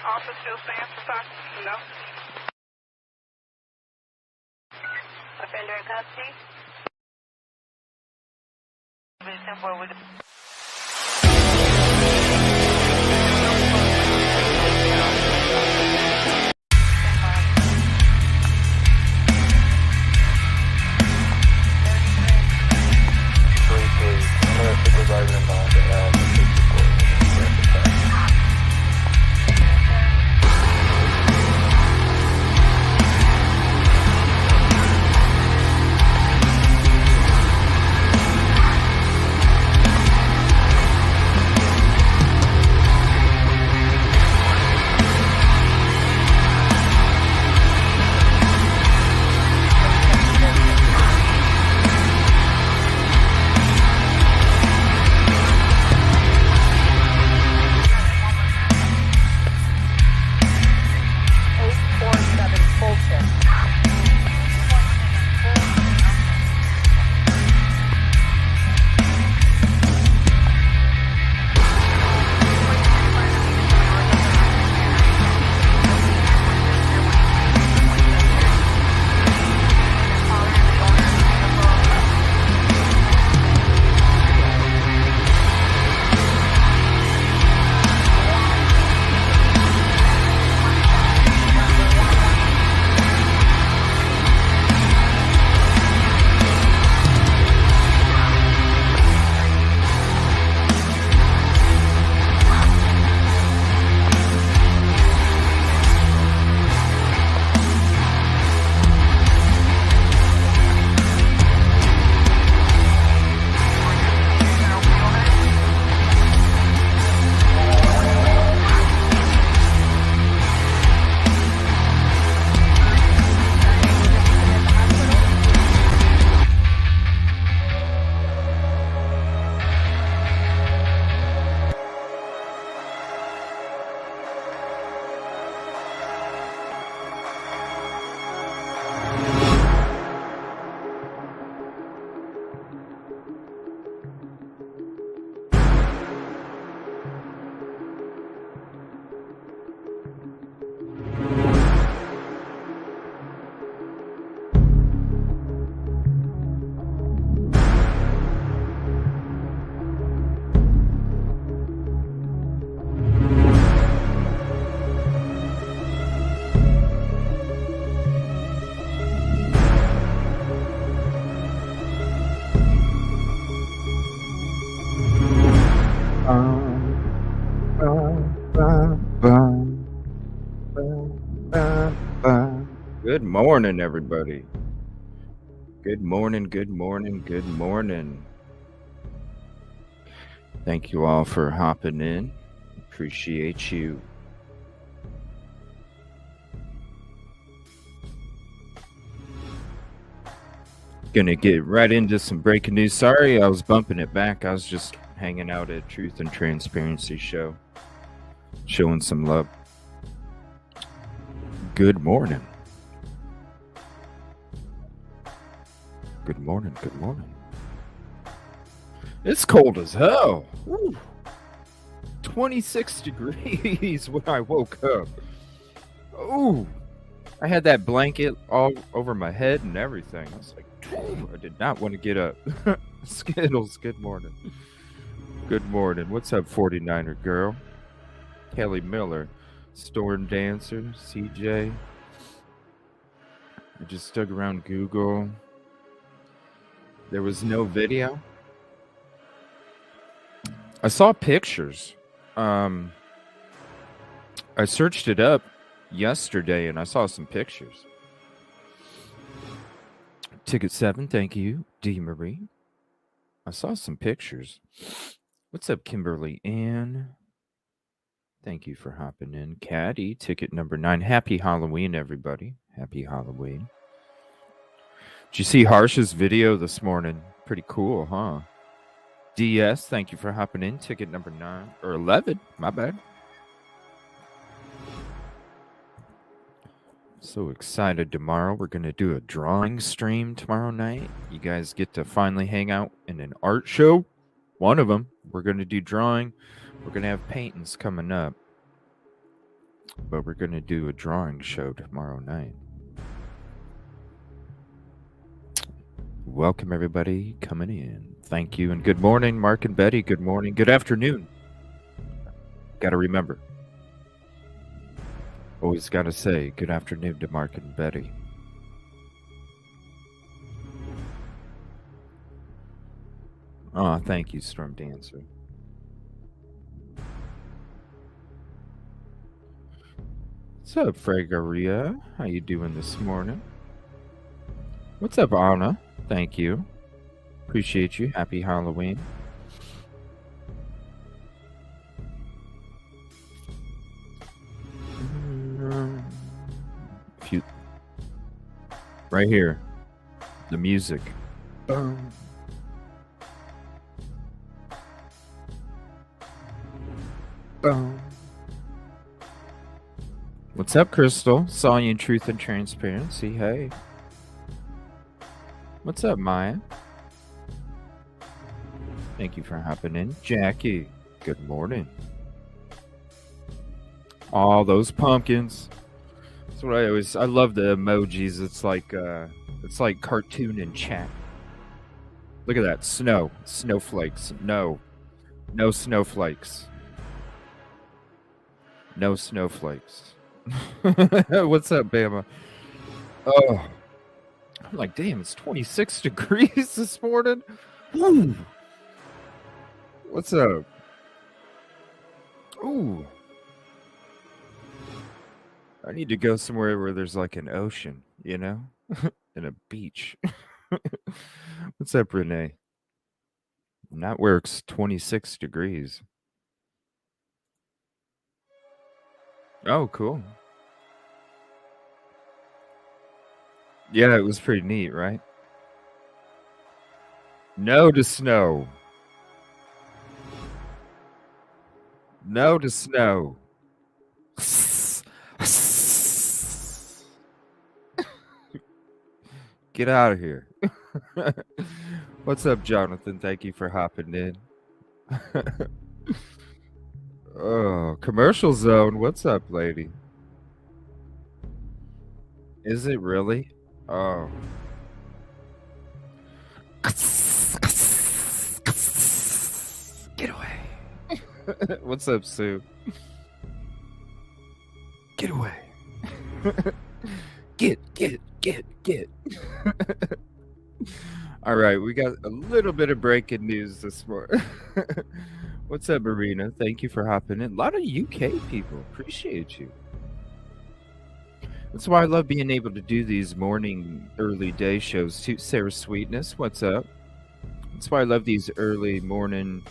Officer still stands for talk? No. Offender in custody? Good morning, everybody. Good morning, good morning, good morning. Thank you all for hopping in. Appreciate you. Gonna get right into some breaking news. Sorry, I was bumping it back. I was just hanging out at Truth and Transparency show, showing some love. Good morning. Good morning, good morning. It's cold as hell. Woo. 26 degrees when I woke up. Ooh. I had that blanket all over my head and everything. I was like, I did not want to get up. Skittles, good morning. Good morning. What's up, 49er girl? Kelly Miller, Storm Dancer, CJ. I just dug around Google. There was no video. I saw pictures. I searched it up yesterday and I saw some pictures. Ticket 7, thank you, D. Marie. I saw some pictures. What's up, Kimberly Ann? Thank you for hopping in. Caddy, ticket number 9. Happy Halloween, everybody. Happy Halloween. Did you see Harsh's video this morning? Pretty cool, huh? DS, thank you for hopping in. Ticket number 9 or 11. My bad. So excited tomorrow. We're going to do a drawing stream tomorrow night. You guys get to finally hang out in an art show. One of them. We're going to do drawing. We're going to have paintings coming up. But we're going to do a drawing show tomorrow night. Welcome, everybody coming in. Thank you and good morning, Mark and Betty. Good morning. Good afternoon. Got to remember. Always got to say good afternoon to Mark and Betty. Oh, thank you, Storm Dancer. What's up, Fregaria? How you doing this morning? What's up, Anna? Thank you. Appreciate you. Happy Halloween. Right here. The music. Boom. Boom. What's up, Crystal? Saw you in Truth and Transparency. Hey. What's up, Maya? Thank you for hopping in. Jackie, good morning. All those pumpkins. That's what I love the emojis. It's like cartoon in chat. Look at that. Snowflakes. No snowflakes. No snowflakes. What's up, Bama? Oh, I'm like, damn, it's 26 degrees this morning. Woo. What's up? Ooh. I need to go somewhere where there's like an ocean, you know? And a beach. What's up, Renee? Not where it's 26 degrees. Oh, cool. Yeah, it was pretty neat, right? No to snow. No to snow. Get out of here. What's up, Jonathan? Thank you for hopping in. Oh, commercial zone. What's up, lady? Is it really? Oh. Get away. What's up, Sue? Get away. Get. All right, we got a little bit of breaking news this morning. What's up, Marina? Thank you for hopping in. A lot of UK people. Appreciate you. That's why I love being able to do these morning, early day shows too. Sarah Sweetness, what's up? That's why I love these early morning,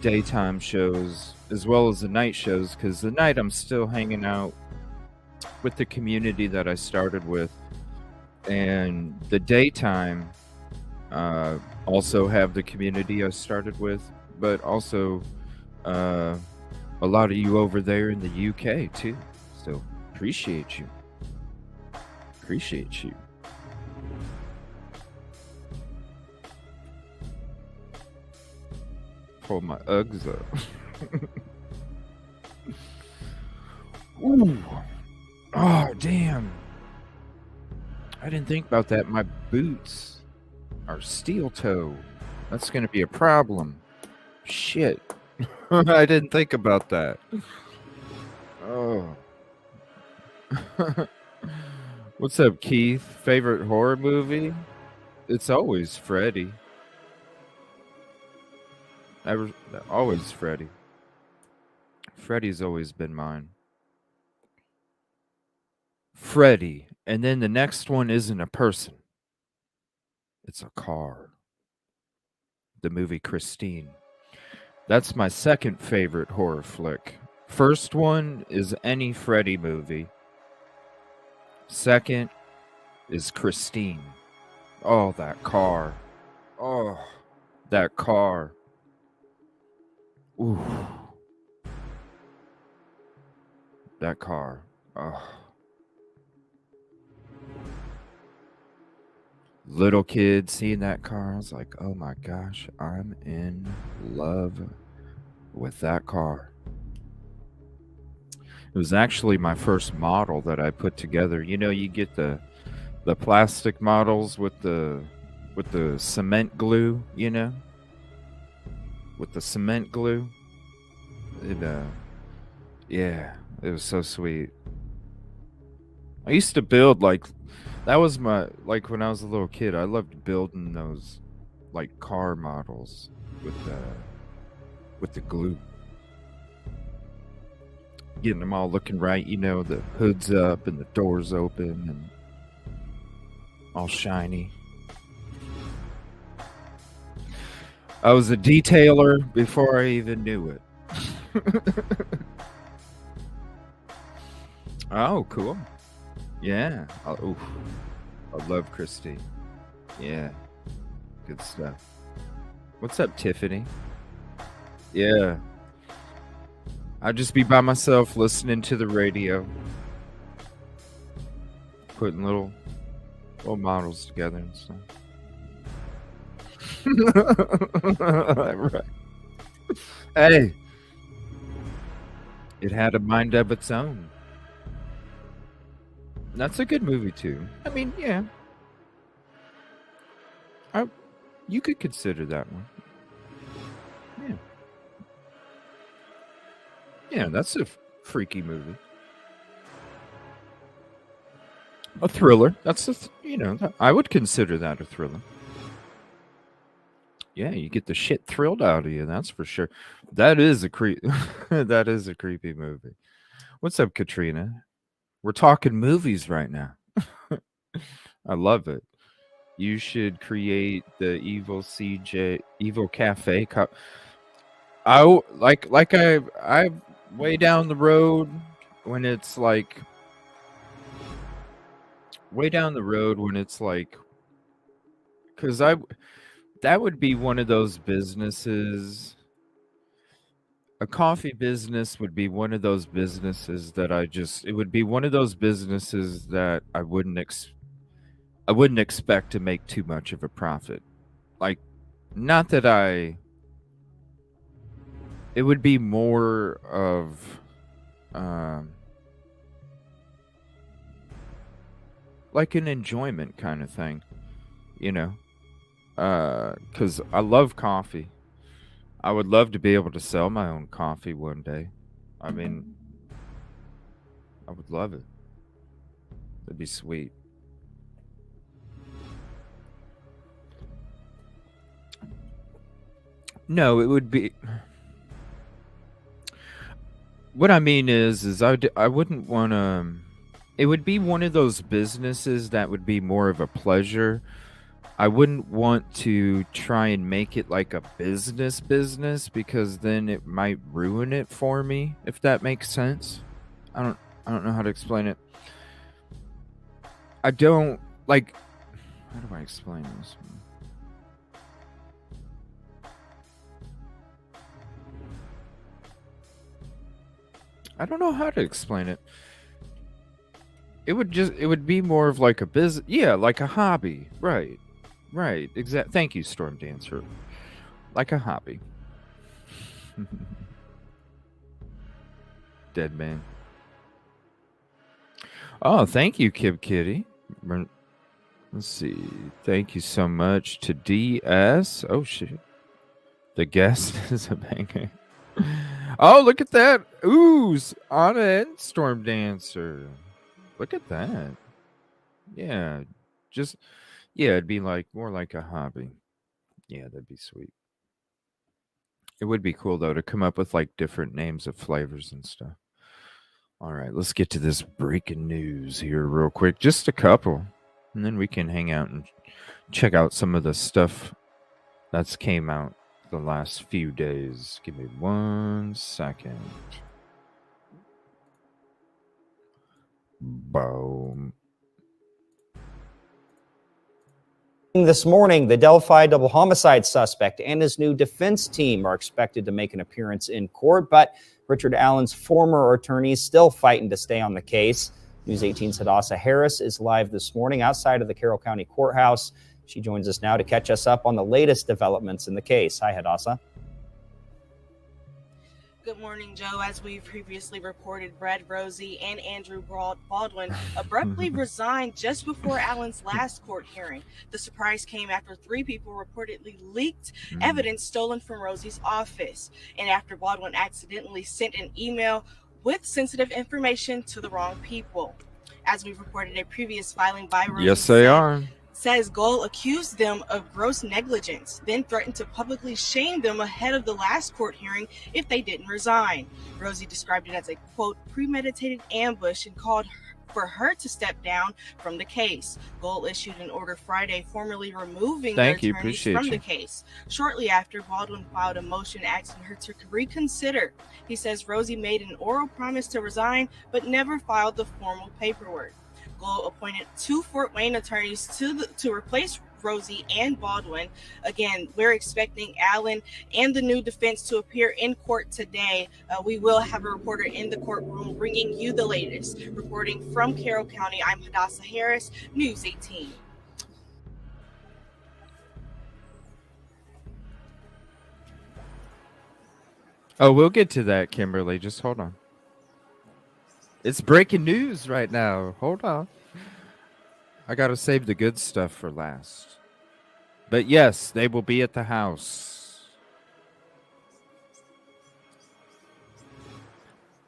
daytime shows as well as the night shows, because the night I'm still hanging out with the community that I started with, and the daytime also have the community I started with, but also a lot of you over there in the UK too. So appreciate you. Appreciate you. Pull my Uggs up. Ooh. Oh, damn. I didn't think about that. My boots are steel toe. That's going to be a problem. Shit. I didn't think about that. Oh. What's up, Keith? Favorite horror movie? It's always Freddy. Always Freddy. Freddy's always been mine. Freddy. And then the next one isn't a person. It's a car. The movie Christine. That's my second favorite horror flick. First one is any Freddy movie. Second is Christine. Oh, that car. Oh, that car. Ooh. That car. Oh. Little kid seeing that car, I was like, oh my gosh, I'm in love with that car. It was actually my first model that I put together. You know, you get the plastic models with the cement glue, you know? With the cement glue. Yeah, it was so sweet. I used to build that was my when I was a little kid, I loved building those car models with the glue. Getting them all looking right, you know, the hood's up and the doors open and all shiny. I was a detailer before I even knew it. Oh, cool. Yeah. I love Christy. Yeah. Good stuff. What's up, Tiffany? Yeah. I'd just be by myself listening to the radio. Putting little models together and stuff. Right. Hey. It had a mind of its own. That's a good movie too. I mean, yeah. You could consider that one. Yeah. Yeah, that's a freaky movie. A thriller. That's I would consider that a thriller. Yeah, you get the shit thrilled out of you, that's for sure. That is a that is a creepy movie. What's up, Katrina? We're talking movies right now. I love it. You should create the evil cafe. I way down the road when it's because that would be one of those businesses. A coffee business would be one of those businesses that it would be one of those businesses that I wouldn't expect to make too much of a profit. Not that it would be more of an enjoyment kind of thing, you know, because I love coffee. I would love to be able to sell my own coffee one day. I mean, I would love it. That'd be sweet. No, it would be. What I mean is I wouldn't want to. It would be one of those businesses that would be more of a pleasure. I wouldn't want to try and make it like a business because then it might ruin it for me, if that makes sense. I don't know how to explain it. I don't how do I explain this one? I don't know how to explain it. It would be more of like a business, yeah, like a hobby, right? Exact. Thank you, Storm Dancer. Like a hobby. Dead man. Oh, thank you, Kib Kitty. Let's see. Thank you so much to DS. Oh shit. The guest is a banger. Oh, look at that. Ooze on it. Storm Dancer. Look at that. Yeah. It'd be more like a hobby. Yeah, that'd be sweet. It would be cool though to come up with different names of flavors and stuff. All right, let's get to this breaking news here real quick. Just a couple. And then we can hang out and check out some of the stuff that's came out the last few days. Give me 1 second. Boom. This morning, the Delphi double homicide suspect and his new defense team are expected to make an appearance in court, but Richard Allen's former attorney is still fighting to stay on the case. News 18's Hadassah Harris is live this morning outside of the Carroll County Courthouse. She joins us now to catch us up on the latest developments in the case. Hi, Hadassah. Good morning, Joe. As we previously reported, Brad Rosie and Andrew Baldwin abruptly resigned just before Allen's last court hearing. The surprise came after 3 people reportedly leaked evidence stolen from Rosie's office, and after Baldwin accidentally sent an email with sensitive information to the wrong people. As we reported, a previous filing by Rosie Yes, they are. says Gold accused them of gross negligence, then threatened to publicly shame them ahead of the last court hearing if they didn't resign. Rosie described it as a, quote, premeditated ambush and called for her to step down from the case. Gold issued an order Friday formally removing the attorneys from the case. Shortly after, Baldwin filed a motion asking her to reconsider. He says Rosie made an oral promise to resign but never filed the formal paperwork. Gold appointed 2 Fort Wayne attorneys to replace Rosie and Baldwin. Again, we're expecting Allen and the new defense to appear in court today. We will have a reporter in the courtroom bringing you the latest. Reporting from Carroll County, I'm Hadassah Harris, News 18. Oh, we'll get to that, Kimberly. Just hold on. It's breaking news right now. Hold on. I got to save the good stuff for last. But yes, they will be at the house.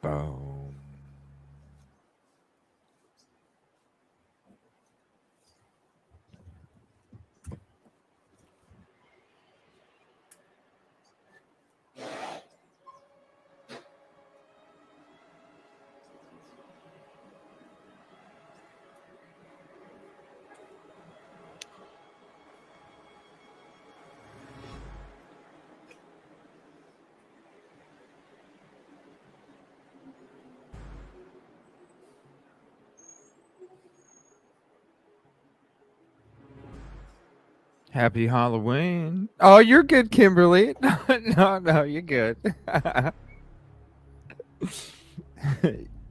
Boom. Happy Halloween. Oh, you're good, Kimberly. No, you're good.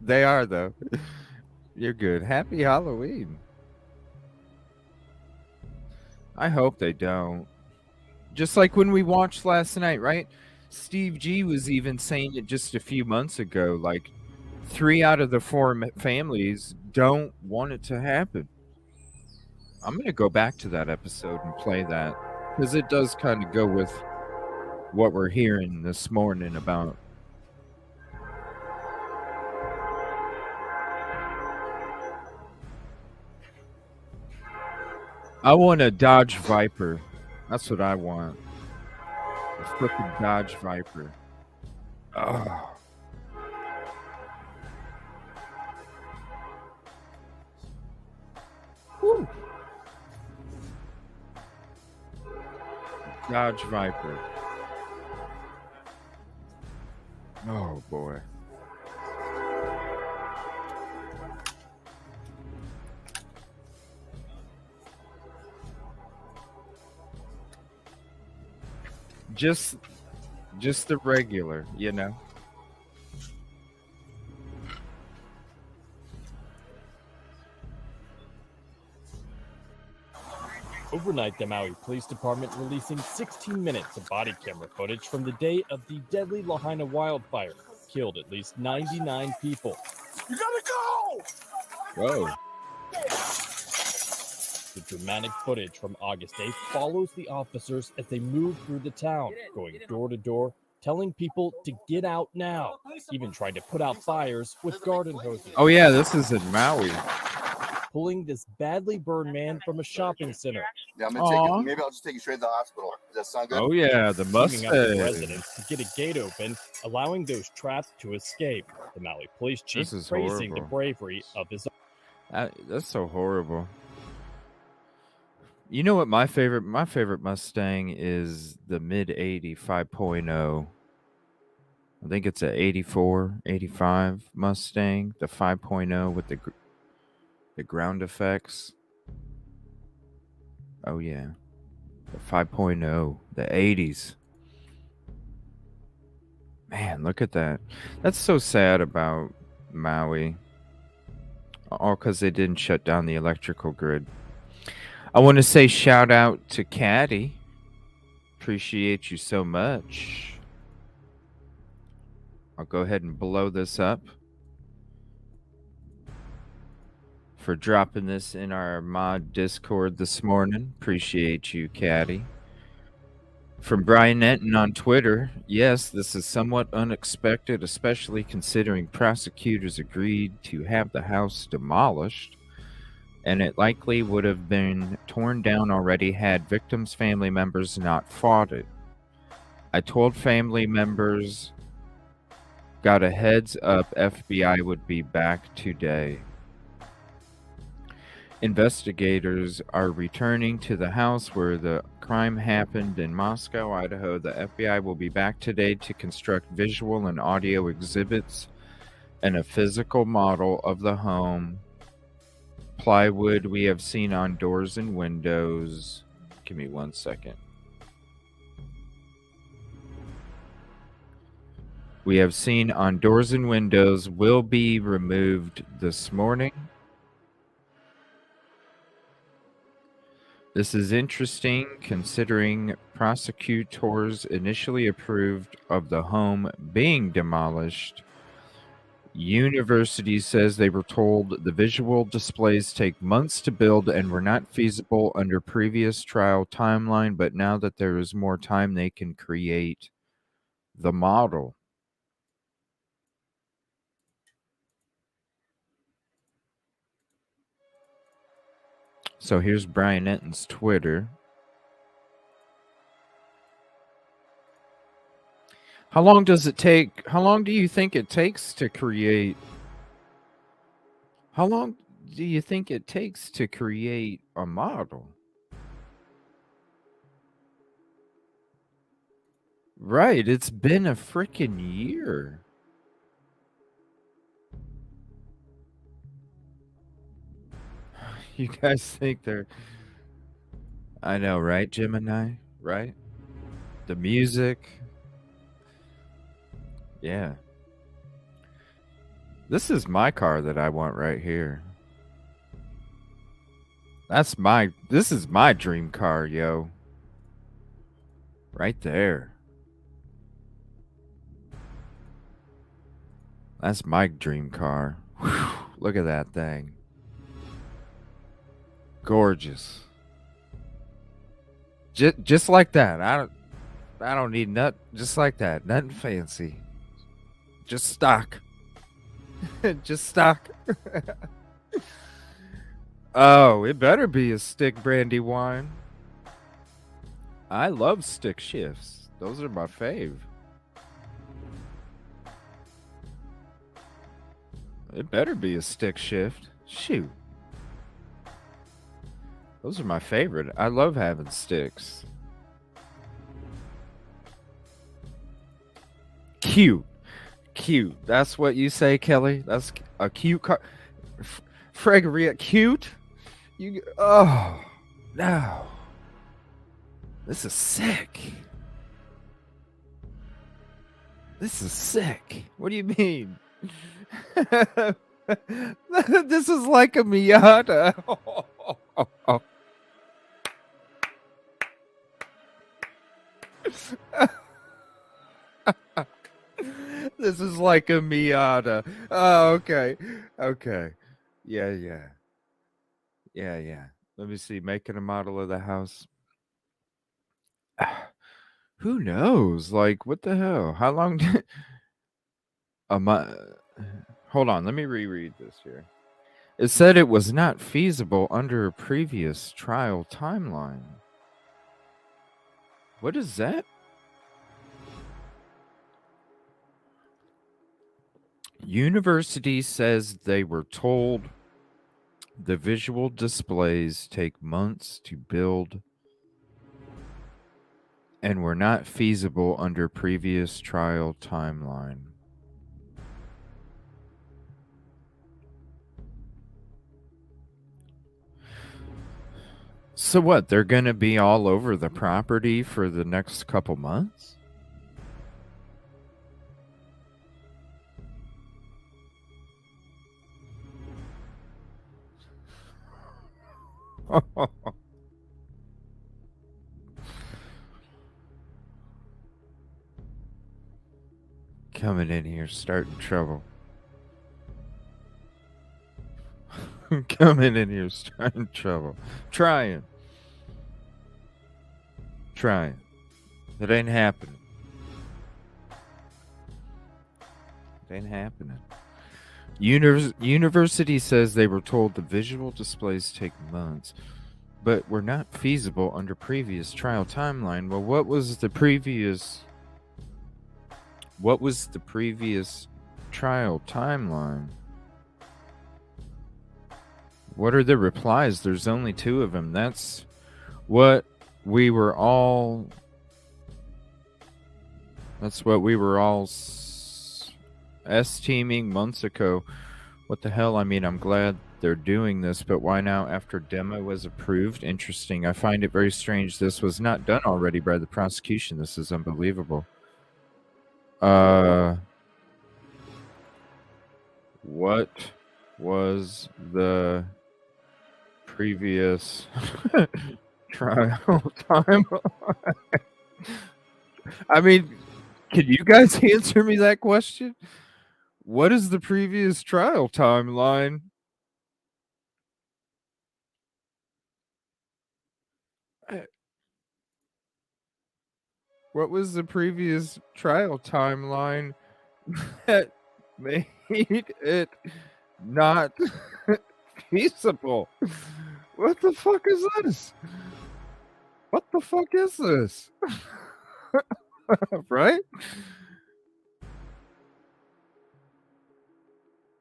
They are, though. You're good. Happy Halloween. I hope they don't. Just like when we watched last night, right? Steve G was even saying it just a few months ago. Like, 3 out of the 4 families don't want it to happen. I'm going to go back to that episode and play that because it does kind of go with what we're hearing this morning about. I want a Dodge Viper. That's what I want. A freaking Dodge Viper. Oh. Woo. Dodge Viper. Oh boy. Just the regular, you know. Overnight, the Maui Police Department releasing 16 minutes of body camera footage from the day of the deadly Lahaina wildfire. Killed at least 99 people. You gotta go! Whoa. The dramatic footage from August 8th follows the officers as they move through the town, going door to door, telling people to get out now, even trying to put out fires with garden hoses. Oh yeah, this is in Maui. Pulling this badly burned man from a shopping center. Yeah, I'm gonna take you. Maybe I'll just take you straight to the hospital. Does that sound good? Oh yeah, the Teaming up with Mustang. residents to get a gate open, allowing those trapped to escape. The Maui police chief This is praising the horrible. bravery of his. That's so horrible. You know what my favorite Mustang is the mid 80 5.0. I think it's a 84, 85 Mustang, the 5.0 with the ground effects. Oh yeah. The 5.0, the 80s. Man, look at that. That's so sad about Maui. All because they didn't shut down the electrical grid. I want to say shout out to Caddy. Appreciate you so much. I'll go ahead and blow this up for dropping this in our mod Discord this morning. Appreciate you, Caddy. From Brian Netton on Twitter, yes, this is somewhat unexpected, especially considering prosecutors agreed to have the house demolished, and it likely would have been torn down already had victims' family members not fought it. I told family members, got a heads up, FBI would be back today. Investigators are returning to the house where the crime happened in Moscow, Idaho. The FBI will be back today to construct visual and audio exhibits and a physical model of the home. Plywood we have seen on doors and windows. Give me 1 second. We have seen on doors and windows will be removed this morning. This is interesting considering prosecutors initially approved of the home being demolished. University says they were told the visual displays take months to build and were not feasible under previous trial timeline, but now that there is more time, they can create the model. So here's Brian Netton's Twitter. How long does it take? How long do you think it takes to create? How long do you think it takes to create a model? Right, it's been a freaking year. You guys think they're... I know, right, Gemini? Right? The music. Yeah. This is my car that I want right here. This is my dream car, yo. Right there. That's my dream car. Whew, look at that thing. Gorgeous. Just like that. I don't need nothing. Just like that. Nothing fancy. Just stock. Just stock. Oh, it better be a stick brandy wine. I love stick shifts. Those are my fave. It better be a stick shift. Shoot. Those are my favorite. I love having sticks. Cute. Cute. That's what you say, Kelly? That's a cute car. Fregaria, cute? Oh, no. This is sick. This is sick. What do you mean? This is like a Miata. This is like a Miata. Oh, okay. Okay. Yeah. Let me see. Making a model of the house. Who knows? Like, what the hell? How long did... Hold on. Let me reread this here. It said it was not feasible under a previous trial timeline. What is that? University says they were told the visual displays take months to build and were not feasible under previous trial timeline. So what? They're going to be all over the property for the next couple months? Coming in here, starting trouble. Coming in here, starting trouble. Trying. It ain't happening. It ain't happening. University says they were told the visual displays take months, but were not feasible under previous trial timeline. Well, what was the previous trial timeline? What are the replies? There's only 2 of them. That's what we were all S-teaming months ago. What the hell? I mean, I'm glad they're doing this, but why now after demo was approved? Interesting. I find it very strange this was not done already by the prosecution. This is unbelievable. What was the previous trial time? I mean, can you guys answer me that question? What is the previous trial timeline? What was the previous trial timeline that made it not feasible? What the fuck is this? What the fuck is this? Right?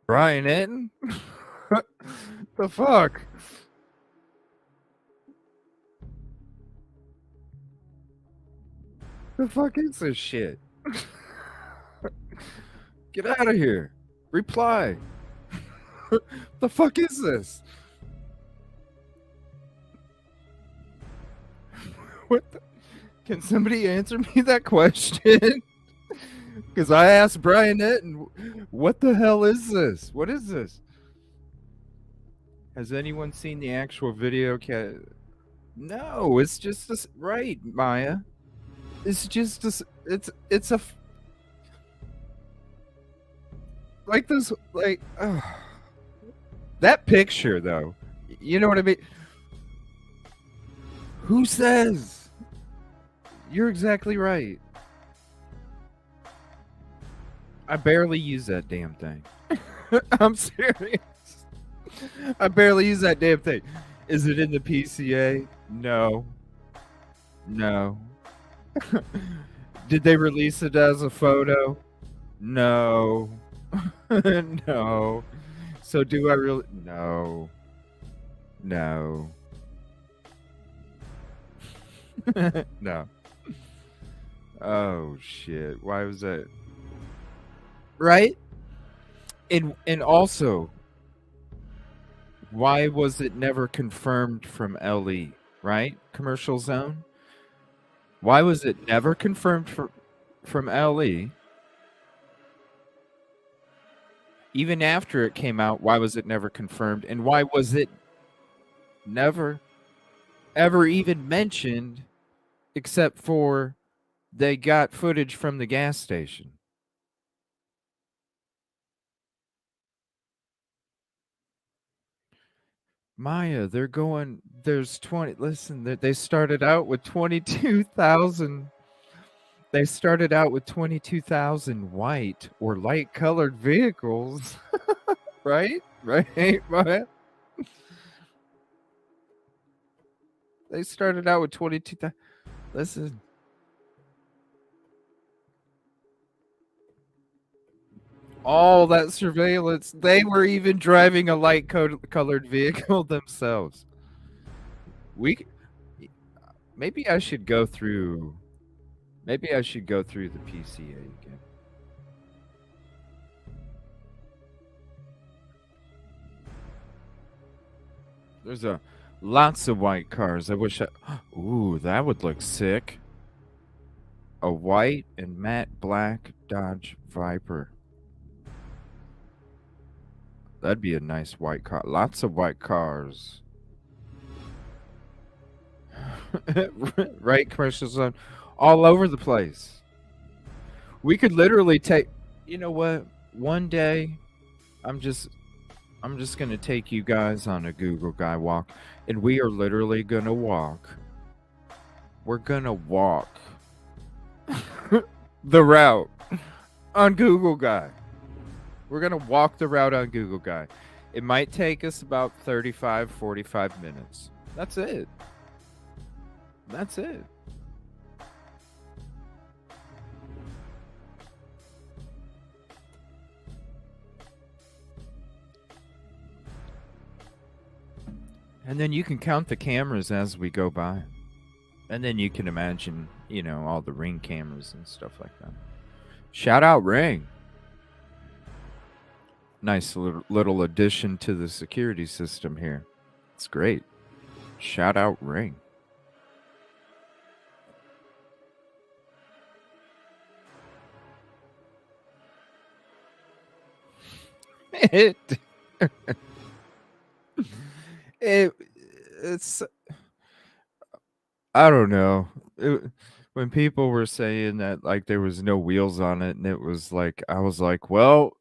Brian Etten? The fuck? The fuck is this shit? Get out of here. Reply. The fuck is this? What the? Can somebody answer me that question? Because I asked Brian Etten, what the hell is this? What is this? Has anyone seen the actual video? No, it's just this. Right, Maya. It's just this. It's a. Like this, like. That picture, though. You know what I mean? Who says? You're exactly right. I barely use that damn thing. I'm serious. I barely use that damn thing. Is it in the PCA? No. No. Did they release it as a photo? No. No. So do I really? No. No. No. Oh shit. Why was that? Right? And also, why was it never confirmed from LE, right? Commercial zone? Why was it never confirmed from LE? Even after it came out, why was it never confirmed? And why was it never, ever even mentioned except for they got footage from the gas station? Maya, they're going, there's 20, listen, they started out with 22,000. They started out with 22,000 white or light colored vehicles. Right? Right, Maya? They started out with 22,000. Listen. All that surveillance, they were even driving a light colored vehicle themselves. Maybe I should go through the PCA again. There's lots of white cars. I wish ooh, that would look sick. A white and matte black Dodge Viper. That'd be a nice white car. Lots of white cars. Right, commercial zone. All over the place. We could literally take... You know what? One day, I'm just gonna take you guys on a Google Guy walk, and we are literally gonna walk. We're gonna walk the route on Google Guy. We're gonna walk the route on Google Guy. It might take us about 35, 45 minutes. That's it. That's it. And then you can count the cameras as we go by. And then you can imagine, you know, all the Ring cameras and stuff like that. Shout out Ring. Nice little addition to the security system here. It's great. Shout out Ring. It's I don't know. When people were saying that like there was no wheels on it, and it was like I was like, well,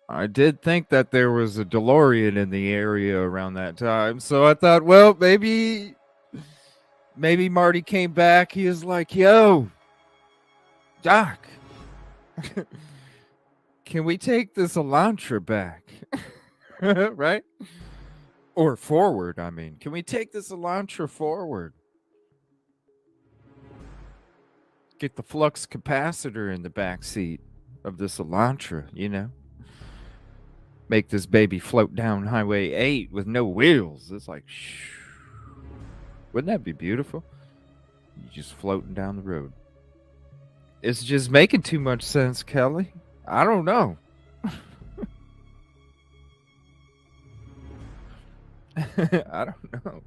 I did think that there was a DeLorean in the area around that time, so I thought, well, maybe Marty came back. He was like, yo, Doc, can we take this Elantra back? Right? Or forward, I mean. Can we take this Elantra forward? Get the flux capacitor in the back seat of this Elantra, you know? Make this baby float down Highway 8 with no wheels. It's like, shh. Wouldn't that be beautiful? You're just floating down the road. It's just making too much sense, Kelly. I don't know. I don't know.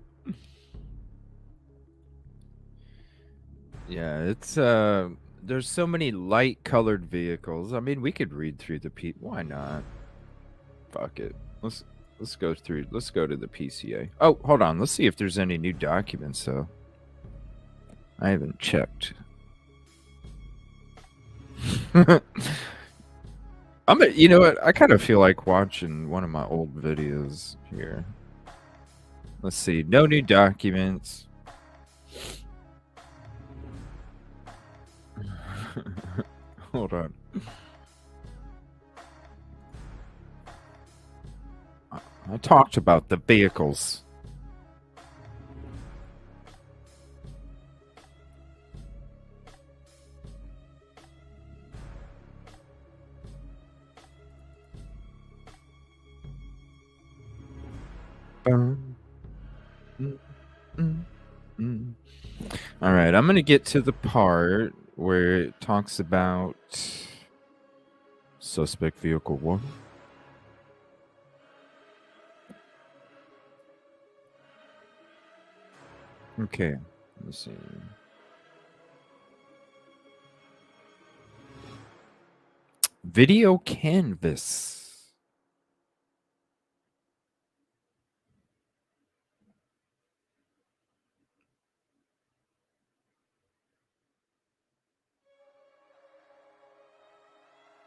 Yeah, it's there's so many light colored vehicles. I mean, we could read through the why not? Fuck it. Let's go through. Let's go to the PCA. Oh, hold on. Let's see if there's any new documents though. I haven't checked. You know what? I kind of feel like watching one of my old videos here. Let's see. No new documents. Hold on. I talked about the vehicles. All right, I'm going to get to the part where it talks about suspect vehicle 1. Okay, let's see. Video canvas.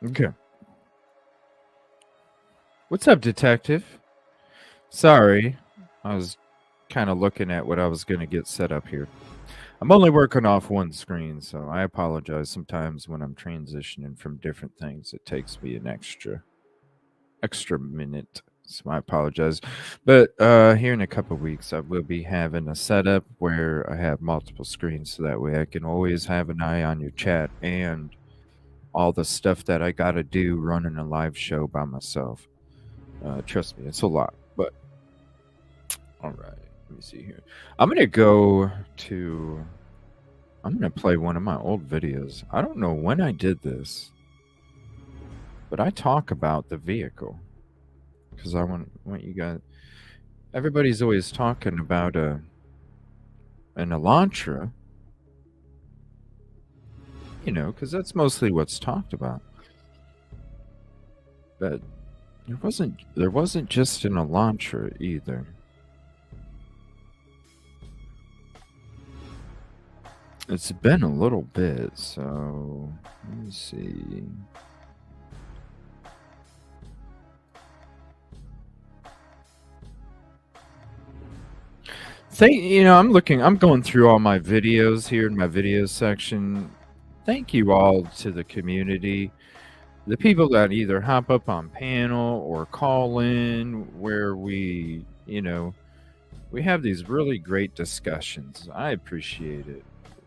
Okay. What's up, detective? Sorry, I was kind of looking at what I was going to get set up here. I'm only working off one screen, so I apologize. Sometimes when I'm transitioning from different things, it takes me an extra minute. So I apologize. But here in a couple of weeks, I will be having a setup where I have multiple screens, so that way I can always have an eye on your chat and all the stuff that I got to do running a live show by myself. Trust me, it's a lot. But all right. Let me see here. I'm going to play one of my old videos. I don't know when I did this, but I talk about the vehicle because I want you guys. Everybody's always talking about an Elantra, you know, because that's mostly what's talked about. But there wasn't just an Elantra either. It's been a little bit, so let me see. I'm going through all my videos here in my videos section. Thank you all to the community. The people that either hop up on panel or call in where we have these really great discussions. I appreciate it.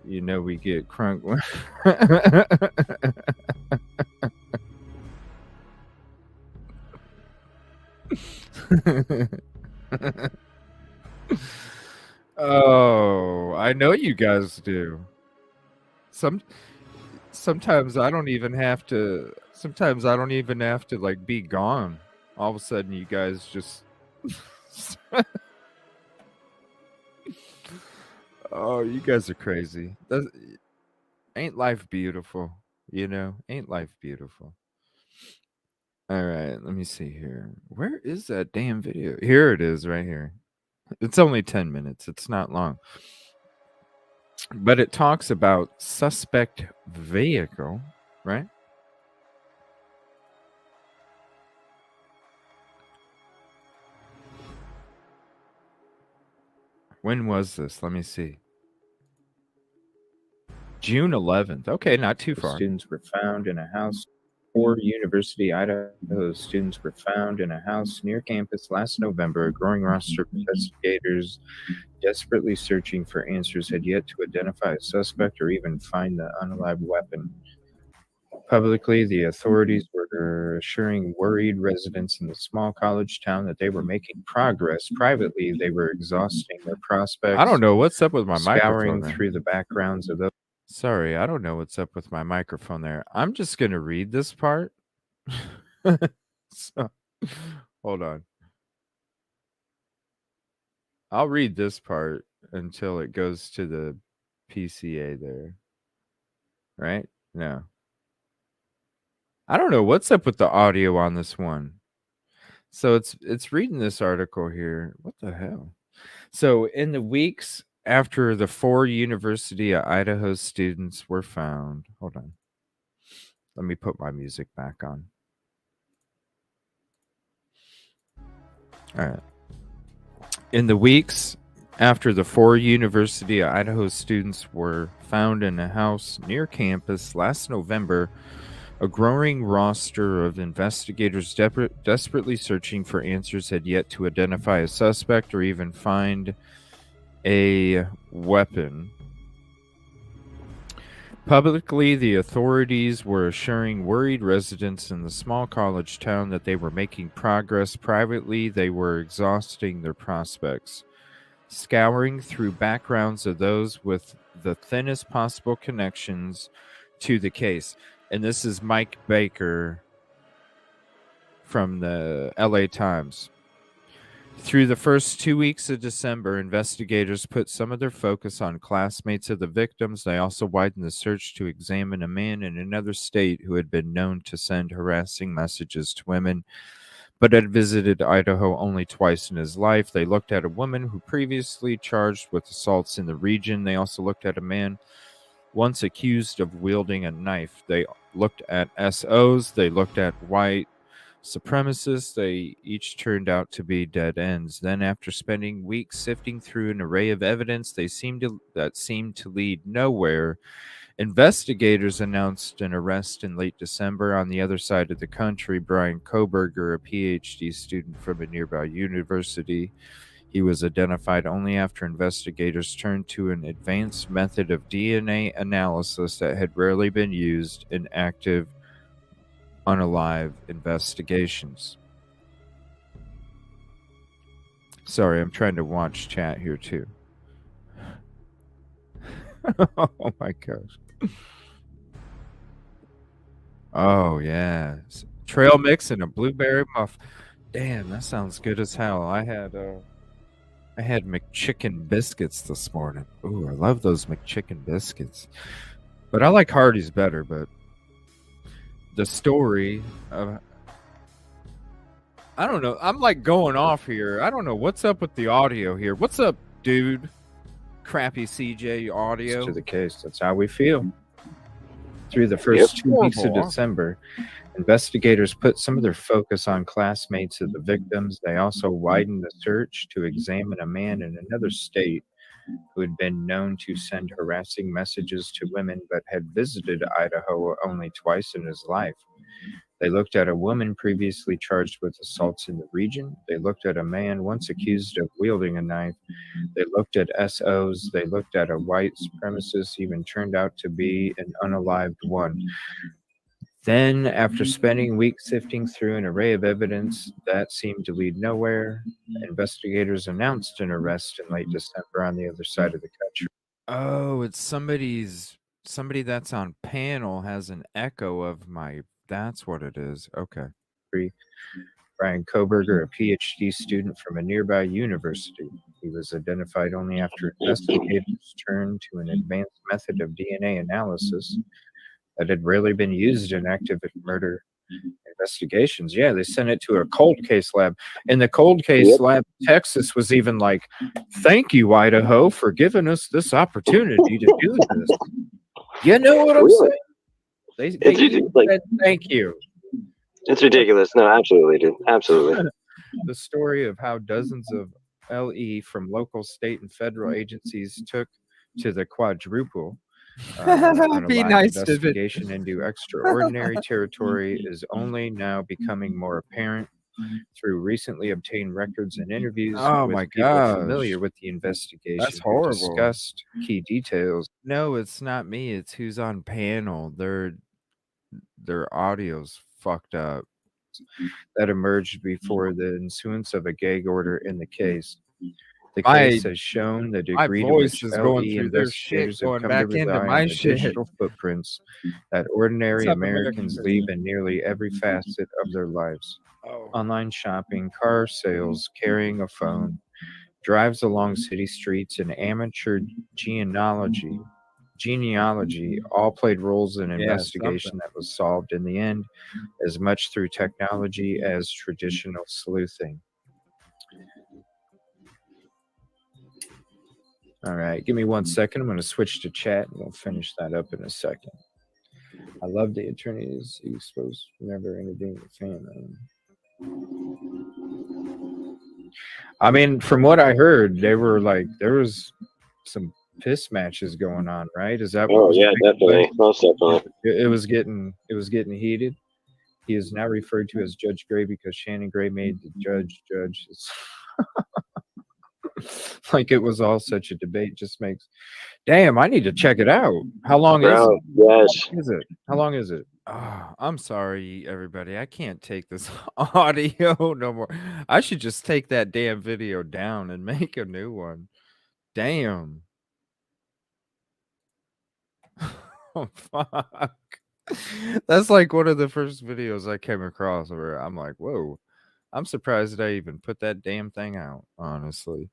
We get crunk. Oh, I know you guys do. Sometimes I don't even have to. Sometimes I don't even have to like be gone. All of a sudden, you guys just. Oh, you guys are crazy. Ain't life beautiful? Ain't life beautiful? All right, let me see here. Where is that damn video? Here it is, right here. It's only 10 minutes. It's not long. But it talks about suspect vehicle, right? When was this? Let me see. June 11th. Okay, not too far. Students were found in a house. 4 University, Idaho students were found in a house near campus last November. A growing roster of investigators desperately searching for answers had yet to identify a suspect or even find the unalived weapon. Publicly, the authorities were assuring worried residents in the small college town that they were making progress. Privately, they were exhausting their prospects. I don't know what's up with my microphone. Scouring through the backgrounds of those. Sorry, I don't know what's up with my microphone there. I'm just going to read this part. So, hold on. I'll read this part until it goes to the PCA there. Right? No. I don't know what's up with the audio on this one. So it's reading this article here. What the hell? So in the weeks after the 4 University of Idaho students were found. Hold on. Let me put my music back on. All right. In the weeks after the 4 University of Idaho students were found in a house near campus last November, a growing roster of investigators desperately searching for answers had yet to identify a suspect or even find a weapon. Publicly, the authorities were assuring worried residents in the small college town that they were making progress. Privately, they were exhausting their prospects, scouring through backgrounds of those with the thinnest possible connections to the case. And this is Mike Baker from the LA Times. Through the first 2 weeks of December, investigators put some of their focus on classmates of the victims. They also widened the search to examine a man in another state who had been known to send harassing messages to women, but had visited Idaho only twice in his life. They looked at a woman who previously charged with assaults in the region. They also looked at a man once accused of wielding a knife. They looked at SOs. They looked at white supremacists. They each turned out to be dead ends. Then, after spending weeks sifting through an array of evidence that seemed to lead nowhere, investigators announced an arrest in late December. On the other side of the country, Brian Koberger, a PhD student from a nearby university, he was identified only after investigators turned to an advanced method of DNA analysis that had rarely been used in active unalive investigations. Sorry, I'm trying to watch chat here too. Oh my gosh. Oh yeah. Trail mix and a blueberry muff. Damn, that sounds good as hell. I had McChicken biscuits this morning. Ooh, I love those McChicken biscuits. But I like Hardee's better, but the story of, I don't know. I'm like going off here. I don't know what's up with the audio here. What's up, dude? crappy CJ audio. To the case. That's how we feel. Through the first 2 weeks of December, investigators put some of their focus on classmates of the victims. They also widened the search to examine a man in another state who had been known to send harassing messages to women but had visited Idaho only twice in his life. They looked at a woman previously charged with assaults in the region. They looked at a man once accused of wielding a knife. They looked at SOs. They looked at a white supremacist, even turned out to be an unalived one. Then, after spending weeks sifting through an array of evidence that seemed to lead nowhere, investigators announced an arrest in late December on the other side of the country. Oh, it's somebody that's on panel has an echo of my. That's what it is. Okay. Brian Koberger, a PhD student from a nearby university. He was identified only after investigators turned to an advanced method of DNA analysis that had rarely been used in active murder investigations. Yeah, they sent it to a cold case lab. And the cold case lab in Texas was even like, thank you, Idaho, for giving us this opportunity to do this. You know what I'm saying? They said thank you. It's ridiculous. No, absolutely, dude. Absolutely. The story of how dozens of LE from local, state, and federal agencies took to the quadruple on a Be live nice to investigation into extraordinary territory is only now becoming more apparent through recently obtained records and interviews with people familiar with the investigation. That's horrible. Discussed key details. No, it's not me. It's who's on panel. Their audio's fucked up. That emerged before the ensuance of a gag order in the case. The case has shown the degree to which LE investigators have come to rely on the digital footprints that ordinary Americans leave in nearly every facet of their lives. Online shopping, car sales, carrying a phone, drives along city streets, and amateur genealogy all played roles in an investigation that was solved in the end as much through technology as traditional sleuthing. All right, give me 1 second. I'm going to switch to chat and we'll finish that up in a second. I love the attorneys exposed never intervened with family. I mean, from what I heard, they were like, there was some piss matches going on, right? Is that what? Oh yeah, definitely, most definitely. It was getting heated. He is now referred to as Judge Gray because Shannon Gray made the judge. Like it was all such a debate. Just makes. Damn, I need to check it out. How long is it? Yes. How long is it? Oh, I'm sorry, everybody. I can't take this audio no more. I should just take that damn video down and make a new one. Damn. Oh, fuck. That's like one of the first videos I came across where I'm like, whoa. I'm surprised that I even put that damn thing out, honestly.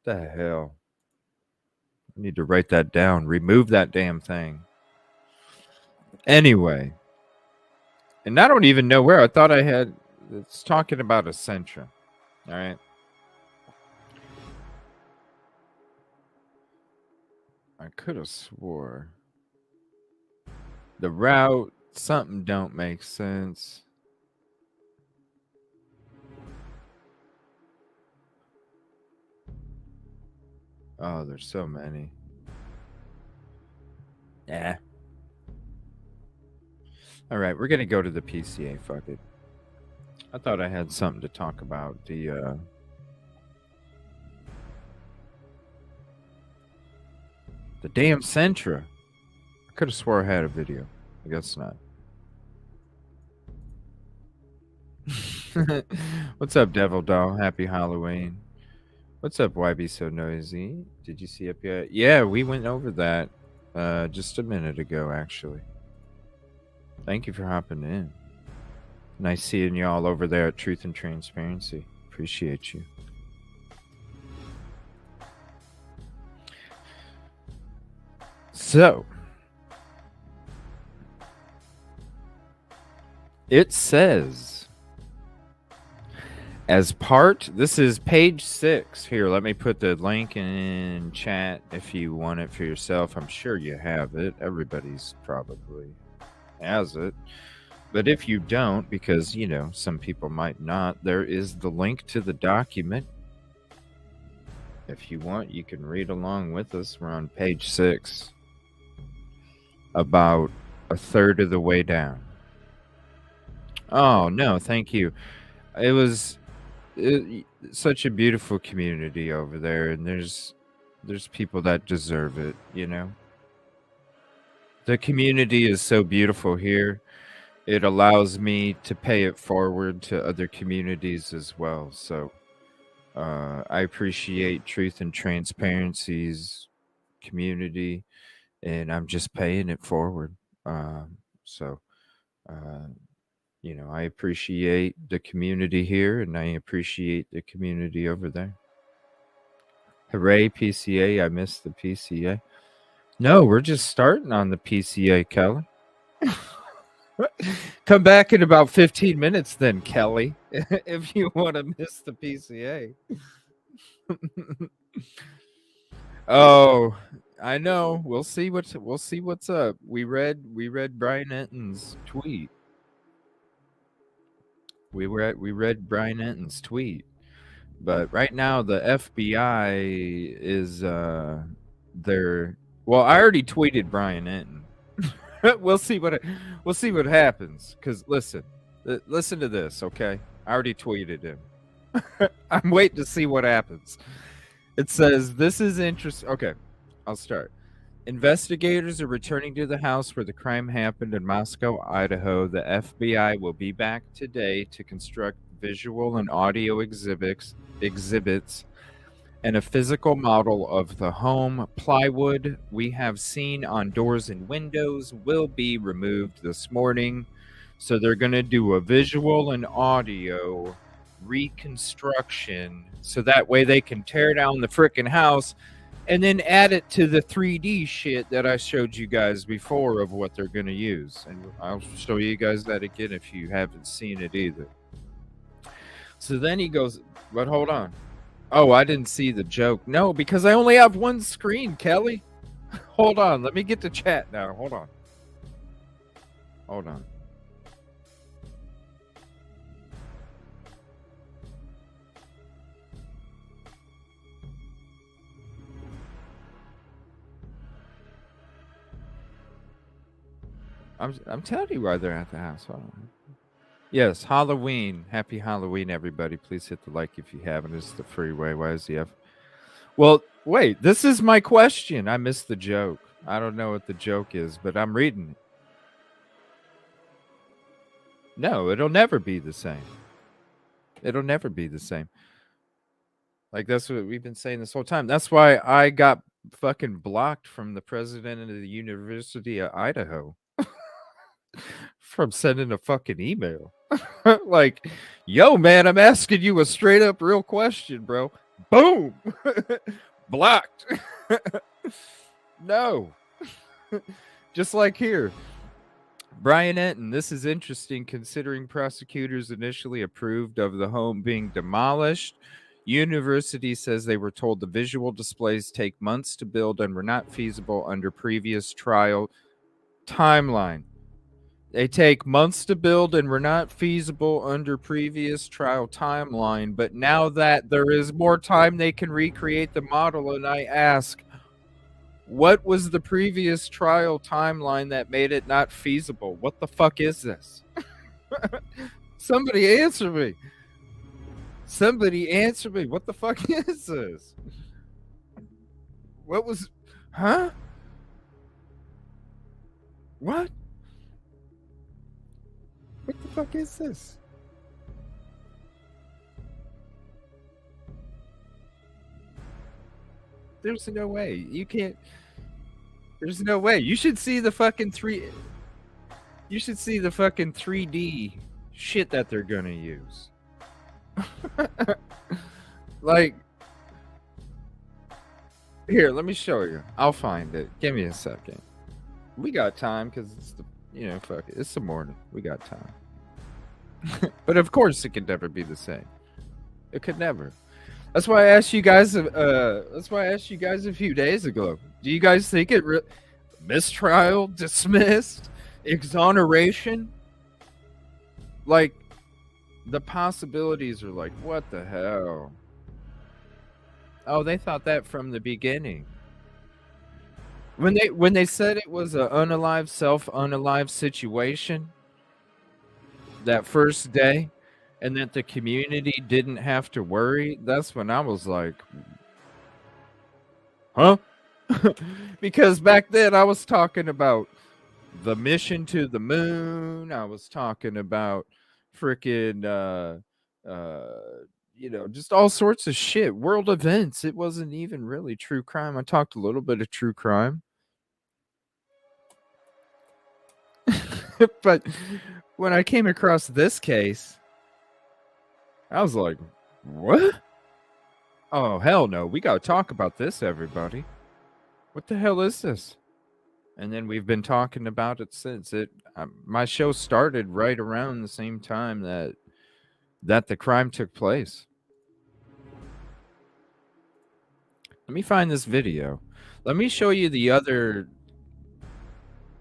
The hell? I need to write that down. Remove that damn thing. Anyway. And I don't even know where. I thought I had... It's talking about Essentia. All right. I could have swore. The route, something don't make sense. Oh, there's so many. Yeah. All right, we're going to go to the PCA. Fuck it. I thought I had something to talk about. The damn Sentra. I could have swore I had a video. I guess not. What's up, Devil Doll? Happy Halloween. What's up, Why Be So Noisy? Did you see it yet? Yeah, we went over that just a minute ago, actually. Thank you for hopping in. Nice seeing you all over there at Truth and Transparency. Appreciate you. So, it says This is page 6. Here, let me put the link in chat if you want it for yourself. I'm sure you have it. Everybody's probably has it. But if you don't, because, you know, some people might not, there is the link to the document. If you want, you can read along with us. We're on page 6. About a third of the way down. Oh, no, thank you. It was such a beautiful community over there, and there's people that deserve it, you know. The community is so beautiful here. It allows me to pay it forward to other communities as well. So I appreciate Truth and Transparency's community, and I'm just paying it forward. You know, I appreciate the community here, and I appreciate the community over there. Hooray, PCA. I missed the PCA. No, we're just starting on the PCA, Kelly. Come back in about 15 minutes then, Kelly, if you want to miss the PCA. Oh, I know. We'll see what's up. We read Brian Enton's tweet. We read Brian Enton's tweet. But right now the FBI is there. Well, I already tweeted Brian Enton. We'll see what happens. Cause listen to this, okay? I already tweeted him. I'm waiting to see what happens. It says this is interesting. Okay, I'll start. Investigators are returning to the house where the crime happened in Moscow, Idaho. The FBI will be back today to construct visual and audio exhibits and a physical model of the home. Plywood we have seen on doors and windows will be removed this morning. So they're going to do a visual and audio reconstruction so that way they can tear down the frickin' house and then add it to the 3D shit that I showed you guys before of what they're going to use. And I'll show you guys that again if you haven't seen it either. So then he goes, but hold on. Oh, I didn't see the joke. No, because I only have one screen, Kelly. Hold on. Let me get to chat now. Hold on. I'm telling you why they're at the house. Hold on. Yes, Halloween. Happy Halloween, everybody. Please hit the like if you haven't. It's the freeway. Why is the F? Well, wait. This is my question. I missed the joke. I don't know what the joke is, but I'm reading it. No, it'll never be the same. It'll never be the same. Like, that's what we've been saying this whole time. That's why I got fucking blocked from the president of the University of Idaho. From sending a fucking email. Like, yo, man, I'm asking you a straight up real question, bro. Boom. Blocked. No. Just like here. Brian Enton, this is interesting considering prosecutors initially approved of the home being demolished. University says they were told the visual displays take months to build and were not feasible under previous trial timeline. They take months to build and were not feasible under previous trial timeline. But now that there is more time, they can recreate the model. And I ask, what was the previous trial timeline that made it not feasible? What the fuck is this? Somebody answer me. Somebody answer me. What the fuck is this? What was... Huh? What? What the fuck is this? There's no way. You can't... There's no way. You should see the fucking You should see the fucking 3D shit that they're gonna use. Like... Here, let me show you. I'll find it. Give me a second. We got time, because it's the... You know, fuck it. It's the morning. We got time. But of course it can never be the same. It could never. That's why I asked you guys. That's why I asked you guys a few days ago. Do you guys think it mistrial, dismissed, exoneration? Like, the possibilities are like, what the hell? Oh, they thought that from the beginning. When they said it was an unalive, self-unalive situation that first day, and that the community didn't have to worry, that's when I was like, huh? Because back then I was talking about the mission to the moon. I was talking about freaking just all sorts of shit, world events. It wasn't even really true crime. I talked a little bit of true crime. But when I came across this case, I was like, what? Oh, hell no. We got to talk about this, everybody. What the hell is this? And then we've been talking about it since. My show started right around the same time that the crime took place. Let me find this video. Let me show you the other,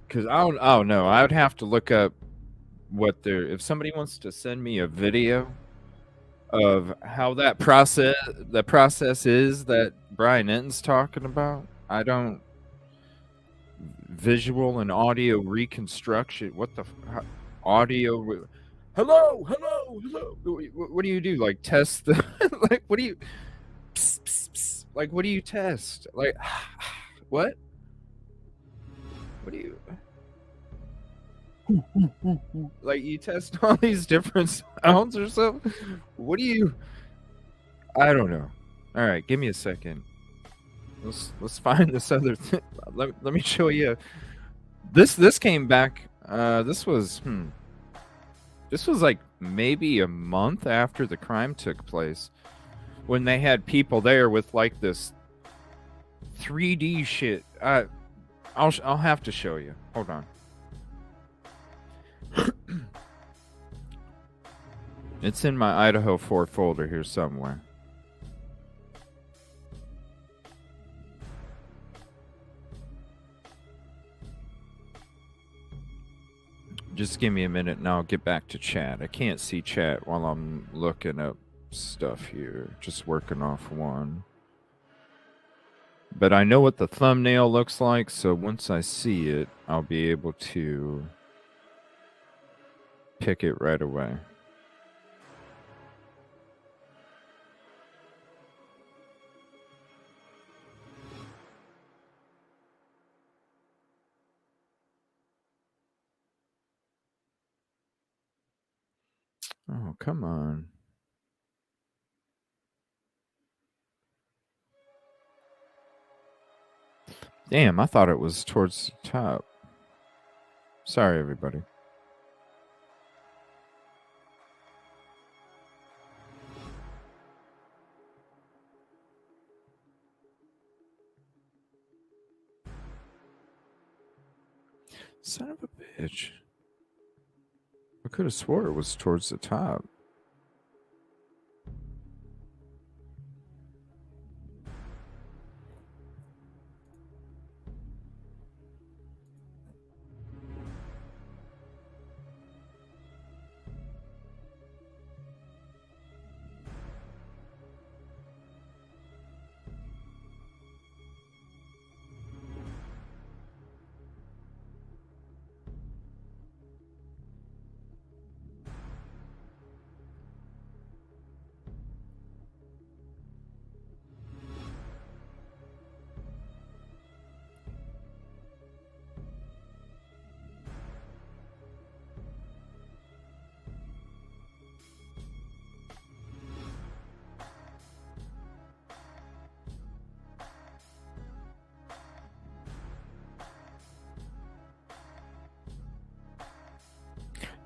because I don't know. I would have to look up if somebody wants to send me a video of how the process is that Brian Enton's talking about. I don't. Visual and audio reconstruction. What the audio? Hello. What do you do? Like test the like? What do you? Psst, psst, psst. Like what do you test? Like what? What do you? Like you test all these different sounds or something? What do you? I don't know. All right, give me a second. Let's find this other thing. Let me show you. This came back. This was like maybe a month after the crime took place, when they had people there with like this 3D shit. I'll have to show you. Hold on. It's in my Idaho4 folder here somewhere. Just give me a minute and I'll get back to chat. I can't see chat while I'm looking up stuff here. Just working off one. But I know what the thumbnail looks like, so once I see it, I'll be able to pick it right away. Oh, come on. Damn, I thought it was towards the top. Sorry, everybody. Son of a bitch. I could have swore it was towards the top.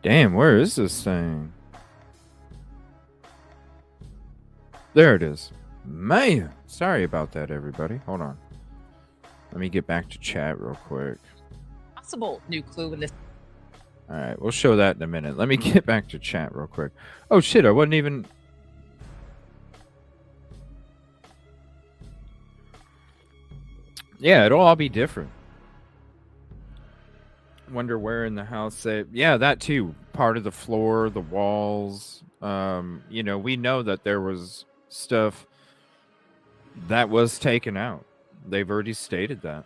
Damn, where is this thing? There it is. Man, sorry about that, everybody. Hold on. Let me get back to chat real quick. Possible new clue in this. All right, we'll show that in a minute. Let me get back to chat real quick. Oh shit, I wasn't even. Yeah, it'll all be different. Wonder where in the house they... Yeah, that too. Part of the floor, the walls. You know, we know that there was stuff that was taken out. They've already stated that.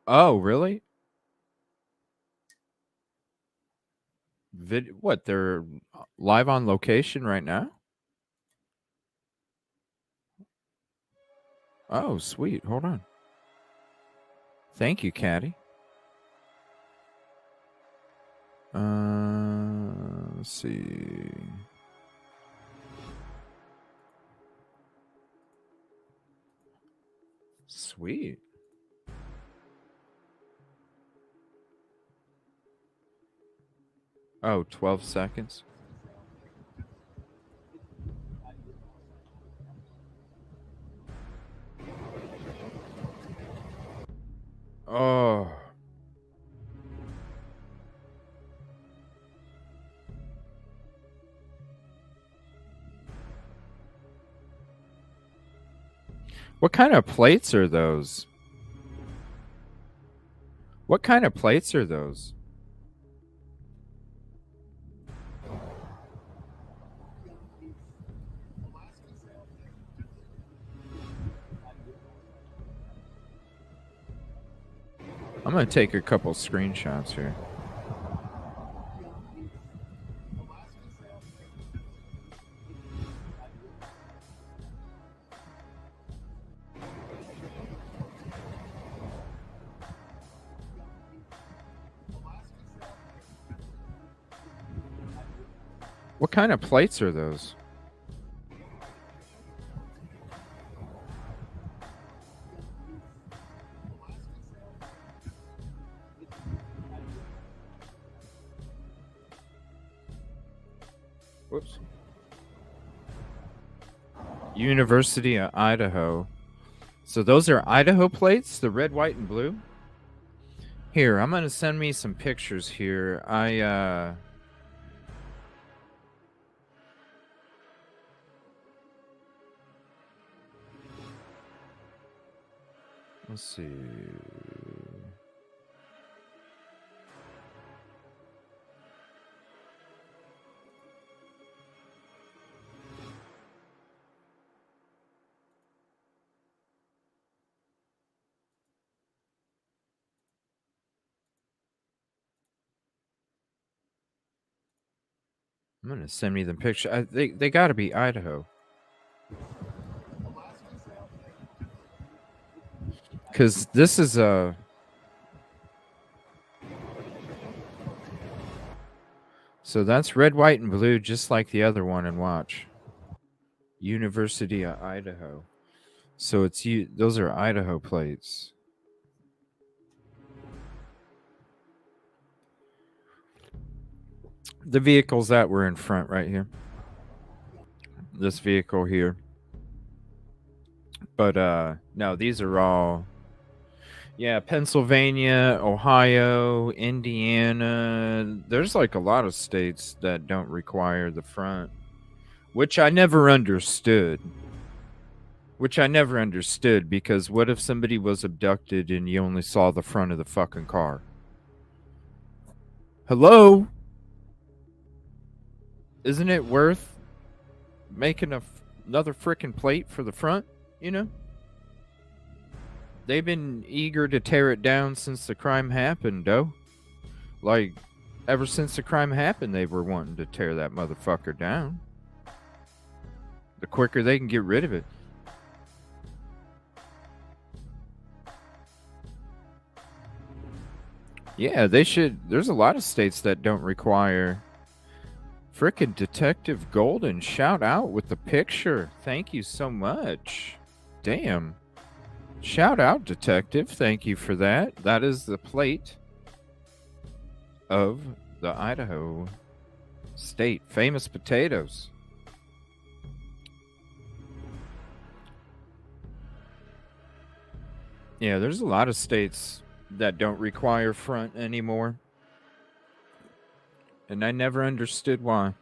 Oh, really? What, they're live on location right now? Oh, sweet. Hold on. Thank you, Caddy. Let's see. Sweet. Oh, 12 seconds. Oh. What kind of plates are those? What kind of plates are those? I'm going to take a couple screenshots here. What kind of plates are those? Whoops. University of Idaho. So those are Idaho plates, the red, white, and blue? Here, I'm going to send me some pictures here. Let's see. I'm going to send me the picture. They got to be Idaho. Because this is a... So that's red, white, and blue, just like the other one. And watch. University of Idaho. So it's those are Idaho plates. The vehicles that were in front right here. This vehicle here. But no, these are all... Yeah, Pennsylvania, Ohio, Indiana. There's like a lot of states that don't require the front. Which I never understood. Because what if somebody was abducted and you only saw the front of the fucking car? Hello? Isn't it worth making another frickin' plate for the front, you know? They've been eager to tear it down since the crime happened, though. Like, ever since the crime happened, they were wanting to tear that motherfucker down. The quicker they can get rid of it. Yeah, they should. There's a lot of states that don't require... Frickin' Detective Golden, shout out with the picture. Thank you so much. Damn. Shout out, Detective. Thank you for that. That is the plate of the Idaho state. Famous potatoes. Yeah, there's a lot of states that don't require front anymore. And I never understood why.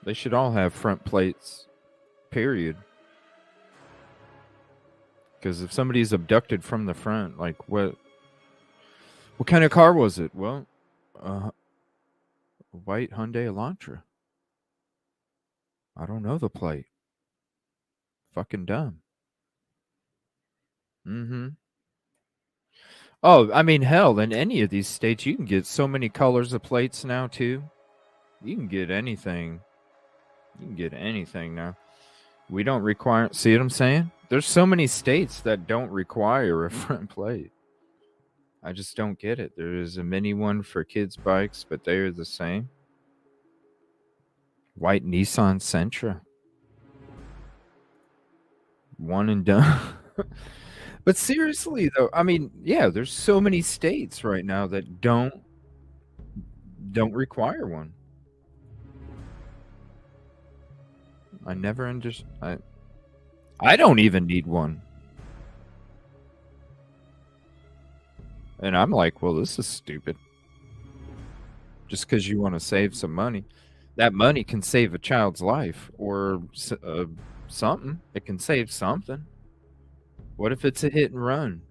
They should all have front plates, period. Because if somebody's abducted from the front, like what kind of car was it? Well, a white Hyundai Elantra. I don't know the plate. Fucking dumb. Mm-hmm. Oh, I mean, hell, in any of these states, you can get so many colors of plates now, too. You can get anything. You can get anything now. We don't require... See what I'm saying? There's so many states that don't require a front plate. I just don't get it. There is a mini one for kids' bikes, but they are the same. White Nissan Sentra. One and done. But seriously, though, I mean, yeah, there's so many states right now that don't require one. I never understood. I don't even need one. And I'm like, well, this is stupid. Just because you want to save some money. That money can save a child's life or something. It can save something. What if it's a hit and run?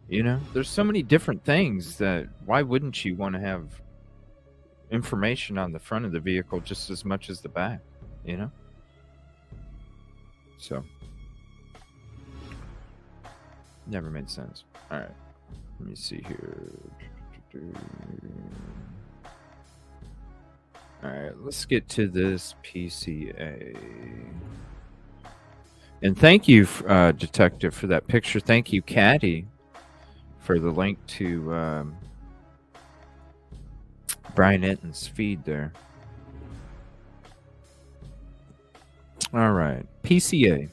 You know, there's so many different things that why wouldn't you want to have information on the front of the vehicle just as much as the back, you know? So, never made sense. All right, let me see here. All right, let's get to this PCA. And thank you, Detective, for that picture. Thank you, Caddy, for the link to Brian Enton's feed there. All right, PCA.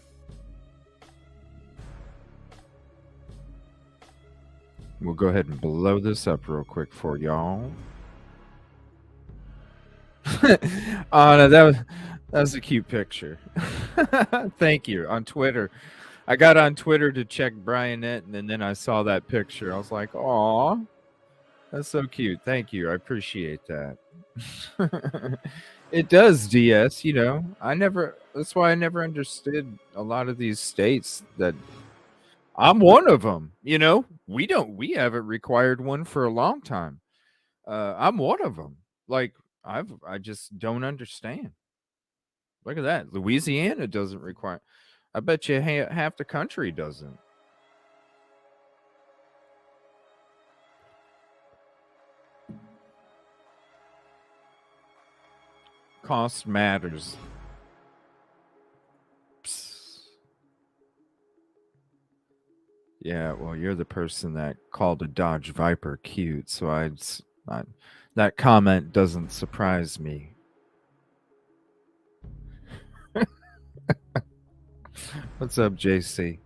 We'll go ahead and blow this up real quick for y'all. Oh, no, that was a cute picture. Thank you. On Twitter. I got on Twitter to check Brian Enton, and then I saw that picture. I was like, aw, that's so cute. Thank you. I appreciate that. It does, DS, you know. That's why I never understood a lot of these states that I'm one of them, you know. We haven't required one for a long time. I'm one of them. Like, I just don't understand. Look at that. Louisiana doesn't require. I bet you half the country doesn't. Cost matters. Psst. Yeah, well, you're the person that called a Dodge Viper cute, so that comment doesn't surprise me. What's up, JC?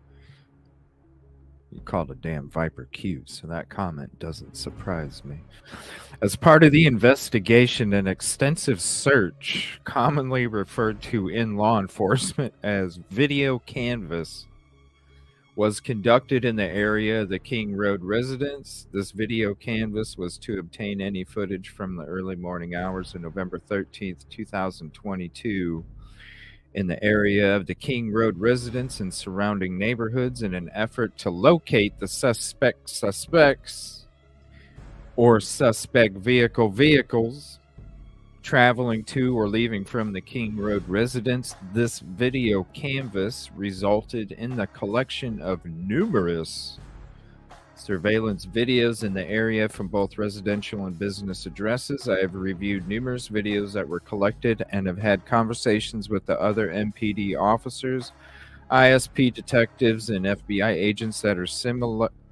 You called a damn Viper cute, so that comment doesn't surprise me. As part of the investigation, an extensive search, commonly referred to in law enforcement as video canvass, was conducted in the area of the King Road residence. This video canvass was to obtain any footage from the early morning hours of November 13th, 2022 in the area of the King Road residence and surrounding neighborhoods in an effort to locate the suspects or suspect vehicles traveling to or leaving from the King Road residence. This video canvass resulted in the collection of numerous surveillance videos in the area from both residential and business addresses. I have reviewed numerous videos that were collected and have had conversations with the other MPD officers, ISP detectives, and FBI agents that are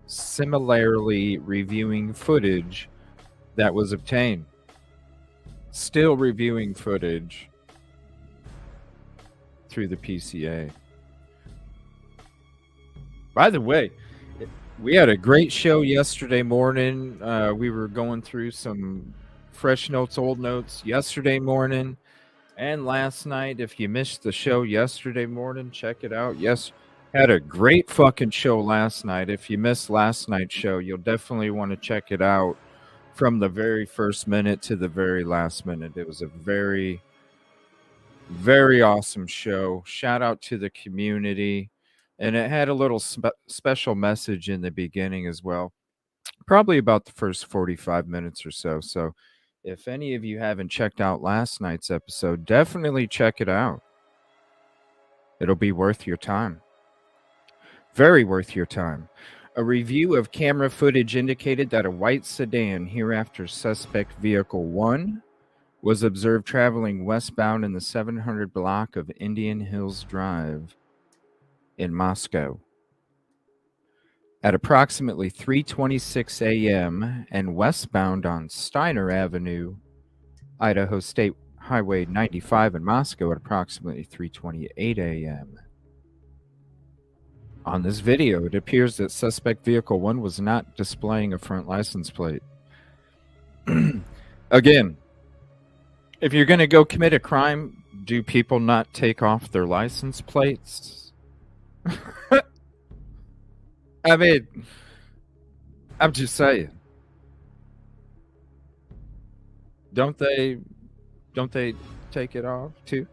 similarly reviewing footage that was obtained. Still reviewing footage through the PCA. By the way, we had a great show yesterday morning. We were going through some fresh notes, old notes yesterday morning and last night. If you missed the show yesterday morning, check it out. Yes, had a great fucking show last night. If you missed last night's show, you'll definitely want to check it out. from the very first minute to the very last minute. It was a very, very awesome show. Shout out to the community. And it had a little special message in the beginning as well. Probably about the first 45 minutes or so. So if any of you haven't checked out last night's episode, definitely check it out. It'll be worth your time. Very worth your time. A review of camera footage indicated that a white sedan, hereafter suspect vehicle 1, was observed traveling westbound in the 700 block of Indian Hills Drive in Moscow at approximately 3:26 a.m. and westbound on Steiner Avenue, Idaho State Highway 95 in Moscow at approximately 3:28 a.m. On this video, it appears that suspect vehicle 1 was not displaying a front license plate. Again, if you're going to go commit a crime, do people not take off their license plates? I mean, I'm just saying. Don't they take it off too?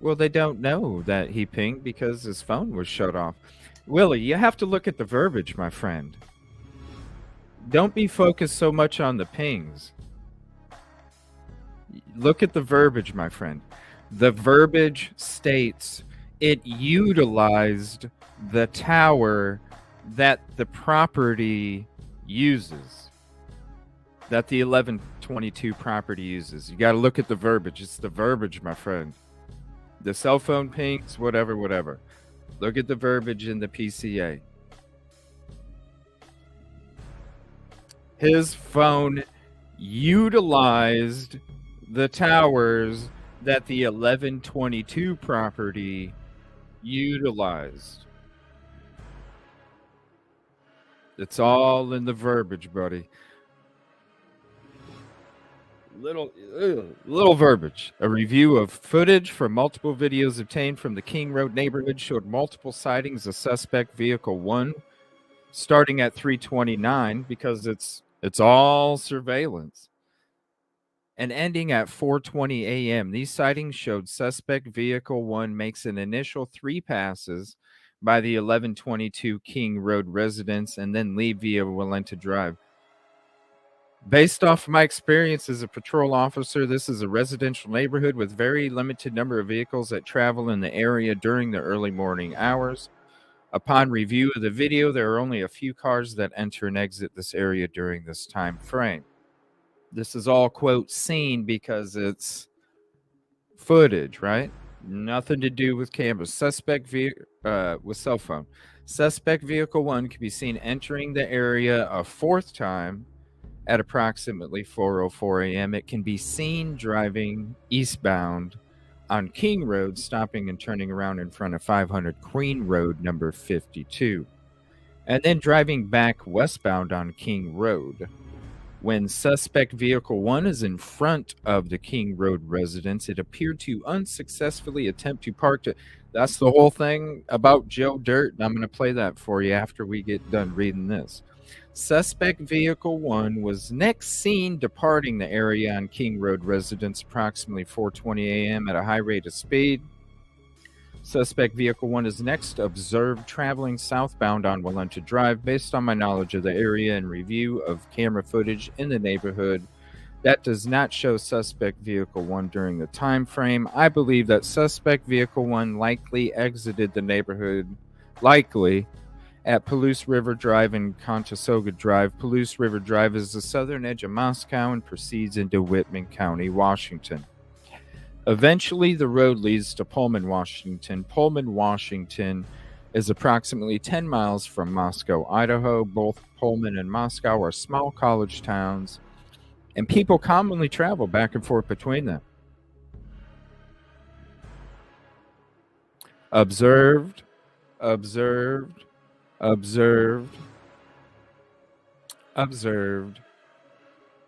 Well, they don't know that he pinged because his phone was shut off. Willie, you have to look at the verbiage, my friend. Don't be focused so much on the pings. Look at the verbiage, my friend. The verbiage states it utilized the tower that the property uses, that the 1122 property uses. You got to look at the verbiage. It's the verbiage, my friend. The cell phone pings, whatever. Look at the verbiage in the PCA. His phone utilized the towers that the 1122 property utilized. It's all in the verbiage, buddy. Little verbiage. A review of footage from multiple videos obtained from the King Road neighborhood showed multiple sightings of suspect vehicle 1 starting at 3:29 because it's all surveillance and ending at 4:20 a.m. These sightings showed suspect vehicle 1 makes an initial 3 passes by the 1122 King Road residence and then leave via Walenta Drive. Based off my experience as a patrol officer, this is a residential neighborhood with very limited number of vehicles that travel in the area during the early morning hours. Upon review of the video, there are only a few cars that enter and exit this area during this time frame. This is all, quote, seen because it's footage, right? Nothing to do with cameras. Suspect with cell phone. Suspect vehicle 1 can be seen entering the area a 4th time at approximately 4:04 a.m. It can be seen driving eastbound on King Road, stopping and turning around in front of 500 Queen Road, number 52, and then driving back westbound on King Road. When suspect vehicle 1 is in front of the King Road residence, it appeared to unsuccessfully attempt to park to... That's the whole thing about Joe Dirt, and I'm going to play that for you after we get done reading this. Suspect vehicle 1 was next seen departing the area on King Road residence approximately 4:20 a.m. at a high rate of speed. Suspect vehicle 1 is next observed traveling southbound on Walenta Drive. Based on my knowledge of the area and review of camera footage in the neighborhood, that does not show suspect vehicle 1 during the time frame. I believe that suspect vehicle 1 likely exited the neighborhood, at Palouse River Drive and Contosauga Drive. Palouse River Drive is the southern edge of Moscow and proceeds into Whitman County, Washington. Eventually, the road leads to Pullman, Washington. Pullman, Washington is approximately 10 miles from Moscow, Idaho. Both Pullman and Moscow are small college towns, and people commonly travel back and forth between them. Observed.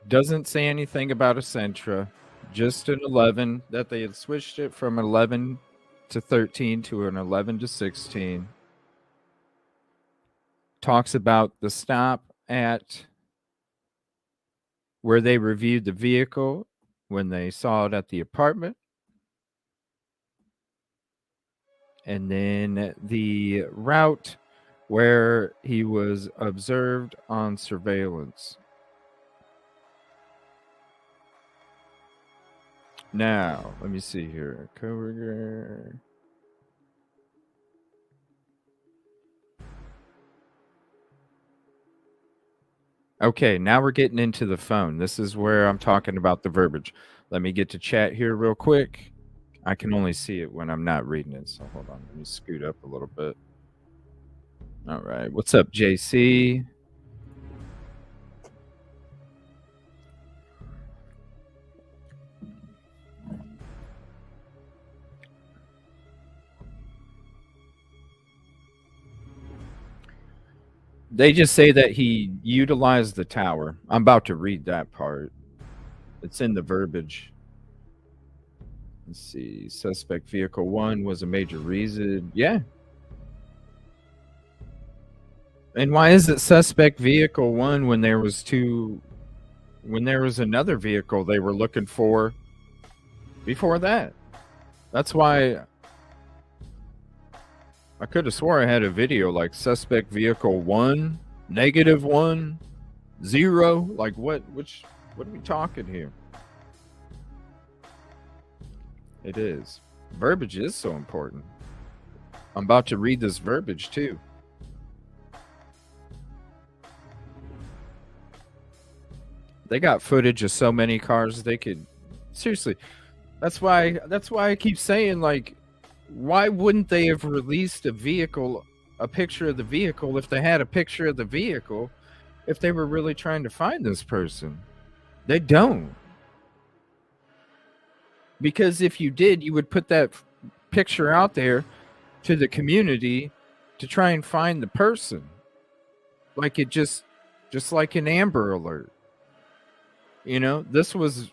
Doesn't say anything about a Sentra, just an 11, that they had switched it from 11 to 13 to an 11 to 16. talks about the stop at where they reviewed the vehicle when they saw it at the apartment. And then the route where he was observed on surveillance. Now, let me see here. Coworker. Okay, now we're getting into the phone. This is where I'm talking about the verbiage. Let me get to chat here real quick. I can only see it when I'm not reading it. So hold on. Let me scoot up a little bit. All right. What's up, JC? They just say that he utilized the tower. I'm about to read that part. It's in the verbiage. Let's see. Suspect vehicle 1 was a major reason. Yeah. And why is it suspect vehicle 1 when there was another vehicle they were looking for before that? That's why I could have swore I had a video like suspect vehicle 1, -1, 0. Like what are we talking here? It is. Verbiage is so important. I'm about to read this verbiage too. They got footage of so many cars they could seriously. That's why I keep saying, like, why wouldn't they have released a picture of the vehicle if they had a picture of the vehicle if they were really trying to find this person? They don't. Because if you did, you would put that picture out there to the community to try and find the person. Like it just like an Amber Alert. You know, this was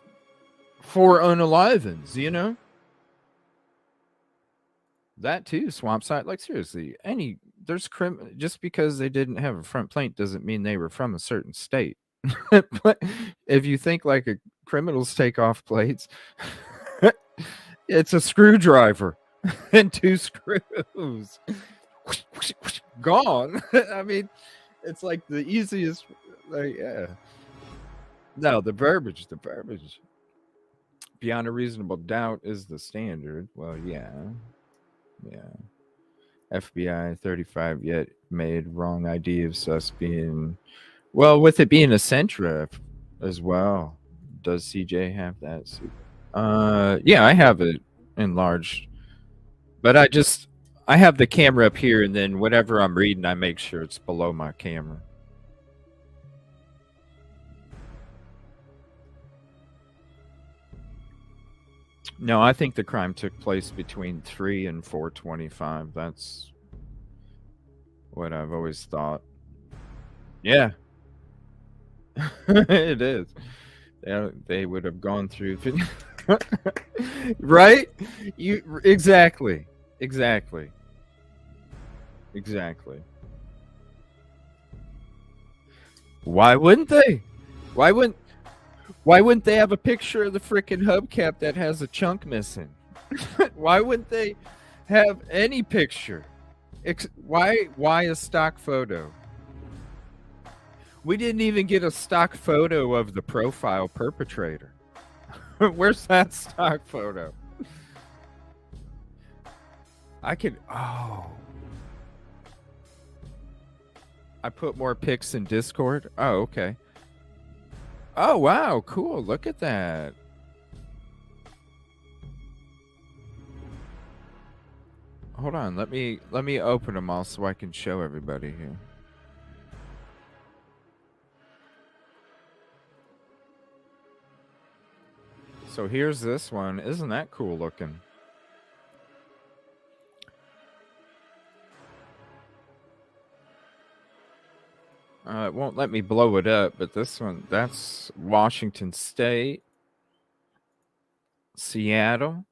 for unalivens, you know? That too, swamp side. Like seriously, there's just because they didn't have a front plate doesn't mean they were from a certain state. But if you think like a criminals take off plates, it's a screwdriver and 2 screws. Gone. I mean, it's like the easiest. Like, yeah. No, the verbiage. Beyond a reasonable doubt is the standard. Well, yeah. FBI 35 yet made wrong ID of sus being. Well, with it being a Sentra as well. Does CJ have that? Yeah, I have it enlarged, but I have the camera up here, and then whatever I'm reading, I make sure it's below my camera. No, I think the crime took place between 3 and 425. That's what I've always thought. Yeah. It is. They would have gone through right? Exactly. Why wouldn't they? Why wouldn't they have a picture of the freaking hubcap that has a chunk missing? Why wouldn't they have any picture? Why a stock photo? We didn't even get a stock photo of the profile perpetrator. Where's that stock photo? I put more pics in Discord. Oh, okay. Oh, wow, cool. Look at that. Hold on, let me open them all so I can show everybody here. So here's this one. Isn't that cool looking? It won't let me blow it up, but this one, that's Washington State, Seattle.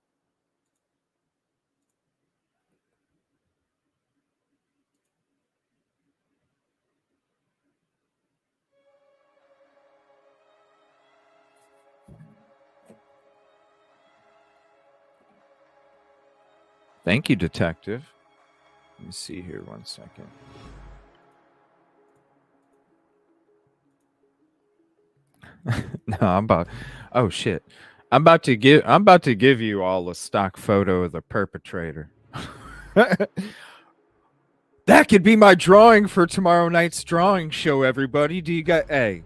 Thank you, detective. Let me see here 1 second. No, oh shit. I'm about to give you all a stock photo of the perpetrator. That could be my drawing for tomorrow night's drawing show, everybody. Do you guys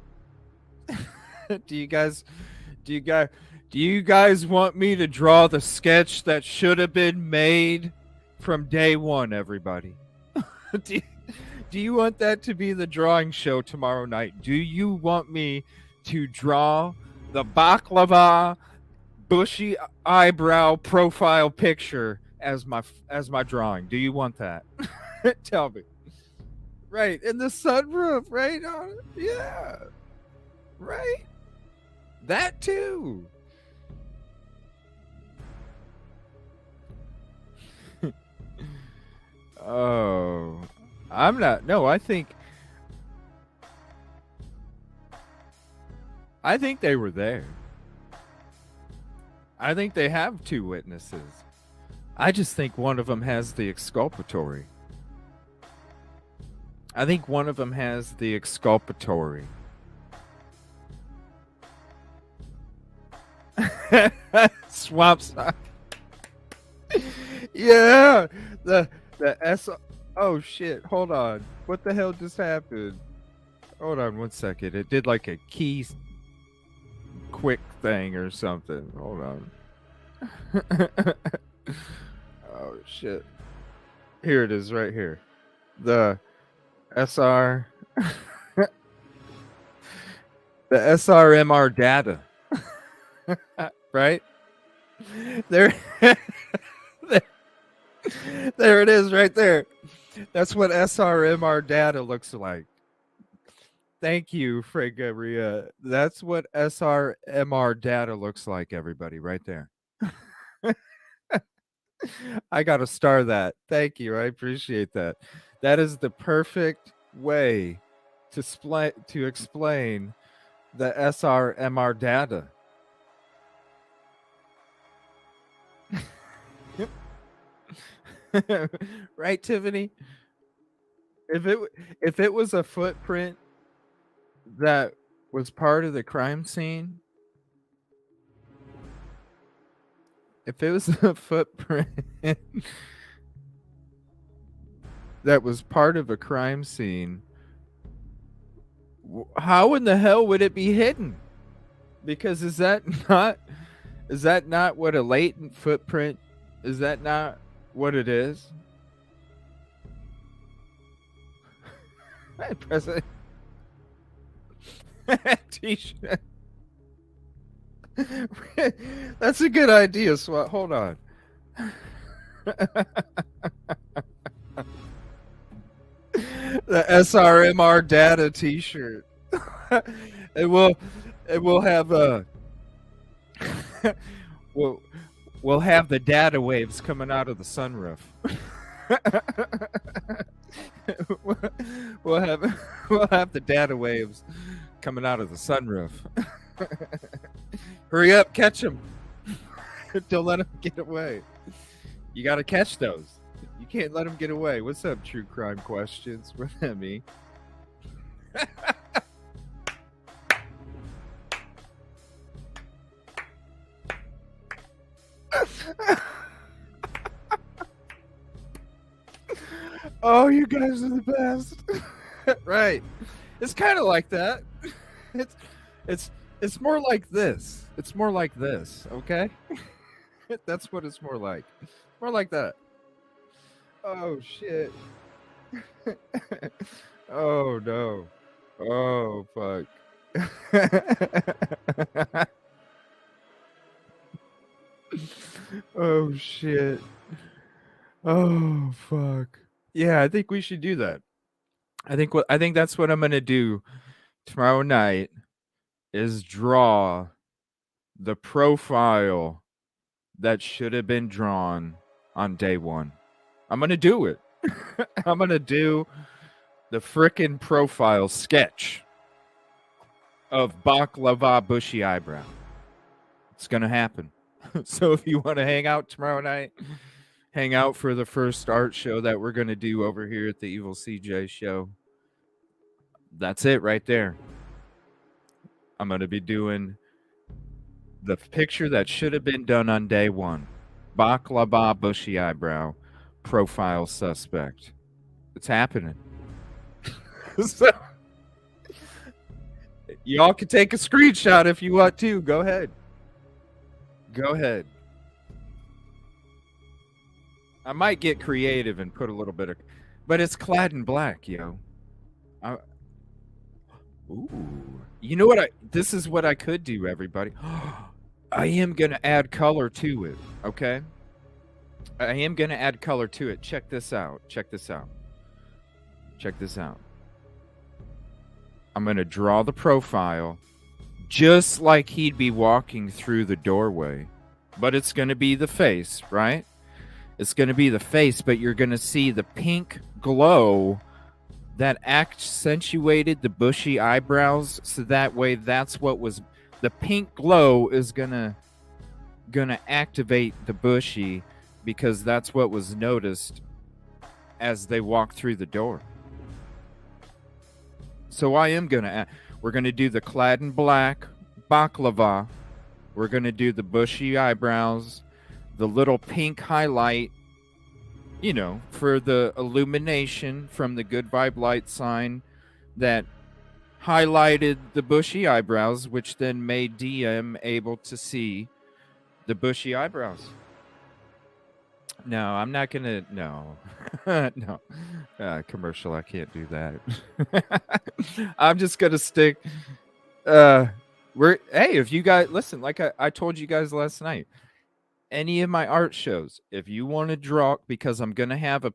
do you guys want me to draw the sketch that should have been made from day one, everybody? do you want that to be the drawing show tomorrow night? Do you want me to draw the baklava bushy eyebrow profile picture as my drawing? Do you want that? Tell me. Right, in the sunroof, right? Yeah. Right? That too. Oh, I'm not. No, I think they were there. I think they have two witnesses. I just think one of them has the exculpatory. Swamp side. Yeah, the S. Oh shit! Hold on. What the hell just happened? Hold on 1 second. It did like a key quick thing or something. Hold on. Oh shit! Here it is, right here. The SR. The SRMR data. Right? There. There it is right there. That's what SRMR data looks like. Thank you, Frank Gabriel. That's what SRMR data looks like, everybody, right there. I got to star that. Thank you. I appreciate that. That is the perfect way to explain the SRMR data. Right, Tiffany? If it was a footprint that was part of the crime scene, if it was a footprint that was part of a crime scene, how in the hell would it be hidden? Because is that not what a latent footprint? Is that not what it is? Hey, President. T-shirt. That's a good idea, SWAT. Hold on. The SRMR data T-shirt. It will have a. We'll have the data waves coming out of the sunroof. We'll have the data waves coming out of the sunroof. Hurry up, catch them. Don't let them get away. You got to catch those. You can't let them get away. What's up, True Crime Questions? With me. Oh, you guys are the best. Right. It's kind of like that. It's more like this. It's more like this, okay? That's what it's more like. More like that. Oh shit. Oh no. Oh fuck. Oh shit. Oh fuck. Yeah, I think we should do that. I think that's what I'm gonna do tomorrow night is draw the profile that should have been drawn on day one. I'm gonna do it. I'm gonna do the frickin' profile sketch of baklava bushy eyebrow. It's gonna happen. So if you want to hang out tomorrow night, hang out for the first art show that we're going to do over here at the Evil CJ show. That's it right there. I'm going to be doing the picture that should have been done on day one. Baklava, bushy eyebrow, profile suspect. It's happening. So, y'all can take a screenshot if you want to. Go ahead. Go ahead. I might get creative and put a little bit of, but it's clad in black, yo. Ooh. You know what this is what I could do, everybody. I am going to add color to it, okay? I am going to add color to it. Check this out. Check this out. Check this out. I'm going to draw the profile just like he'd be walking through the doorway. But it's going to be the face, right? It's going to be the face, but you're going to see the pink glow that accentuated the bushy eyebrows. So that way, that's what was... The pink glow is gonna activate the bushy because that's what was noticed as they walked through the door. So I am gonna... We're gonna do the clad in black baklava. We're gonna do the bushy eyebrows, the little pink highlight, you know, for the illumination from the good vibe light sign that highlighted the bushy eyebrows, which then made DM able to see the bushy eyebrows. No, I'm not gonna. No, no, commercial. I can't do that. I'm just gonna stick. Hey, if you guys listen, like I told you guys last night, any of my art shows, if you want to draw, because I'm gonna have a.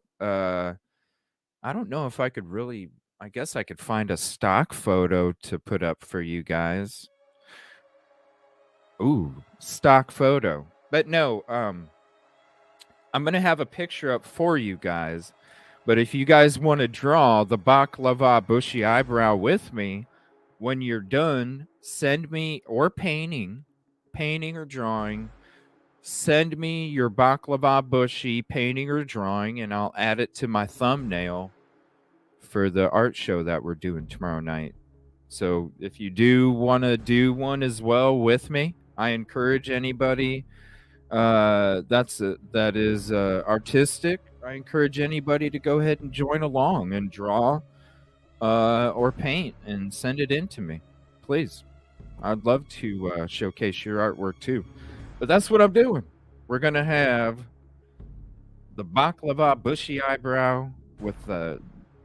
I don't know if I could really. I guess I could find a stock photo to put up for you guys. Ooh, stock photo. But no, I'm going to have a picture up for you guys. But if you guys want to draw the baklava bushy eyebrow with me, when you're done, send me, or painting or drawing, send me your baklava bushy painting or drawing, and I'll add it to my thumbnail for the art show that we're doing tomorrow night. So if you do want to do one as well with me, I encourage anybody that is artistic. I encourage anybody to go ahead and join along and draw or paint and send it in to me, please. I'd love to showcase your artwork too. But that's what I'm doing. We're gonna have the baklava bushy eyebrow with the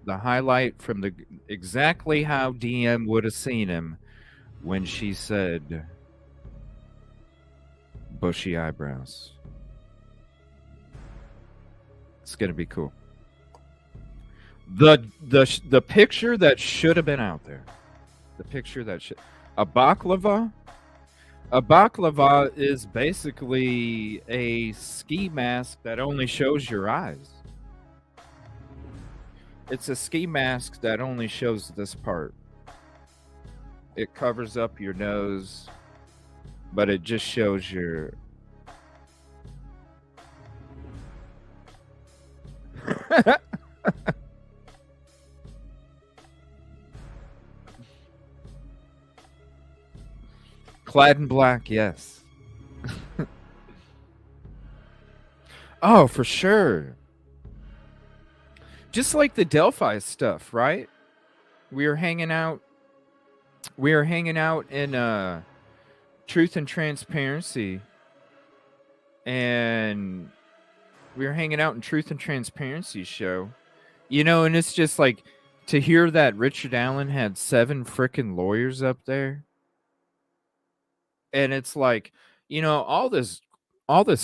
highlight from the exactly how DM would have seen him when she said bushy eyebrows. It's gonna be cool. The picture that should have been out there. The picture that should... A baklava is basically a ski mask that only shows your eyes. It's a ski mask that only shows this part. It covers up your nose, but it just shows your... Clad in black, yes. Oh, for sure. Just like the Delphi stuff, right? We were hanging out in Truth and Transparency. And we were hanging out in Truth and Transparency show. You know, and it's just like to hear that Richard Allen had 7 freaking lawyers up there. And it's like, you know, all this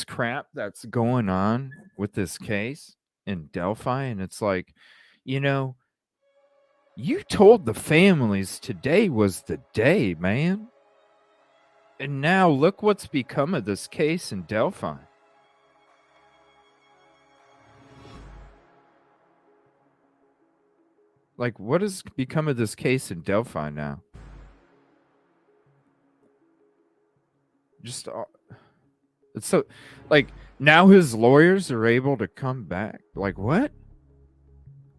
crap that's going on with this case in Delphi, and it's like, you know, you told the families today was the day, man. And now look what's become of this case in Delphi. Like, what has become of this case in Delphi now? Just It's so, like, now his lawyers are able to come back. Like, what?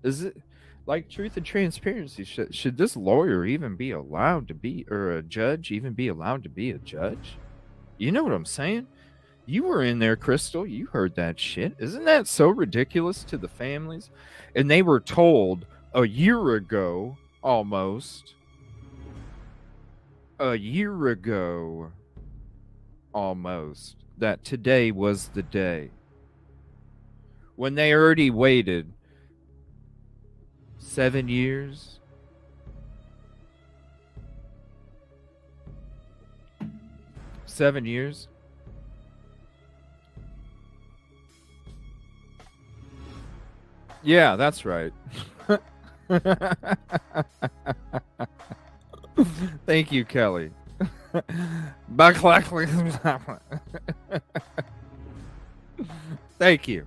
Is it, like, truth and transparency? Should this lawyer even be allowed to be, or a judge even be allowed to be a judge? You know what I'm saying? You were in there, Crystal. You heard that shit. Isn't that so ridiculous to the families? And they were told a year ago, almost, that today was the day. When they already waited 7 years. 7 years. Yeah, that's right. Thank you, Kelly. Thank you.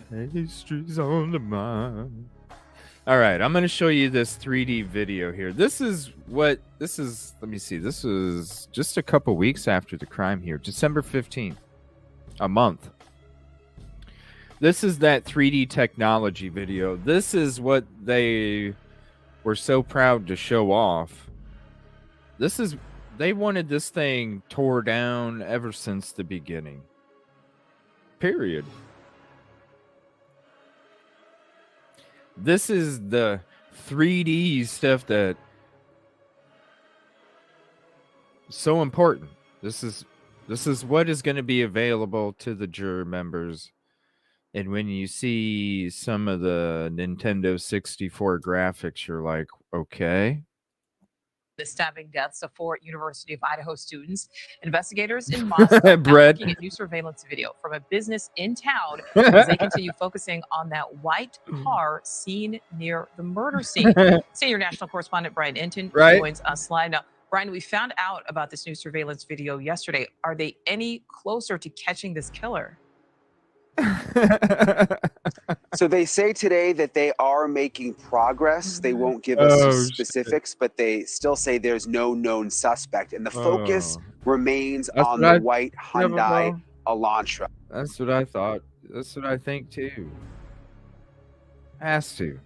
Pastries on the mind. All right, I'm going to show you this 3D video here. Let me see. This was just a couple weeks after the crime here, December 15th, a month. This is that 3D technology video. This is what they were so proud to show off. They wanted this thing tore down ever since the beginning. Period. This is the 3D stuff that is so important. This is what is going to be available to the juror members. And when you see some of the Nintendo 64 graphics, you're like, okay. The stabbing deaths of 4 University of Idaho students. Investigators in Moscow are looking at new surveillance video from a business in town as they continue focusing on that white car seen near the murder scene. Senior national correspondent Brian Enton joins us live now. Brian, we found out about this new surveillance video yesterday. Are they any closer to catching this killer? So they say today that they are making progress. They won't give us specifics, but they still say there's no known suspect. And the focus remains on the white Hyundai Elantra. That's what I thought. That's what I think too. Has to.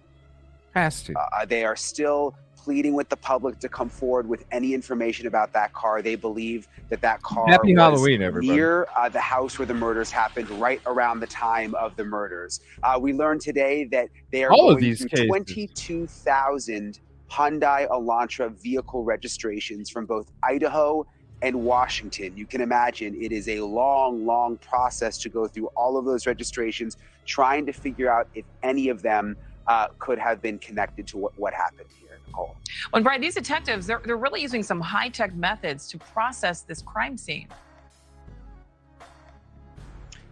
They are still pleading with the public to come forward with any information about that car. They believe that car Happy was Halloween, everybody. near the house where the murders happened, right around the time of the murders. We learned today that they are going through 22,000 Hyundai Elantra vehicle registrations from both Idaho and Washington. You can imagine it is a long, long process to go through all of those registrations, trying to figure out if any of them could have been connected to what happened here. Nicole. Well, Brian, these detectives, they're really using some high-tech methods to process this crime scene.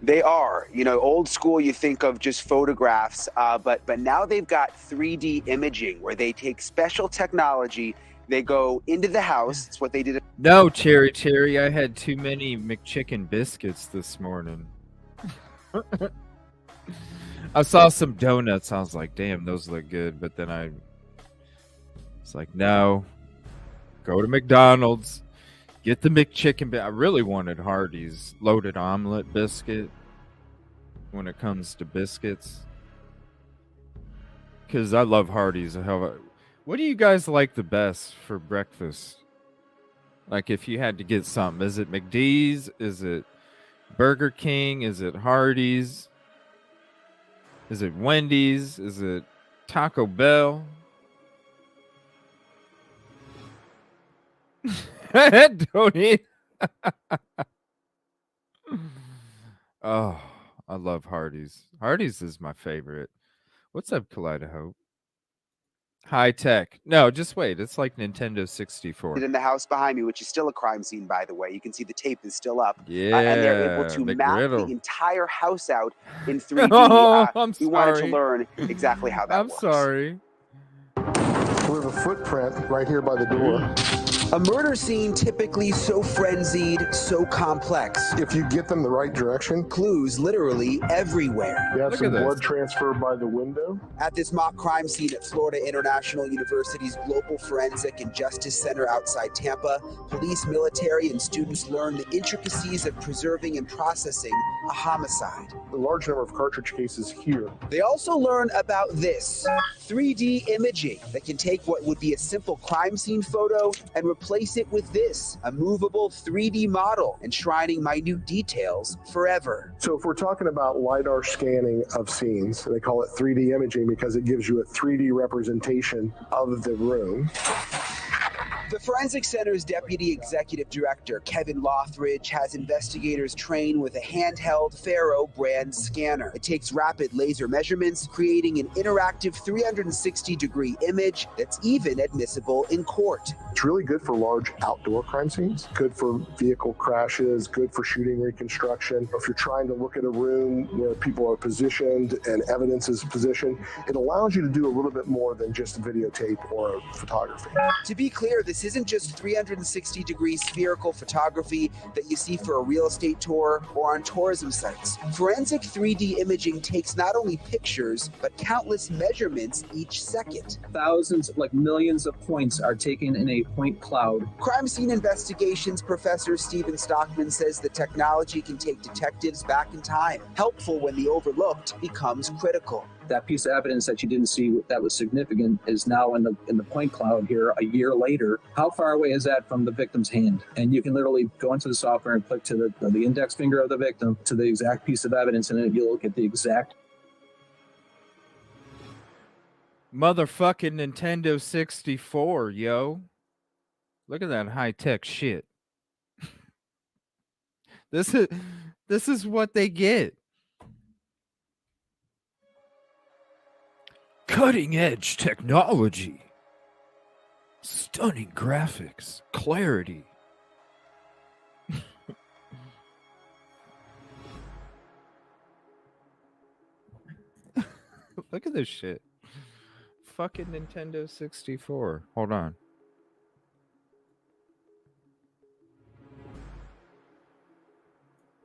They are, old school, you think of just photographs, but now they've got 3D imaging where they take special technology. They go into the house. It's what they did. No, Cherry, I had too many McChicken biscuits this morning. I saw some donuts. I was like, damn, those look good. But then it's like, no, go to McDonald's, get the McChicken. I really wanted Hardee's loaded omelet biscuit when it comes to biscuits, because I love Hardee's. What do you guys like the best for breakfast? Like, if you had to get something, is it McD's? Is it Burger King? Is it Hardee's? Is it Wendy's? Is it Taco Bell? Don't eat. Oh, I love Hardee's. Hardee's is my favorite. What's up, Kaleido? High tech. No, just wait. It's like Nintendo 64. In the house behind me, which is still a crime scene, by the way. You can see the tape is still up. Yeah, and they're able to map the entire house out in 3D. We wanted to learn exactly how that works. I'm sorry. We have a footprint right here by the door. A murder scene typically so frenzied, so complex. If you get them the right direction. Clues literally everywhere. You have some blood transfer by the window. At this mock crime scene at Florida International University's Global Forensic and Justice Center outside Tampa, police, military, and students learn the intricacies of preserving and processing a homicide. A large number of cartridge cases here. They also learn about this 3D imaging that can take what would be a simple crime scene photo and replace it with this, a movable 3D model, enshrining minute details forever. So if we're talking about LiDAR scanning of scenes, they call it 3D imaging because it gives you a 3D representation of the room. The Forensic Center's Deputy Executive Director, Kevin Lothridge, has investigators trained with a handheld Faro brand scanner. It takes rapid laser measurements, creating an interactive 360-degree image that's even admissible in court. It's really good for large outdoor crime scenes, good for vehicle crashes, good for shooting reconstruction. If you're trying to look at a room where people are positioned and evidence is positioned, it allows you to do a little bit more than just videotape or photography. To be clear, this isn't just 360-degree spherical photography that you see for a real estate tour or on tourism sites. Forensic 3D imaging takes not only pictures, but countless measurements each second. Thousands, like millions of points are taken in a point cloud. Crime scene investigations professor Stephen Stockman says the technology can take detectives back in time, helpful when the overlooked becomes critical. That piece of evidence that you didn't see that was significant is now in the point cloud here a year later. How far away is that from the victim's hand? And you can literally go into the software and click to the index finger of the victim to the exact piece of evidence, and then you'll get the exact. Motherfucking Nintendo 64, yo. Look at that high-tech shit. This is what they get. Cutting-edge technology. Stunning graphics. Clarity. Look at this shit. Fucking Nintendo 64. Hold on.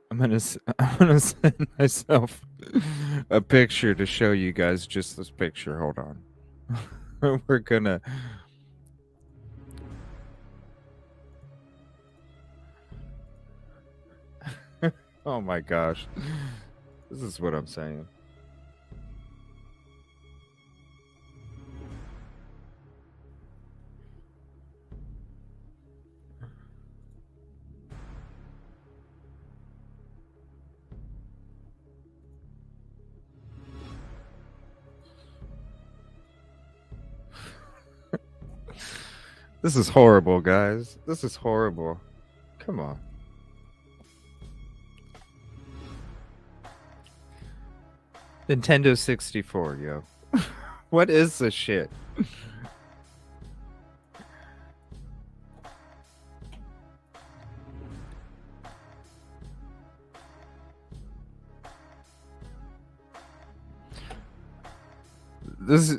I'm gonna send myself a picture to show you guys just this picture. Hold on. We're gonna. Oh my gosh. This is what I'm saying. This is horrible, guys. This is horrible. Come on. Nintendo 64, yo. What is this shit? This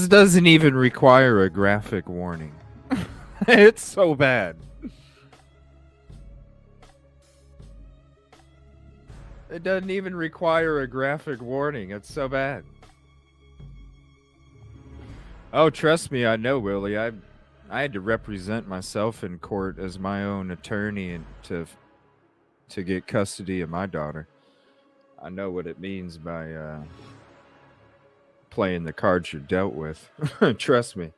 doesn't even require a graphic warning. It's so bad. It doesn't even require a graphic warning. It's so bad. Oh, trust me, I know, Willie. I had to represent myself in court as my own attorney and to get custody of my daughter. I know what it means by playing the cards you're dealt with. Trust me.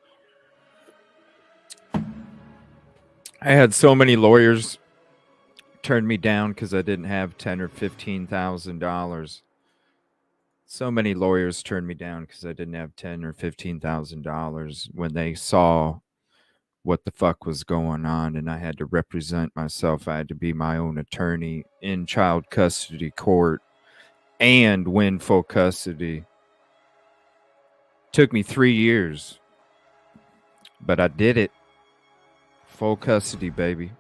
I had so many lawyers turn me down because I didn't have $10,000 or $15,000. So many lawyers turned me down because I didn't have $10,000 or $15,000 when they saw what the fuck was going on, and I had to represent myself. I had to be my own attorney in child custody court and win full custody. Took me 3 years, but I did it. Full custody, baby.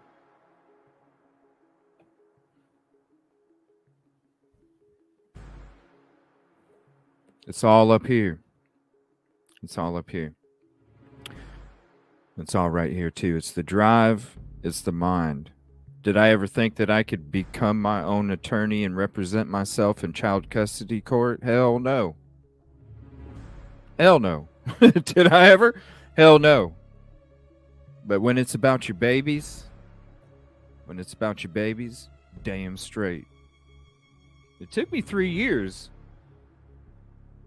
It's all up here. It's all up here. It's all right here, too. It's the drive. It's the mind. Did I ever think that I could become my own attorney and represent myself in child custody court? Hell no. Hell no. Did I ever? Hell no. But when it's about your babies, damn straight. It took me 3 years.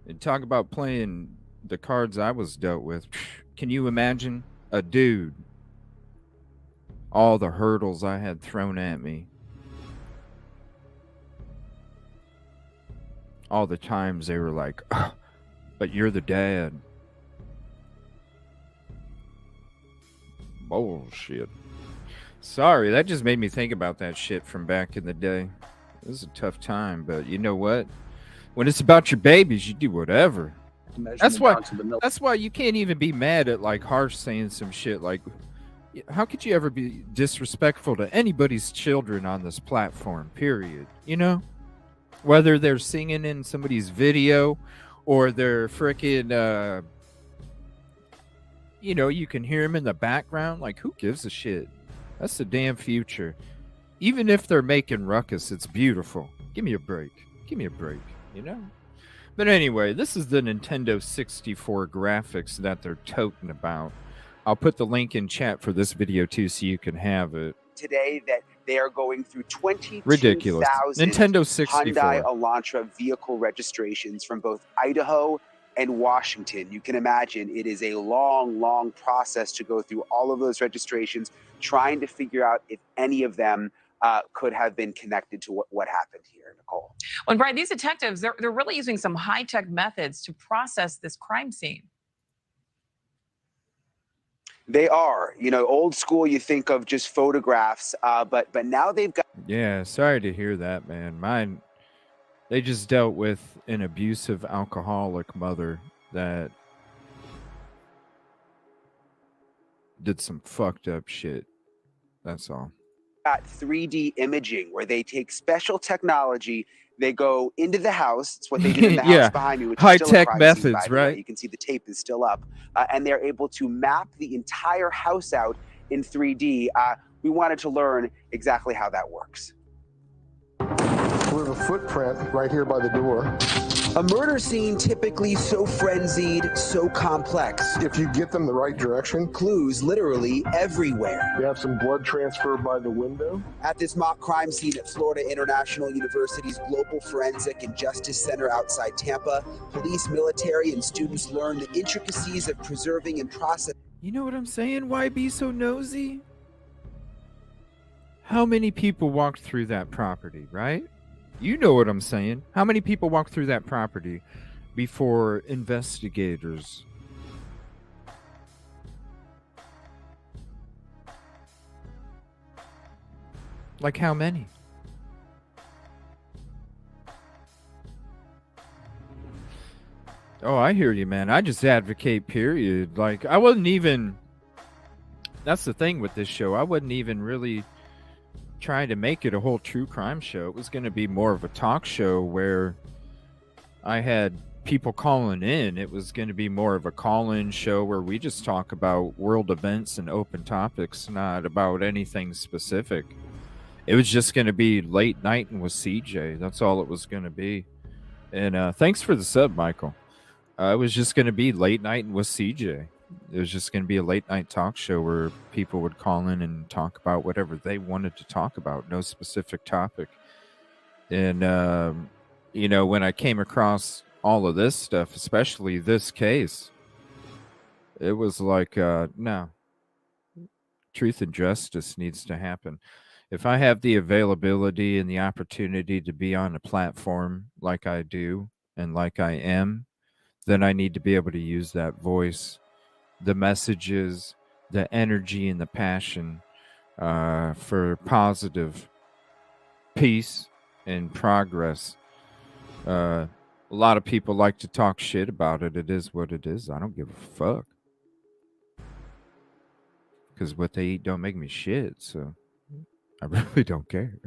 And talk about playing the cards I was dealt with. Can you imagine a dude? All the hurdles I had thrown at me. All the times they were like, oh, but you're the dad. Bullshit. Sorry, that just made me think about that shit from back in the day. It was a tough time, but you know what? When it's about your babies, you do whatever. That's why you can't even be mad at like Harsh saying some shit like, how could you ever be disrespectful to anybody's children on this platform, period? You know? Whether they're singing in somebody's video or they're freaking, you know, you can hear them in the background. Like, who gives a shit? That's the damn future. Even if they're making ruckus, it's beautiful. Give me a break. Give me a break, you know? But anyway, this is the Nintendo 64 graphics that they're toting about. I'll put the link in chat for this video too so you can have it. Today that they are going through 22,000 Nintendo 64 Hyundai Elantra vehicle registrations from both Idaho and Washington. You can imagine it is a long, long process to go through all of those registrations, trying to figure out if any of them could have been connected to what happened here, Nicole. Well, Brian, these detectives, they're really using some high-tech methods to process this crime scene. They are, you know, old school. You think of just photographs, but now they've got. Yeah, sorry to hear that, man. They just dealt with an abusive alcoholic mother that did some fucked up shit. That's all. Got 3D imaging where they take special technology. They go into the house. It's what they did in the house behind me, which is still a crime scene, by the way. You can see the tape is still up. And they're able to map the entire house out in 3D. We wanted to learn exactly how that works. We have a footprint right here by the door. A murder scene typically so frenzied, so complex. If you get them the right direction. Clues literally everywhere. We have some blood transfer by the window. At this mock crime scene at Florida International University's Global Forensic and Justice Center outside Tampa, police, military, and students learn the intricacies of preserving and processing. You know what I'm saying? Why be so nosy? How many people walked through that property, right? You know what I'm saying. How many people walked through that property before investigators? Like how many? Oh, I hear you, man. I just advocate, period. Like, I wasn't even... That's the thing with this show. I wasn't even really trying to make it a whole true crime show. It was going to be more of a talk show where I had people calling in. It was going to be more of a call-in show where we just talk about world events and open topics, not about anything specific. It was just going to be late night and with CJ. That's all it was going to be. And thanks for the sub, Michael. It was just going to be late night and with CJ. It was just going to be a late night talk show where people would call in and talk about whatever they wanted to talk about, no specific topic. And, you know, when I came across all of this stuff, especially this case, it was like, no, truth and justice needs to happen. If I have the availability and the opportunity to be on a platform like I do and like I am, then I need to be able to use that voice, the messages, the energy, and the passion for positive peace and progress. A lot of people like to talk shit about it. It is what it is. I don't give a fuck. Because what they eat don't make me shit, so I really don't care.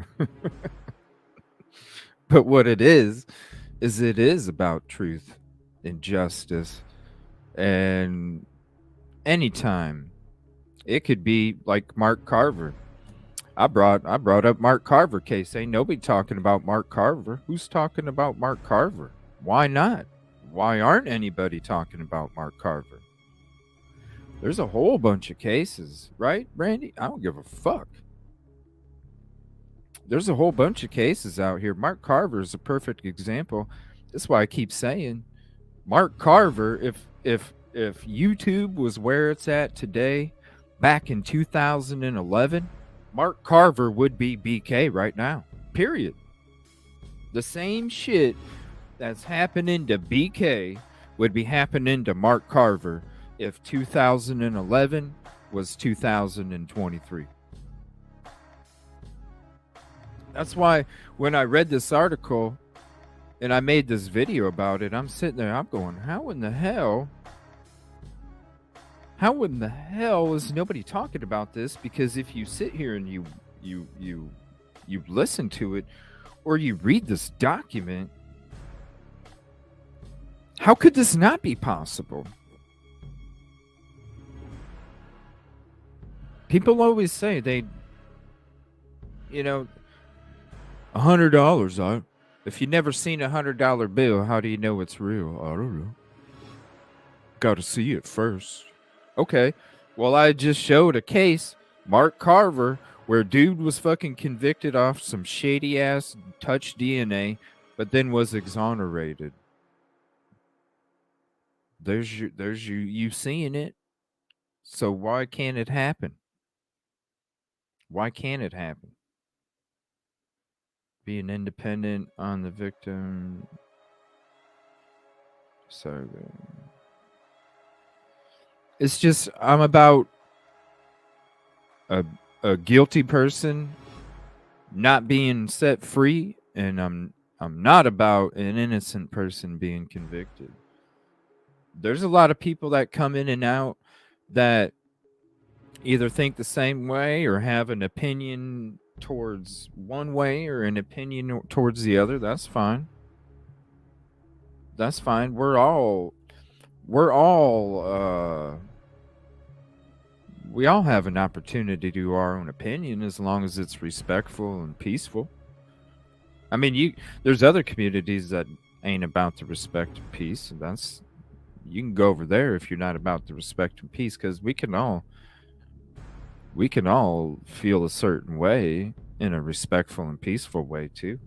But what it is it is about truth and justice. And anytime It could be like Mark Carver. I brought up Mark Carver case. Ain't nobody talking about Mark Carver. Who's talking about Mark Carver? Why not? Why aren't anybody talking about Mark Carver? There's a whole bunch of cases, right, Brandy? I don't give a fuck. There's a whole bunch of cases out here. Mark Carver is a perfect example. That's why I keep saying Mark Carver, if YouTube was where it's at today, back in 2011, Mark Carver would be BK right now. Period. The same shit that's happening to BK would be happening to Mark Carver if 2011 was 2023. That's why when I read this article and I made this video about it, I'm sitting there, I'm going, how in the hell is nobody talking about this? Because if you sit here and you listen to it or you read this document, how could this not be possible? People always say $100. If you never seen $100 bill, how do you know it's real? I don't know. Got to see it first. Okay. Well, I just showed a case, Mark Carver, where dude was fucking convicted off some shady ass touch DNA, but then was exonerated. There's you seeing it. So why can't it happen? Why can't it happen? Being independent on the victim. So it's just, I'm about a guilty person not being set free, and I'm not about an innocent person being convicted. There's a lot of people that come in and out that either think the same way or have an opinion towards one way or an opinion towards the other. That's fine. That's fine. We all have an opportunity to do our own opinion as long as it's respectful and peaceful. I mean, there's other communities that ain't about the respect and peace. You can go over there if you're not about the respect and peace, because we can all feel a certain way in a respectful and peaceful way too.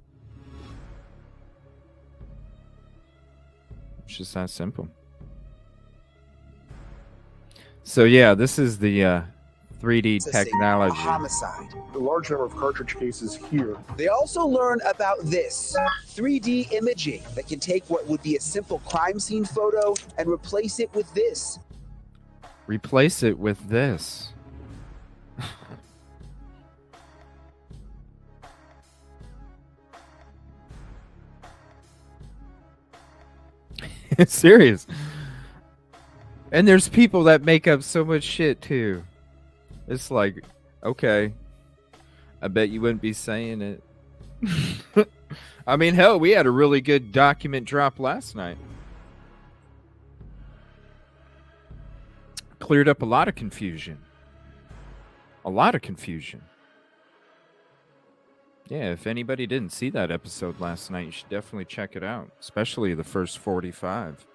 It's just that simple. So yeah, this is the 3D technology. Homicide. The large number of cartridge cases here. They also learn about this 3D imaging that can take what would be a simple crime scene photo and replace it with this. Replace it with this. It's serious. And there's people that make up so much shit too. It's like, okay, I bet you wouldn't be saying it. I mean, hell, we had a really good document drop last night. Cleared up a lot of confusion. A lot of confusion. Yeah, if anybody didn't see that episode last night, you should definitely check it out, especially the first 45.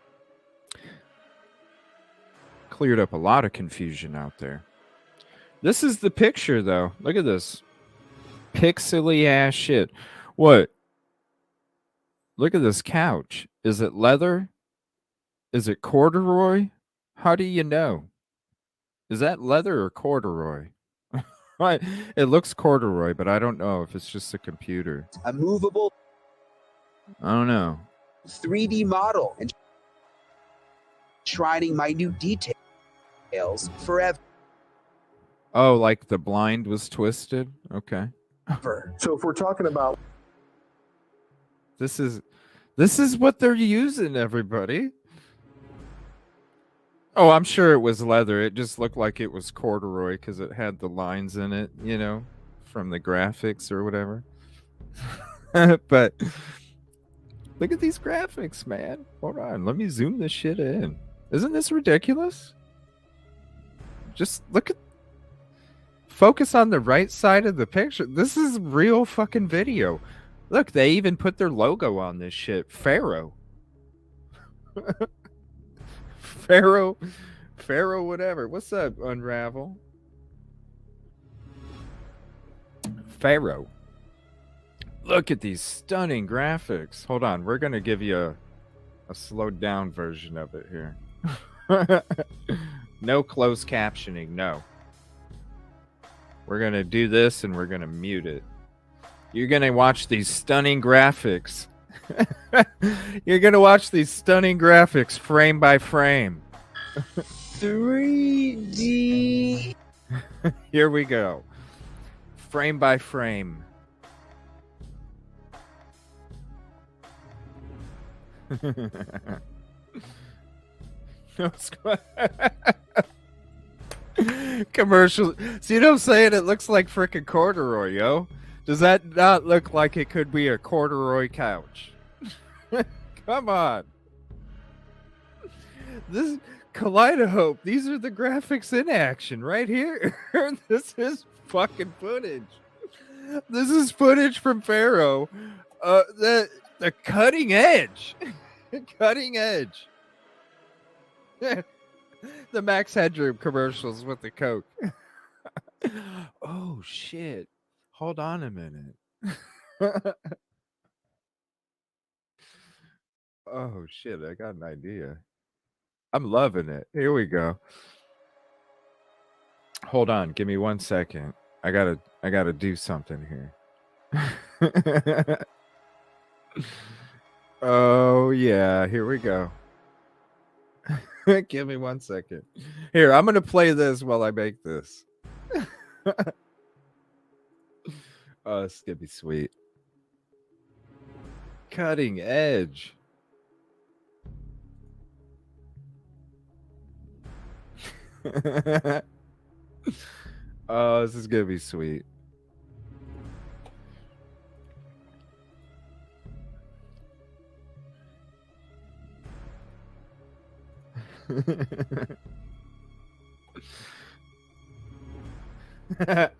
Cleared up a lot of confusion out there. This is the picture, though. Look at this. Pixely ass shit. What? Look at this couch. Is it leather? Is it corduroy? How do you know? Is that leather or corduroy? Right. It looks corduroy, but I don't know if it's just a computer. A movable I don't know. 3D model and enshrining minute details forever. Oh, like the blind was twisted? Okay. So if we're talking about This is what they're using, everybody. Oh, I'm sure it was leather. It just looked like it was corduroy because it had the lines in it, you know, from the graphics or whatever. But look at these graphics, man. Hold on. Let me zoom this shit in. Isn't this ridiculous? Just look Focus on the right side of the picture. This is real fucking video. Look, they even put their logo on this shit. Pharaoh. Pharaoh, whatever. What's up, Unravel? Pharaoh. Look at these stunning graphics. Hold on, we're gonna give you a slowed down version of it here. No closed captioning, no. We're gonna do this and we're gonna mute it. You're gonna watch these stunning graphics. You're gonna watch these stunning graphics frame by frame. 3D. Here we go. Frame by frame. No squat. Commercial. See what I'm saying? It looks like freaking corduroy, yo. Does that not look like it could be a corduroy couch? Come on. This Kaleidohope. These are the graphics in action right here. This is fucking footage. This is footage from Pharaoh. The cutting edge. Cutting edge. The Max Headroom commercials with the Coke. Oh shit. Hold on a minute. Oh shit, I got an idea. I'm loving it. Here we go. Hold on, give me 1 second. I gotta do something here. Oh yeah, here we go. Give me 1 second. Here, I'm gonna play this while I make this. Oh, this is gonna be sweet. Cutting edge. Oh, this is gonna be sweet.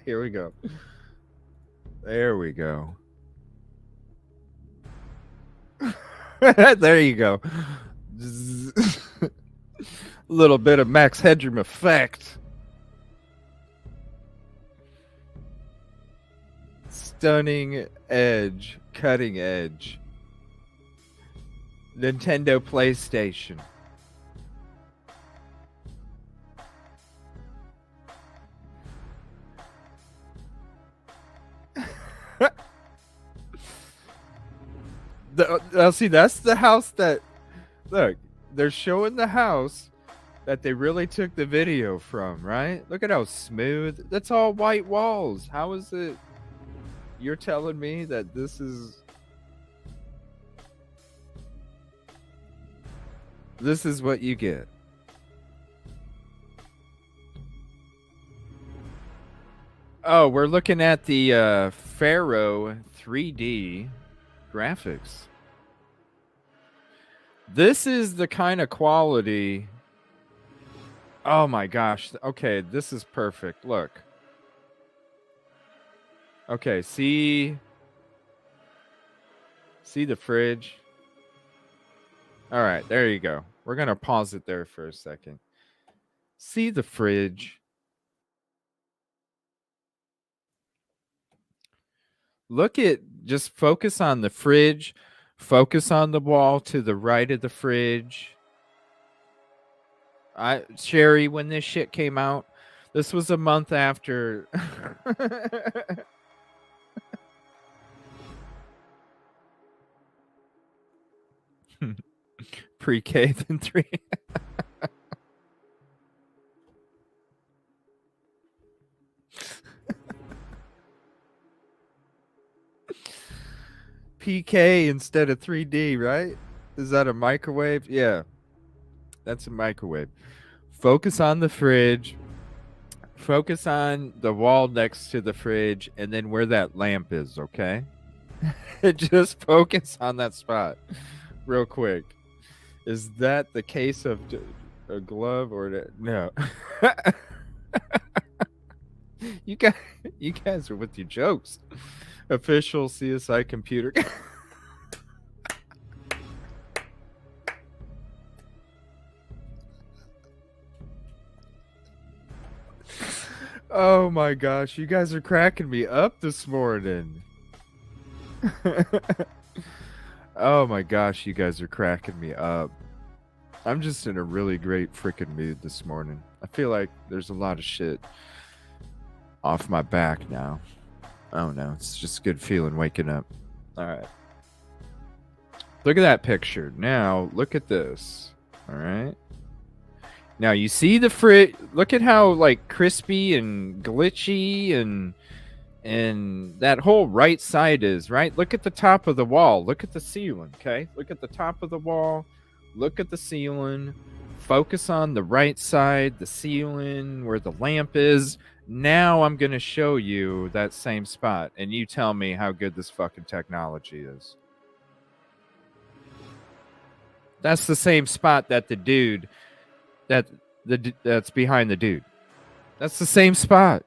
Here we go. There we go. There you go. A little bit of Max Headroom effect. Stunning edge. Cutting edge. Nintendo PlayStation. See, that's the house that, look, they're showing the house that they really took the video from, right? Look at how smooth. That's all white walls. How is it? You're telling me that this is what you get. Oh, we're looking at the Pharaoh 3D graphics. This is the kind of quality. Oh my gosh. Okay, this is perfect. Look. Okay, see the fridge? All right, there you go. We're going to pause it there for a second. See the fridge? Look at, just focus on the fridge. Focus on the wall to the right of the fridge. Sherry, when this shit came out, this was a month after. Pre-K than 3. PK instead of 3D, right? Is that a microwave? Yeah, that's a microwave. Focus on the fridge. Focus on the wall next to the fridge and then where that lamp is, okay? Just focus on that spot real quick. Is that the case of a glove or no? You guys are with your jokes. Official CSI computer. Oh my gosh, you guys are cracking me up this morning. Oh my gosh, you guys are cracking me up. I'm just in a really great freaking mood this morning. I feel like there's a lot of shit off my back now. Oh no, it's just a good feeling waking up. All right. Look at that picture. Now, look at this. All right. Now, you see the look at how like crispy and glitchy and that whole right side is, right? Look at the top of the wall. Look at the ceiling, okay? Look at the top of the wall. Look at the ceiling. Focus on the right side, the ceiling, where the lamp is. Now I'm going to show you that same spot, and you tell me how good this fucking technology is. That's the same spot that the dude, that's behind the dude. That's the same spot.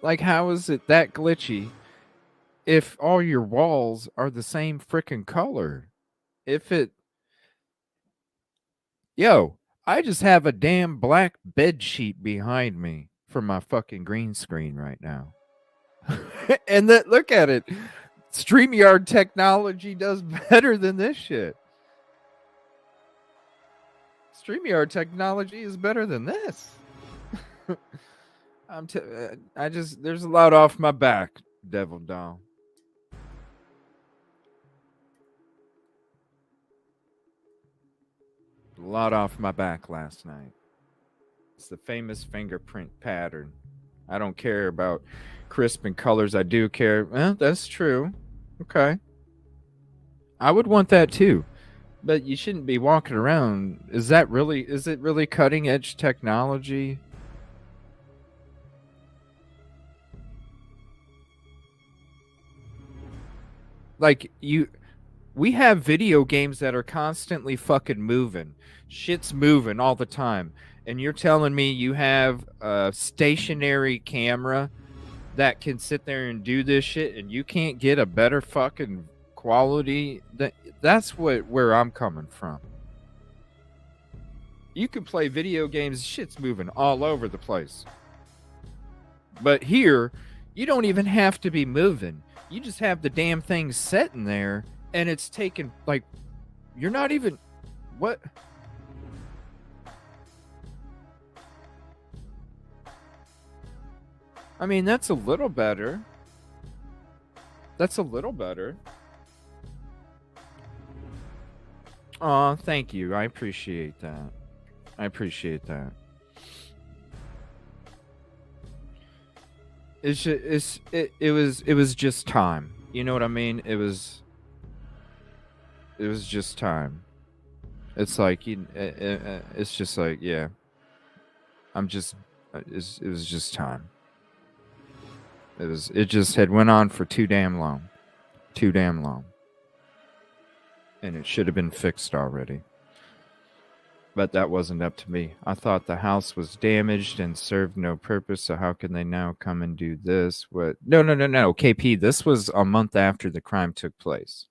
Like, how is it that glitchy if all your walls are the same freaking color? Yo, I just have a damn black bed sheet behind me for my fucking green screen right now. And look at it. StreamYard technology does better than this shit. StreamYard technology is better than this. There's a lot off my back, Devil Doll. A lot off my back last night. It's the famous fingerprint pattern. I don't care about crisp and colors. I do care. Well, that's true. Okay. I would want that too. But you shouldn't be walking around. Is it really cutting edge technology? Like, we have video games that are constantly fucking moving. Shit's moving all the time. And you're telling me you have a stationary camera that can sit there and do this shit and you can't get a better fucking quality? That's where I'm coming from. You can play video games, shit's moving all over the place. But here, you don't even have to be moving. You just have the damn thing sitting there, and it's taken, like, you're not even, what? I mean, that's a little better. That's a little better. Aw, thank you. I appreciate that. I appreciate that. It was just time. You know what I mean? It was just time. It's like it's just like, yeah. It was just time. It just had went on for too damn long. Too damn long. And it should have been fixed already. But that wasn't up to me. I thought the house was damaged and served no purpose, so how can they now come and do this? What? No. KP, this was a month after the crime took place.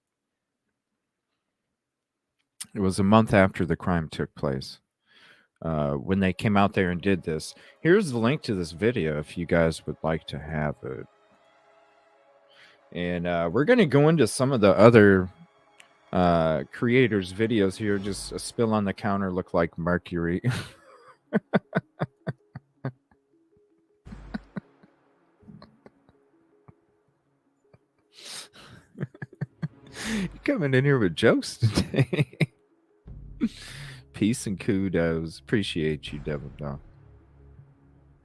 It was a month after the crime took place. When they came out there and did this. Here's the link to this video if you guys would like to have it. And we're going to go into some of the other creators' videos here. Just a spill on the counter look like mercury. You're coming in here with jokes today. Peace and kudos. Appreciate you, Devil Dog.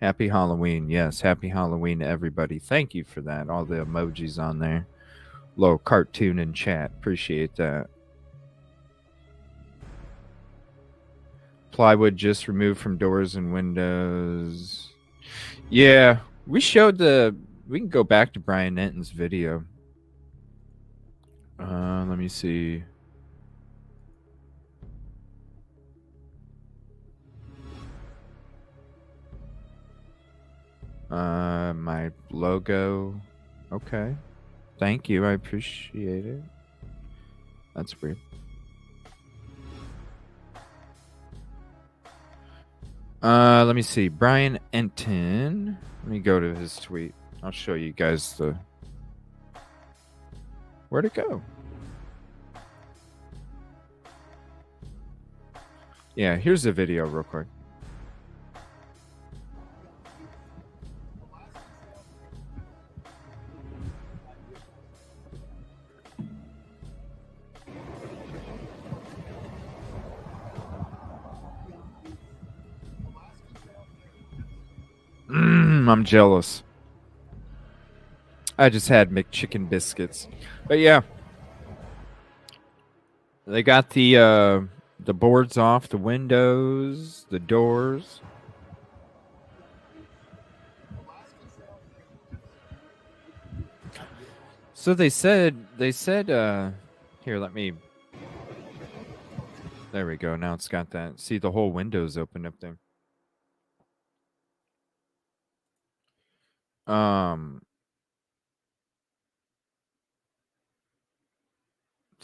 Happy Halloween. Yes, happy Halloween to everybody. Thank you for that. All the emojis on there. Little cartoon in chat. Appreciate that. Plywood just removed from doors and windows. Yeah, we can go back to Brian Nenton's video. Let me see. My logo. Okay. Thank you. I appreciate it. That's weird. Let me see. Brian Enton. Let me go to his tweet. I'll show you guys the... Where'd it go? Yeah, here's the video real quick. I'm jealous. I just had McChicken biscuits. But yeah. They got the boards off, the windows, the doors. So they said here, let me, there we go. Now it's got that. See, the whole window's open up there.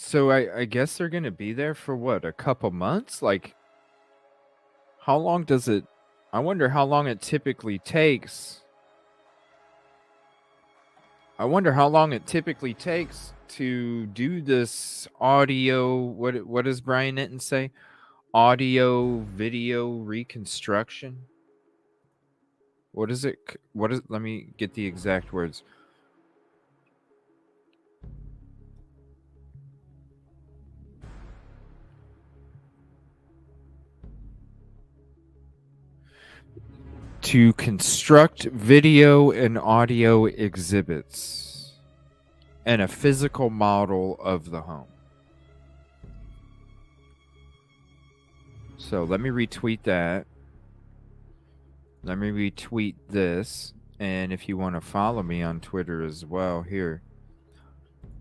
So I guess they're going to be there for what, a couple months? Like, how long does it, I wonder how long it typically takes. I wonder how long it typically takes to do this audio, what does Brian Nitton say? Audio video reconstruction? What is it? Let me get the exact words. To construct video and audio exhibits and a physical model of the home. So let me retweet that. Let me retweet this. And if you want to follow me on Twitter as well, here,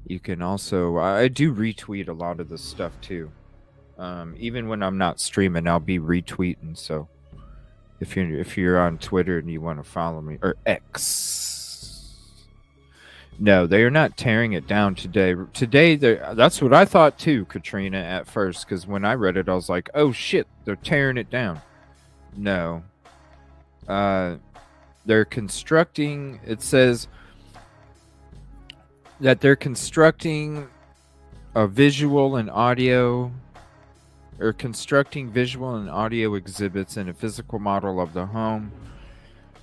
you can also, I do retweet a lot of this stuff too. Even when I'm not streaming, I'll be retweeting. So if you're on Twitter and you want to follow me, or X. No, they are not tearing it down today. Today, that's what I thought too, Katrina, at first, because when I read it, I was like, oh shit, they're tearing it down. No. They're constructing, it says that they're constructing a visual and audio, or constructing visual and audio exhibits and a physical model of the home.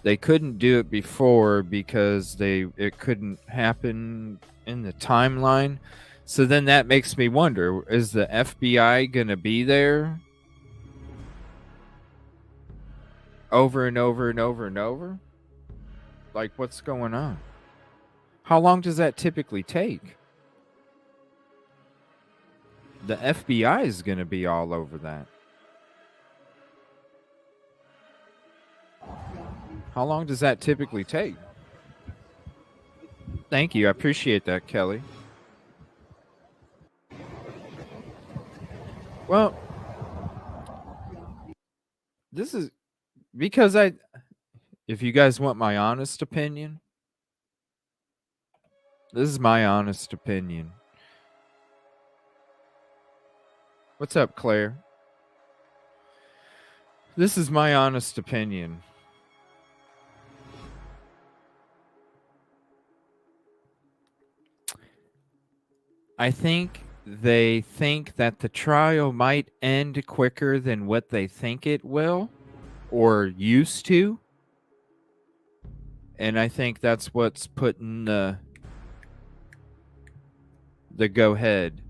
They couldn't do it before because it couldn't happen in the timeline. So then that makes me wonder, is the FBI going to be there over and over and over and over? Like, what's going on? How long does that typically take? The FBI is going to be all over that. How long does that typically take? Thank you. I appreciate that, Kelly. Well, this is because if you guys want my honest opinion, this is my honest opinion. What's up, Claire? This is my honest opinion. I think they think that the trial might end quicker than what they think it will, or used to. And I think that's what's putting the go-ahead.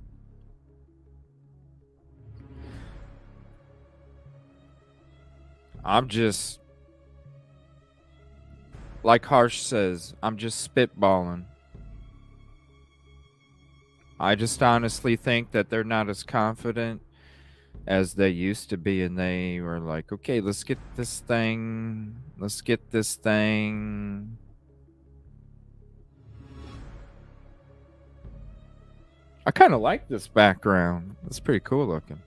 I'm just, like Harsh says, I'm just spitballing. I just honestly think that they're not as confident as they used to be, and they were like, okay, let's get this thing. Let's get this thing. I kind of like this background. It's pretty cool looking.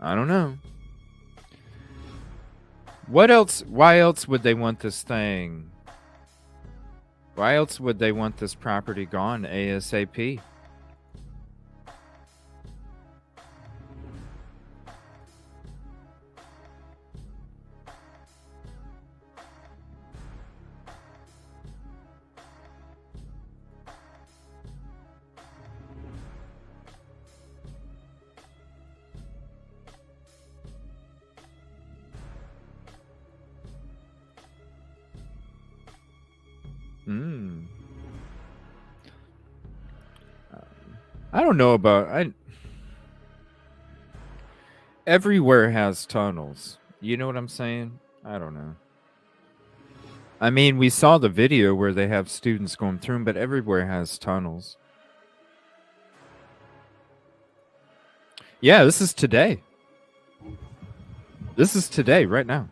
I don't know. What else? Why else would they want this thing? Why else would they want this property gone ASAP? I don't know about everywhere has tunnels. You know what I'm saying? I don't know. I mean, we saw the video where they have students going through them, but everywhere has tunnels. Yeah, this is today. This is today, right now.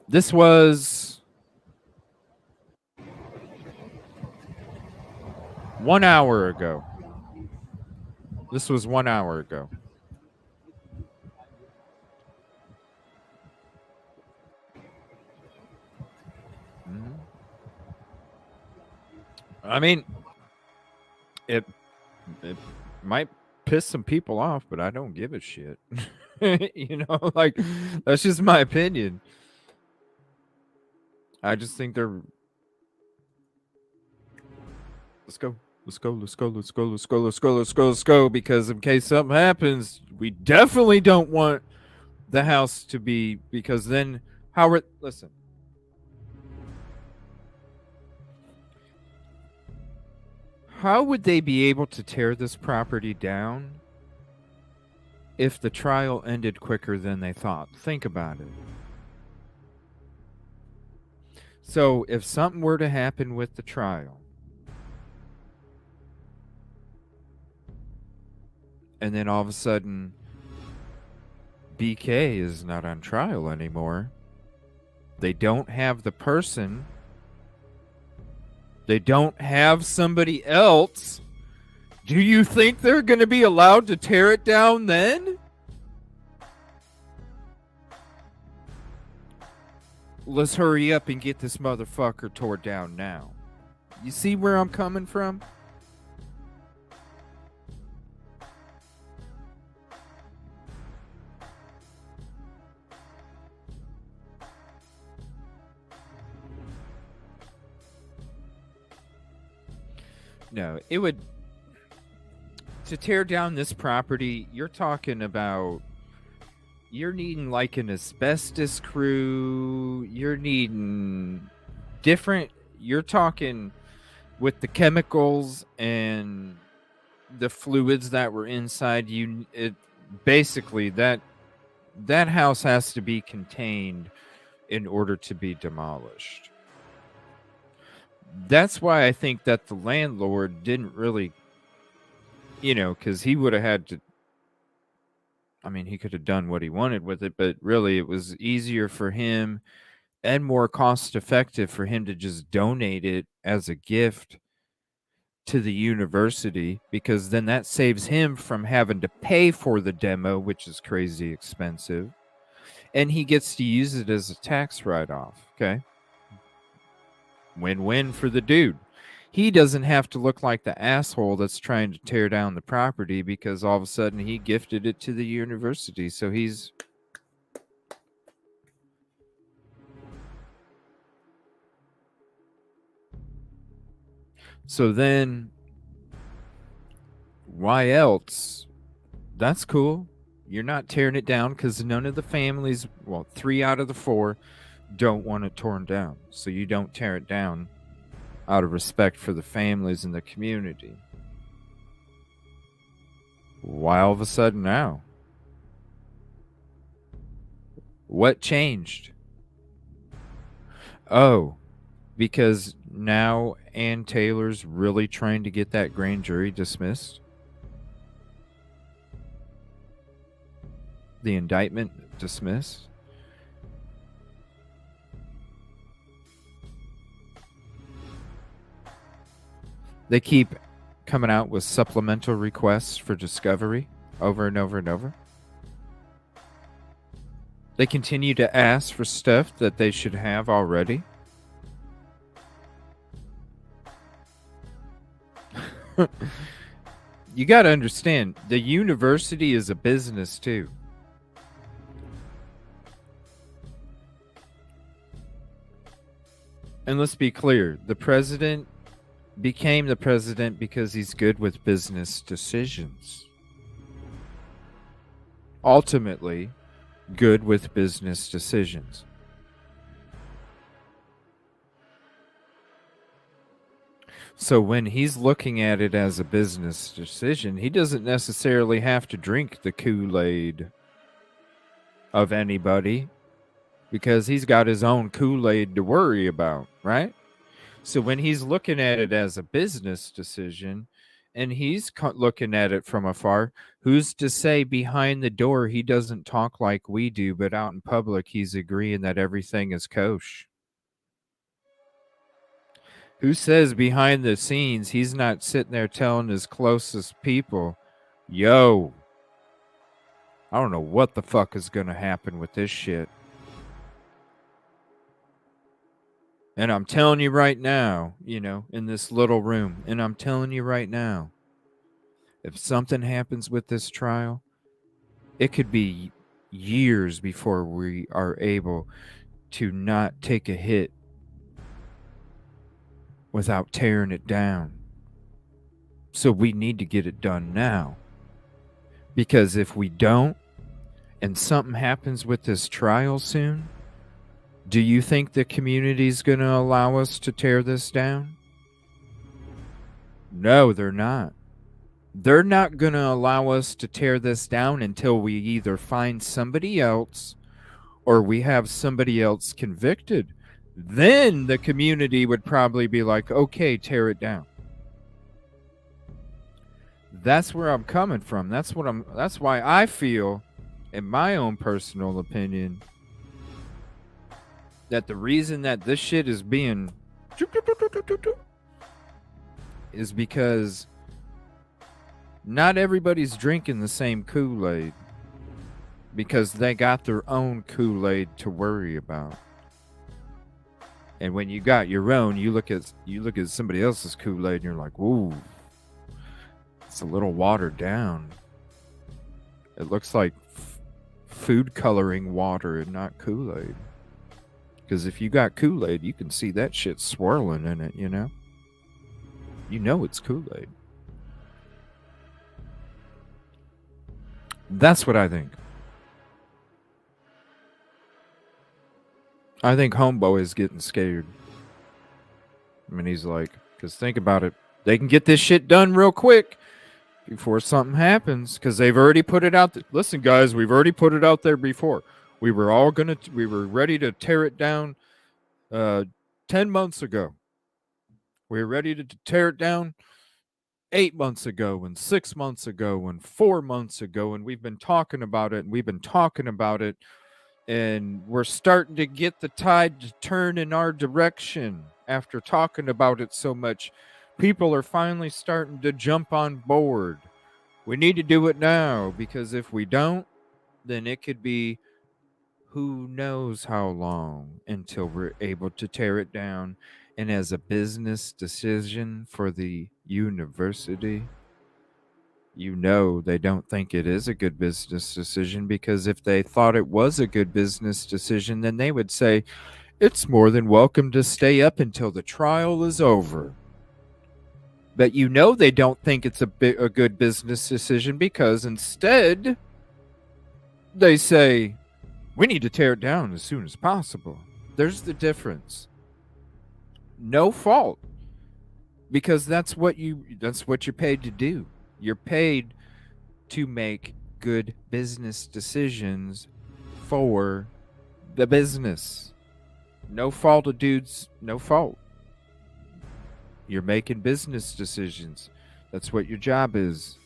This was 1 hour ago. This was 1 hour ago. I mean, it might piss some people off, but I don't give a shit. You know, like, that's just my opinion. I just think they're... Let's go. Let's go, let's go, let's go, let's go, let's go, let's go, let's go, because in case something happens, we definitely don't want the house to be, because then Howard, listen. How would they be able to tear this property down if the trial ended quicker than they thought? Think about it. So if something were to happen with the trial, and then all of a sudden, BK is not on trial anymore. They don't have the person. They don't have somebody else. Do you think they're going to be allowed to tear it down then? Let's hurry up and get this motherfucker tore down now. You see where I'm coming from? No, it would... To tear down this property, you're talking about... You're needing like an asbestos crew. You're needing different... You're talking with the chemicals and the fluids that were inside you. Basically, that house has to be contained in order to be demolished. That's why I think that the landlord didn't really, you know, because he would have had to, I mean, he could have done what he wanted with it, but really it was easier for him and more cost effective for him to just donate it as a gift to the university, because then that saves him from having to pay for the demo, which is crazy expensive, and he gets to use it as a tax write-off. Okay. Win-win for the dude. He doesn't have to look like the asshole that's trying to tear down the property because all of a sudden he gifted it to the university. So he's... So then, why else? That's cool. You're not tearing it down because none of the families, well, 3 out of the 4, don't want it torn down. So you don't tear it down out of respect for the families in the community. Why all of a sudden now? What changed? Oh, because now Ann Taylor's really trying to get that grand jury dismissed? The indictment dismissed? They keep coming out with supplemental requests for discovery over and over and over. They continue to ask for stuff that they should have already. You got to understand, the university is a business too. And let's be clear, the president became the president because he's good with business decisions. Ultimately, good with business decisions. So when he's looking at it as a business decision, he doesn't necessarily have to drink the Kool-Aid of anybody because he's got his own Kool-Aid to worry about, right? So when he's looking at it as a business decision and he's looking at it from afar, who's to say behind the door he doesn't talk like we do, but out in public he's agreeing that everything is kosher? Who says behind the scenes he's not sitting there telling his closest people, yo, I don't know what the fuck is going to happen with this shit. And I'm telling you right now, you know, in this little room, and I'm telling you right now, if something happens with this trial, it could be years before we are able to not take a hit without tearing it down. So we need to get it done now. Because if we don't, and something happens with this trial soon, do you think the community's going to allow us to tear this down? No, they're not. They're not going to allow us to tear this down until we either find somebody else or we have somebody else convicted. Then the community would probably be like, okay, tear it down. That's where I'm coming from. That's why I feel, in my own personal opinion, that the reason that this shit is being is because not everybody's drinking the same Kool-Aid because they got their own Kool-Aid to worry about. And when you got your own, you look at somebody else's Kool-Aid and you're like, "Ooh, it's a little watered down. It looks like food coloring water and not Kool-Aid." Because if you got Kool-Aid, you can see that shit swirling in it, you know? You know it's Kool-Aid. That's what I think. I think Homeboy is getting scared. I mean, he's like, because think about it. They can get this shit done real quick before something happens because they've already put it out. Listen, guys, we've already put it out there before. We were ready to tear it down 10 months ago. We were ready to tear it down 8 months ago and 6 months ago and 4 months ago. And we've been talking about it and we've been talking about it. And we're starting to get the tide to turn in our direction after talking about it so much. People are finally starting to jump on board. We need to do it now because if we don't, then it could be who knows how long until we're able to tear it down. And as a business decision for the university, you know they don't think it is a good business decision because if they thought it was a good business decision, then they would say, it's more than welcome to stay up until the trial is over. But you know they don't think it's a good business decision because instead they say, we need to tear it down as soon as possible. There's the difference. No fault. Because that's what you're paid to do. You're paid to make good business decisions for the business. No fault of dudes, no fault. You're making business decisions. That's what your job is.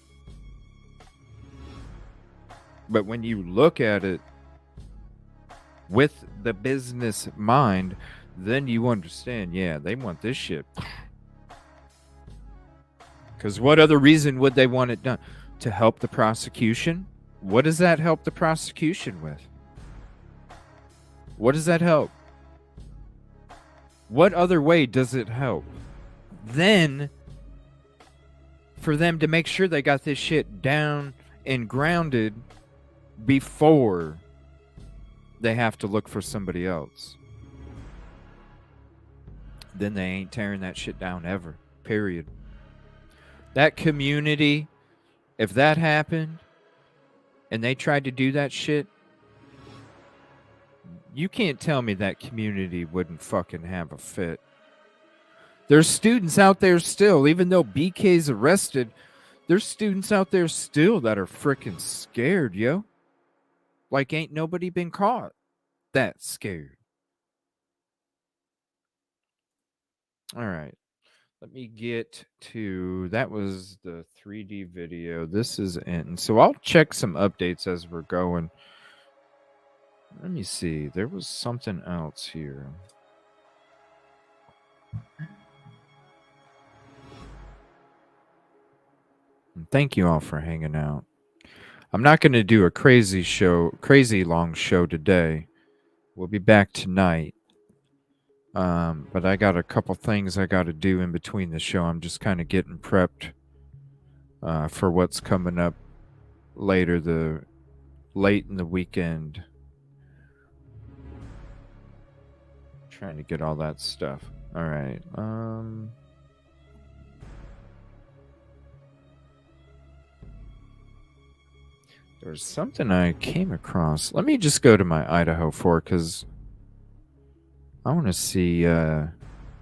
But when you look at it with the business mind, then you understand, yeah, they want this shit. Because what other reason would they want it done? To help the prosecution? What does that help the prosecution with? What does that help? What other way does it help? Then, for them to make sure they got this shit down and grounded before they have to look for somebody else. Then they ain't tearing that shit down ever. Period. That community, if that happened and they tried to do that shit, you can't tell me that community wouldn't fucking have a fit. There's students out there still, even though BK's arrested, there's students out there still that are freaking scared, yo. Like ain't nobody been caught that scared. All right. Let me get to, that was the 3D video. This is in. So I'll check some updates as we're going. Let me see. There was something else here. And thank you all for hanging out. I'm not going to do a crazy long show today. We'll be back tonight. But I got a couple things I got to do in between the show. I'm just kind of getting prepped for what's coming up later, late in the weekend. Trying to get all that stuff. All right. There's something I came across. Let me just go to my Idaho4 because I want to see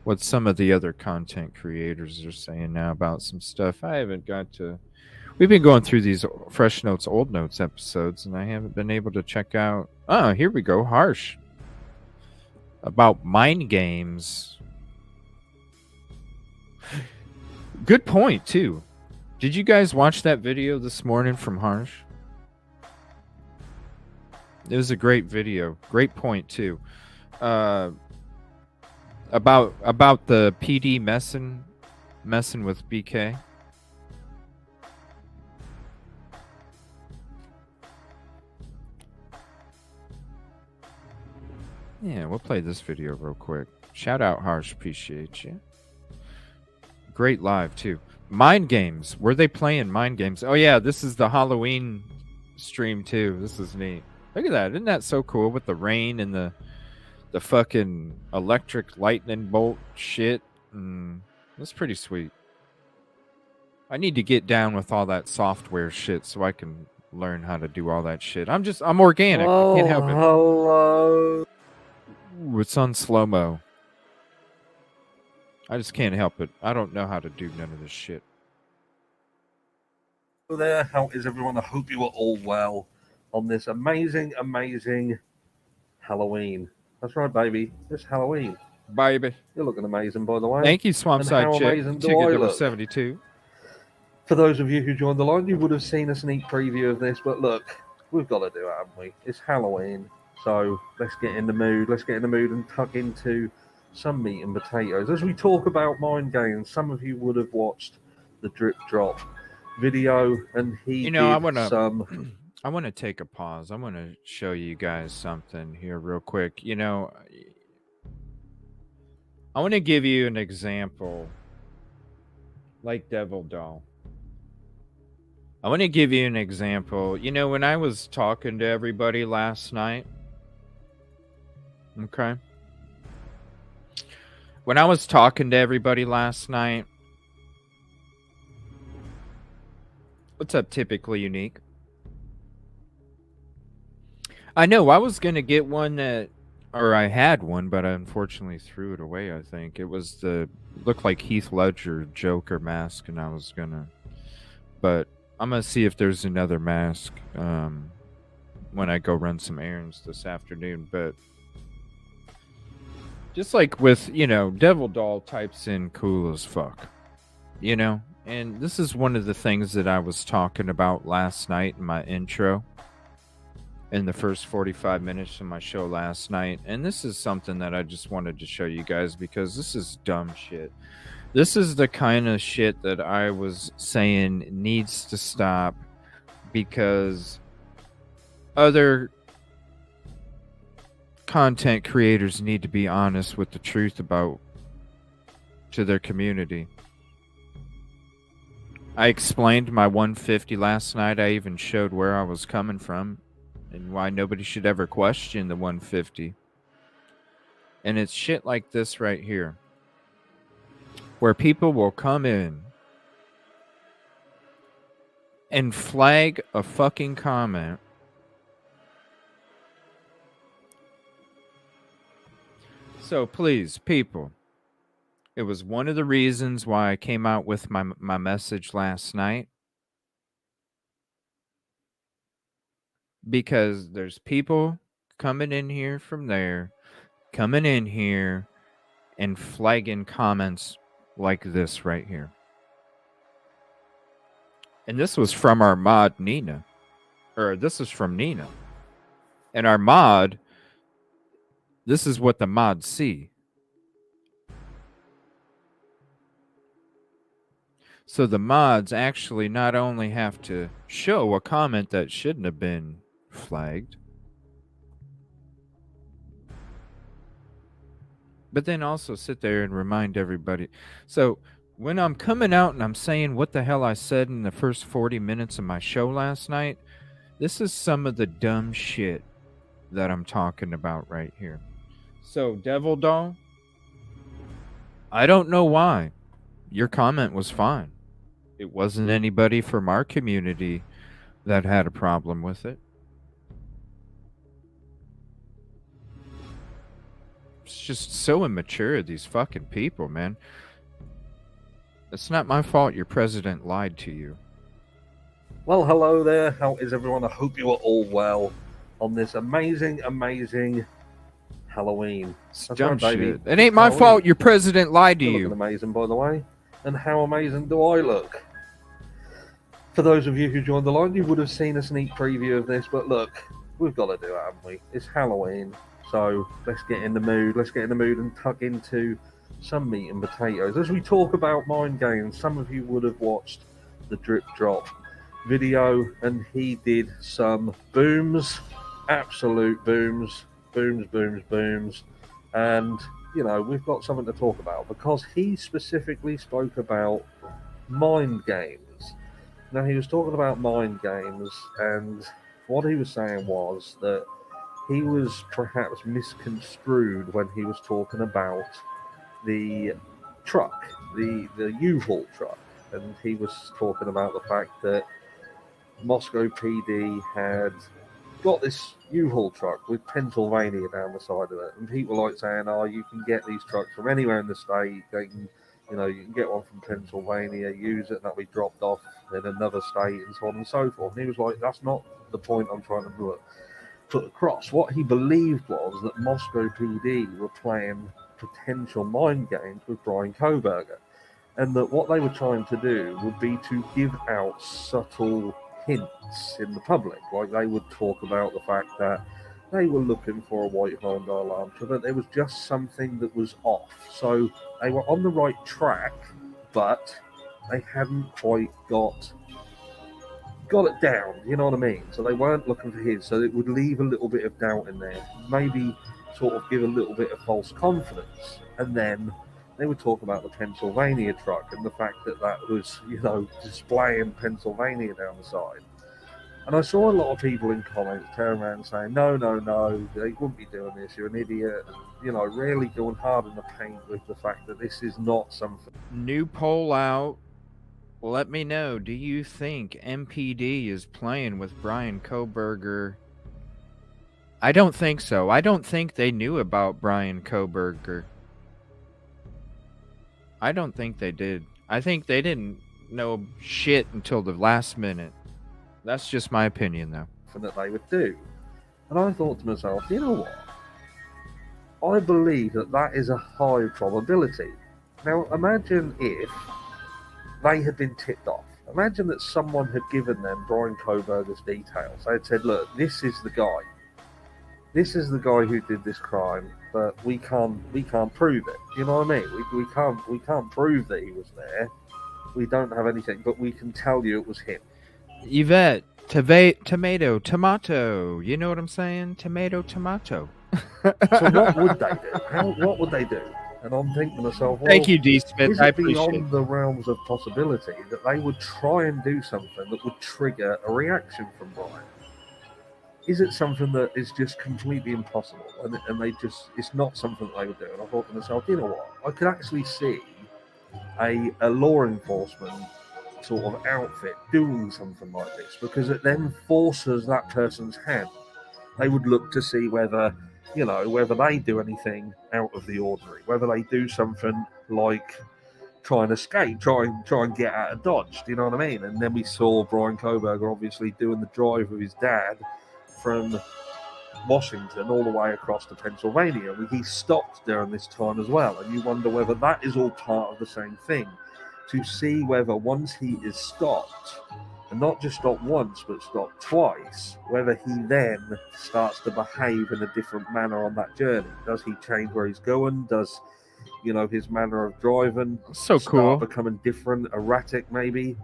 what some of the other content creators are saying now about some stuff. I haven't got to... We've been going through these Fresh Notes, Old Notes episodes, and I haven't been able to check out... Oh, here we go. Harsh. About mind games. Good point, too. Did you guys watch that video this morning from Harsh? It was a great video. Great point, too. About the PD messing with BK. Yeah, we'll play this video real quick. Shout out Harsh, appreciate you. Great live too. Mind games. Were they playing mind games? Oh yeah, this is the Halloween stream too. This is neat. Look at that. Isn't that so cool with the rain and the fucking electric lightning bolt shit? That's pretty sweet. I need to get down with all that software shit so I can learn how to do all that shit. I'm organic. I can't help it. Hello. Ooh, it's on slow-mo. I just can't help it. I don't know how to do none of this shit. Hello there. How is everyone? I hope you are all well on this amazing, amazing Halloween. That's right, baby. It's Halloween. Baby. You're looking amazing, by the way. Thank you, Swampside Chick. Ticket number 72. For those of you who joined the line, you would have seen a sneak preview of this, but look, we've got to do it, haven't we? It's Halloween, so let's get in the mood. Let's get in the mood and tuck into some meat and potatoes. As we talk about mind games, some of you would have watched the Drip Drop video, and he I want to take a pause. I want to show you guys something here real quick. I want to give you an example like Devil Doll. I want to give you an example. When I was talking to everybody last night, okay? When I was talking to everybody last night, what's up, Typically Unique? I know I was going to get one I had one, but I unfortunately threw it away, I think. It was looked like Heath Ledger Joker mask, and I was going to, but I'm going to see if there's another mask when I go run some errands this afternoon. But just like with, Devil Doll types in cool as fuck, and this is one of the things that I was talking about last night in my intro, in the first 45 minutes of my show last night. And this is something that I just wanted to show you guys because this is dumb shit. This is the kind of shit that I was saying needs to stop because other content creators need to be honest with the truth to their community. I explained my 150 last night. I even showed where I was coming from and why nobody should ever question the 150. And it's shit like this right here, where people will come in and flag a fucking comment So please, people, it was one of the reasons why I came out with my message last night. Because there's people coming in here from there, coming in here and flagging comments like this right here. And this was from our mod, Nina. Or this is from Nina. And our mod, this is what the mods see. So the mods actually not only have to show a comment that shouldn't have been flagged, but then also sit there and remind everybody. So when I'm coming out and I'm saying what the hell I said in the first 40 minutes of my show last night, this is some of the dumb shit that I'm talking about right here. So Devil Doll, I don't know why. Your comment was fine. It wasn't anybody from our community that had a problem with it. It's just so immature, these fucking people, man. It's not my fault your president lied to you. Well, hello there. How is everyone? I hope you are all well on this amazing, amazing Halloween. It's dumb shit. It ain't my fault your president lied to you. You're looking amazing, by the way. And how amazing do I look? For those of you who joined the line, you would have seen a sneak preview of this, but look, we've got to do it, haven't we? It's Halloween, so let's get in the mood. Let's get in the mood and tuck into some meat and potatoes. As we talk about mind games, some of you would have watched the Drip Drop video, and he did some booms, absolute booms, booms. And, you know, we've got something to talk about because he specifically spoke about mind games. Now, he was talking about mind games, and what he was saying was that he was perhaps misconstrued when he was talking about the truck, the U-Haul truck. And he was talking about the fact that Moscow PD had got this U-Haul truck with Pennsylvania down the side of it, and people like saying, "Oh, you can get these trucks from anywhere in the state. They can, you know, you can get one from Pennsylvania, use it, and that'll be dropped off in another state, and so on and so forth." And he was like, "That's not the point I'm trying to put across." What he believed was that Moscow PD were playing potential mind games with Brian Kohberger, and that what they were trying to do would be to give out subtle hints in the public. Like, they would talk about the fact that they were looking for a white Honda Elantra, but there was just something that was off. So they were on the right track, but they hadn't quite got it down, you know what I mean? So they weren't looking for his, so it would leave a little bit of doubt in there, maybe sort of give a little bit of false confidence. And then they would talk about the Pennsylvania truck and the fact that that was, you know, displaying Pennsylvania down the side. And I saw a lot of people in comments turn around saying, no, they wouldn't be doing this, you're an idiot. And, you know, really going hard in the paint with the fact that this is not something. New poll out. Let me know, do you think MPD is playing with Brian Kohberger? I don't think so. I don't think they knew about Brian Kohberger. I don't think they did. I think they didn't know shit until the last minute. That's just my opinion, though. That they would do. And I thought to myself, you know what? I believe that that is a high probability. Now, imagine if they had been tipped off. Imagine that someone had given them Brian Kohberger's details. They had said, look, this is the guy. This is the guy who did this crime, but we can't prove it. You know what I mean? We can't prove that he was there. We don't have anything, but we can tell you it was him. Yvette, tomato, you know what I'm saying? Tomato. So what would they do? What would they do? And I'm thinking to myself, well, Thank you, D. Smith. is I it appreciate beyond the realms of possibility that they would try and do something that would trigger a reaction from Brian? Is it something that is just completely impossible, and they just, it's not something that they would do? And I thought to myself, you know what, I could actually see a law enforcement sort of outfit doing something like this, because it then forces that person's hand. They would look to see whether, you know, whether they do anything out of the ordinary, whether they do something like try and escape, try and get out of Dodge. Do you know what I mean? And then we saw Brian Koberger obviously doing the drive with his dad from Washington all the way across to Pennsylvania. He stopped during this time as well, and you wonder whether that is all part of the same thing, to see whether once he is stopped, and not just stopped once but stopped twice, whether he then starts to behave in a different manner on that journey. Does he change where he's going? Does, you know, his manner of driving start becoming different, erratic maybe?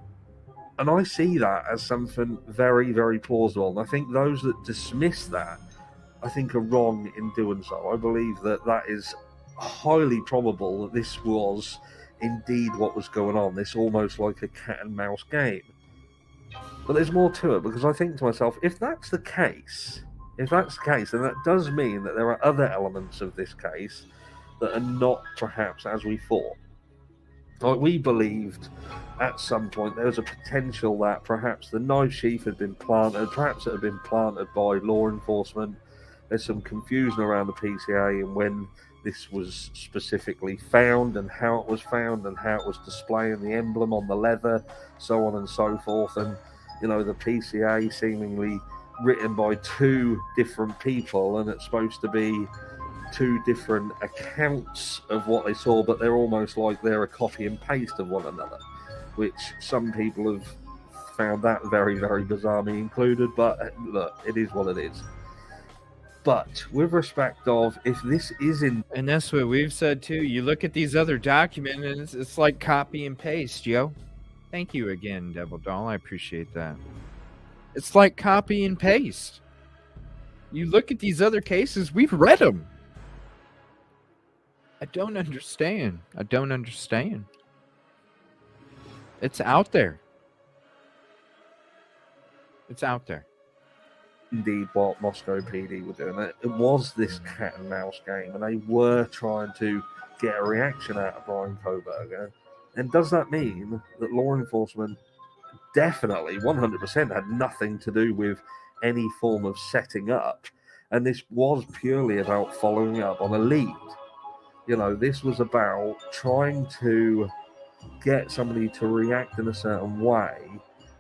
And I see that as something very, very plausible. And I think those that dismiss that, I think, are wrong in doing so. I believe that that is highly probable that this was indeed what was going on. This almost like a cat and mouse game. But there's more to it, because I think to myself, if that's the case, then that does mean that there are other elements of this case that are not perhaps as we thought. Like, we believed at some point there was a potential that perhaps the knife sheath had been planted, perhaps it had been planted by law enforcement. There's some confusion around the PCA and when this was specifically found and how it was found and how it was displaying the emblem on the leather, so on and so forth. And, you know, the PCA seemingly written by two different people, and it's supposed to be two different accounts of what they saw, but they're almost like they're a copy and paste of one another, which some people have found that very, very bizarre, me included. But look, it is what it is. But with respect of, if this is in... And that's what we've said too. You look at these other documents and it's like copy and paste, yo. Thank you again, Devil Doll. I appreciate that. It's like copy and paste. You look at these other cases, we've read them. I don't understand. It's out there. It's out there. Indeed what Moscow PD were doing. It was this cat and mouse game, and they were trying to get a reaction out of Brian Koberger. And does that mean that law enforcement definitely 100% had nothing to do with any form of setting up, and this was purely about following up on a lead? You know, this was about trying to get somebody to react in a certain way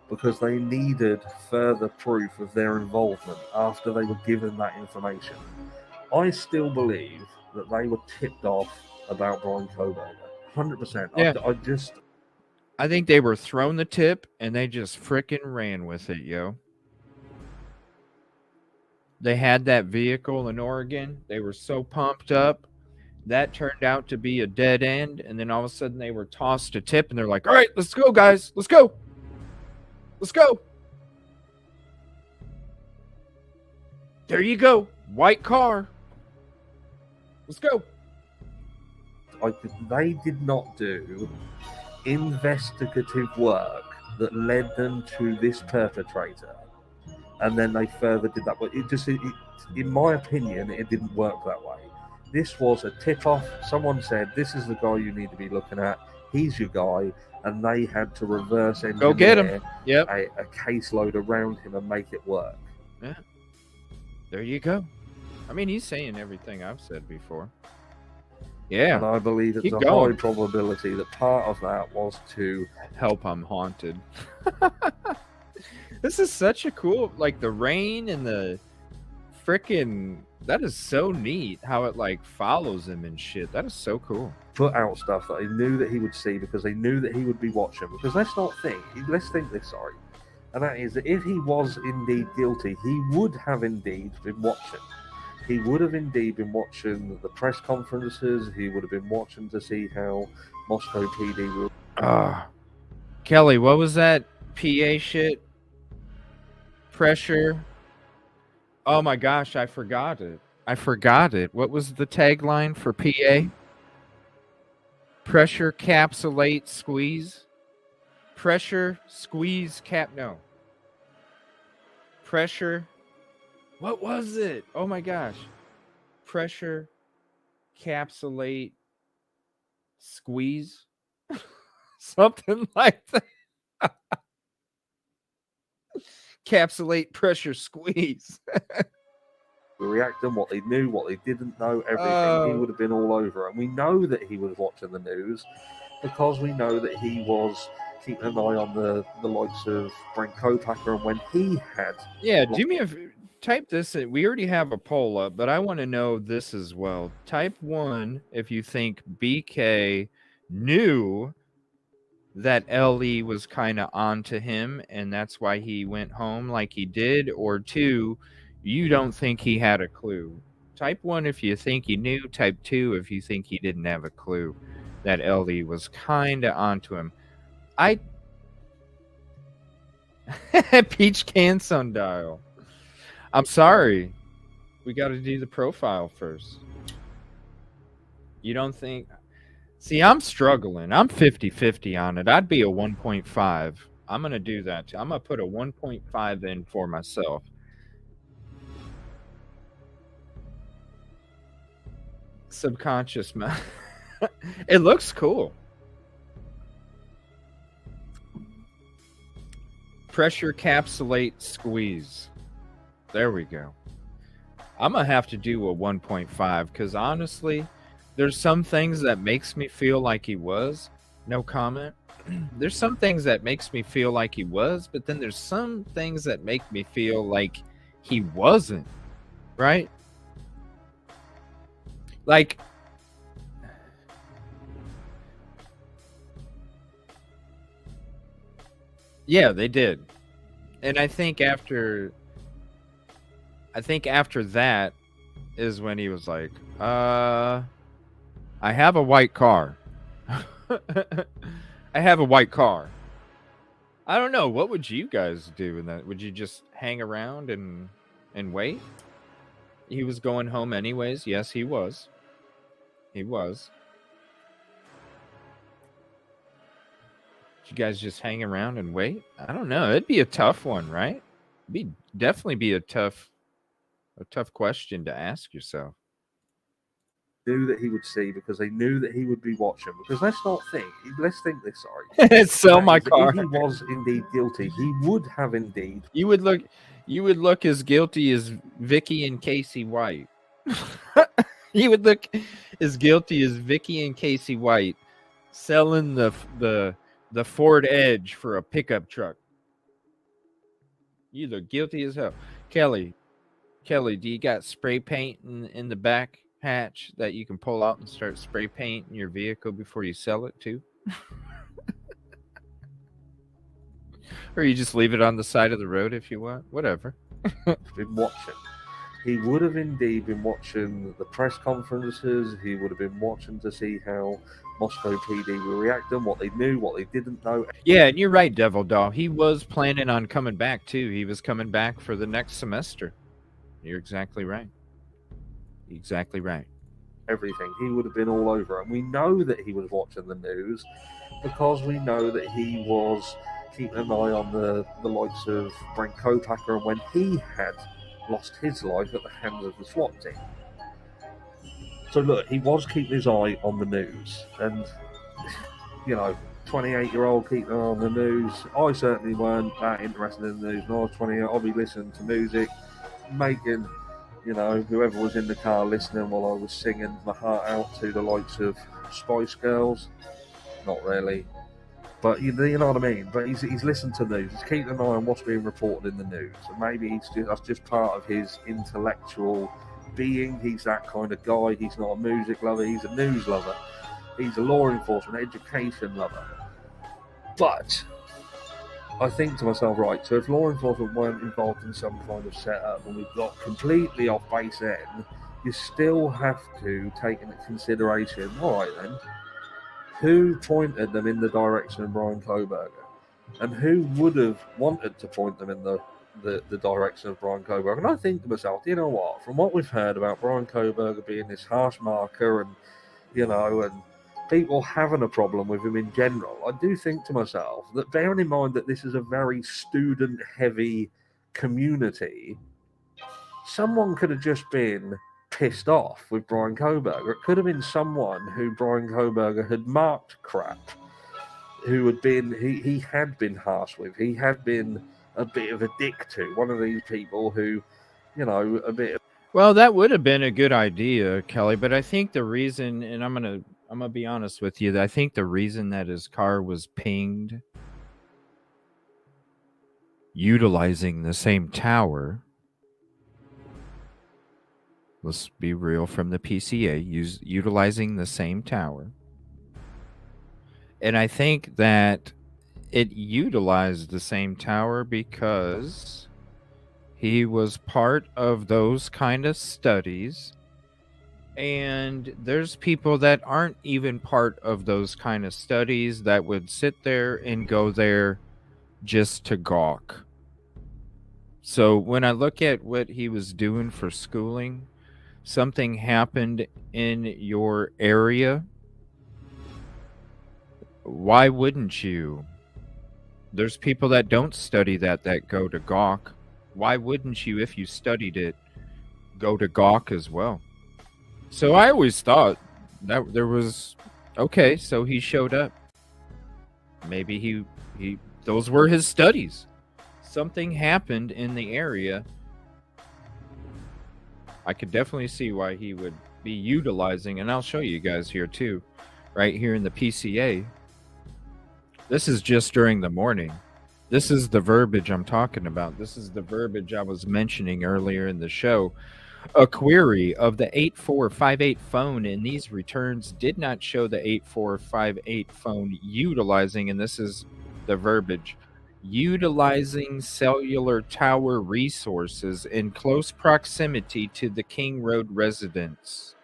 because they needed further proof of their involvement after they were given that information. I still believe that they were tipped off about Brian Koberger. 100%. Yeah. I think they were thrown the tip and they just frickin' ran with it, yo. They had that vehicle in Oregon. They were so pumped up. That turned out to be a dead end. And then all of a sudden they were tossed a tip and they're like, all right, let's go, guys. Let's go. Let's go. There you go. White car. Let's go. They did not do investigative work that led them to this perpetrator, and then they further did that. But in my opinion, it didn't work that way. This was a tip-off. Someone said, this is the guy you need to be looking at. He's your guy. And they had to reverse engineer go get him. Yep. a caseload around him and make it work. Yeah. There you go. I mean, he's saying everything I've said before. Yeah. And I believe it's high probability that part of that was to help I'm haunted. This is such a cool, like the rain and the freaking, that is so neat how it like follows him and shit. That is so cool. Put out stuff that they knew that he would see because they knew that he would be watching. Because let's think this, sorry. And that is that if he was indeed guilty, he would have indeed been watching. He would have indeed been watching the press conferences. He would have been watching to see how Moscow PD will... Kelly, what was that PA shit? Pressure. Oh my gosh, I forgot it. I forgot it. What was the tagline for PA? Pressure, capsulate, squeeze. Pressure, squeeze, no. Pressure. What was it? Oh my gosh. Pressure, capsulate, squeeze. Something like that. Capsulate, pressure, squeeze. Reacting, what they knew, what they didn't know, everything. He would have been all over. And we know that he was watching the news because we know that he was keeping an eye on the likes of Brent Kopacker, and when he had... Yeah, do me a... Type this in. We already have a poll up, but I want to know this as well. Type 1 if you think BK knew that LE was kind of onto him and that's why he went home like he did, or 2, you don't think he had a clue. Type 1 if you think he knew. Type 2 if you think he didn't have a clue that LE was kind of onto him. Peach can sundial. I'm sorry. We got to do the profile first. You don't think... See, I'm struggling. I'm 50-50 on it. I'd be a 1.5. I'm going to do that too. I'm going to put a 1.5 in for myself. Subconscious man. It looks cool. Pressure, capsulate, squeeze. There we go. I'm going to have to do a 1.5 because honestly, there's some things that makes me feel like he was. No comment. There's some things that makes me feel like he was, but then there's some things that make me feel like he wasn't. Right? Like, yeah, they did. And I think after that is when he was like, I have a white car. I have a white car. I don't know. What would you guys do in that? Would you just hang around and wait? He was going home anyways. Yes, he was. He was. Did you guys just hang around and wait? I don't know. It'd be a tough one, right? Definitely be a tough question to ask yourself. Knew that he would see because they knew that he would be watching. Because let's think this, sorry. Sell my car. If he was indeed guilty, he would have indeed. You would look as guilty as Vicky and Casey White. You would look as guilty as Vicky and Casey White selling the Ford Edge for a pickup truck. You look guilty as hell. Kelly, do you got spray paint in the back hatch that you can pull out and start spray painting your vehicle before you sell it too? Or you just leave it on the side of the road if you want? Whatever. Been watching. He would have indeed been watching the press conferences. He would have been watching to see how Moscow PD were reacting, what they knew, what they didn't know. Yeah, and you're right, Devil Doll. He was planning on coming back, too. He was coming back for the next semester. You're exactly right. Exactly right. Everything. He would have been all over. And we know that he was watching the news because we know that he was keeping an eye on the likes of Brent Kopacker, and when he had lost his life at the hands of the SWAT team. So look, he was keeping his eye on the news, and 28-year-old keeping an eye on the news. I certainly weren't that interested in the news. When I was 28, I'll be listening to music, making whoever was in the car listening while I was singing my heart out to the likes of Spice Girls. Not really. But you know what I mean. But he's listened to news. He's keeping an eye on what's being reported in the news. And maybe that's just part of his intellectual being. He's that kind of guy. He's not a music lover. He's a news lover. He's a law enforcement, education lover. But I think to myself, right, so if law enforcement weren't involved in some kind of setup and we've got completely off base end, you still have to take into consideration, all right then, who pointed them in the direction of Brian Koberger? And who would have wanted to point them in the the direction of Brian Koberger. And I think to myself, you know what? From what we've heard about Brian Koberger being this harsh marker and, and people having a problem with him in general, I do think to myself that, bearing in mind that this is a very student-heavy community, someone could have just been pissed off with Brian Koberger. It could have been someone who Brian Koberger had marked crap, who had been he had been harsh with. He had been a bit of a dick to. One of these people who, a bit of... Well, that would have been a good idea, Kelly, but I think the reason, and I'm gonna be honest with you, that I think the reason that his car was pinged utilizing the same tower, let's be real, from the PCA, utilizing the same tower. And I think that it utilized the same tower because he was part of those kind of studies. And there's people that aren't even part of those kind of studies that would sit there and go there just to gawk. So when I look at what he was doing for schooling, something happened in your area, why wouldn't you? There's people that don't study that go to gawk. Why wouldn't you, if you studied it, go to gawk as well? So I always thought that there was, okay, so he showed up. Maybe he those were his studies. Something happened in the area. I could definitely see why he would be utilizing, and I'll show you guys here too, right here in the PCA. This is just during the morning. This is the verbiage I'm talking about. This is the verbiage I was mentioning earlier in the show. A query of the 8458 phone, and these returns did not show the 8458 phone utilizing, and this is the verbiage, utilizing cellular tower resources in close proximity to the King Road residence.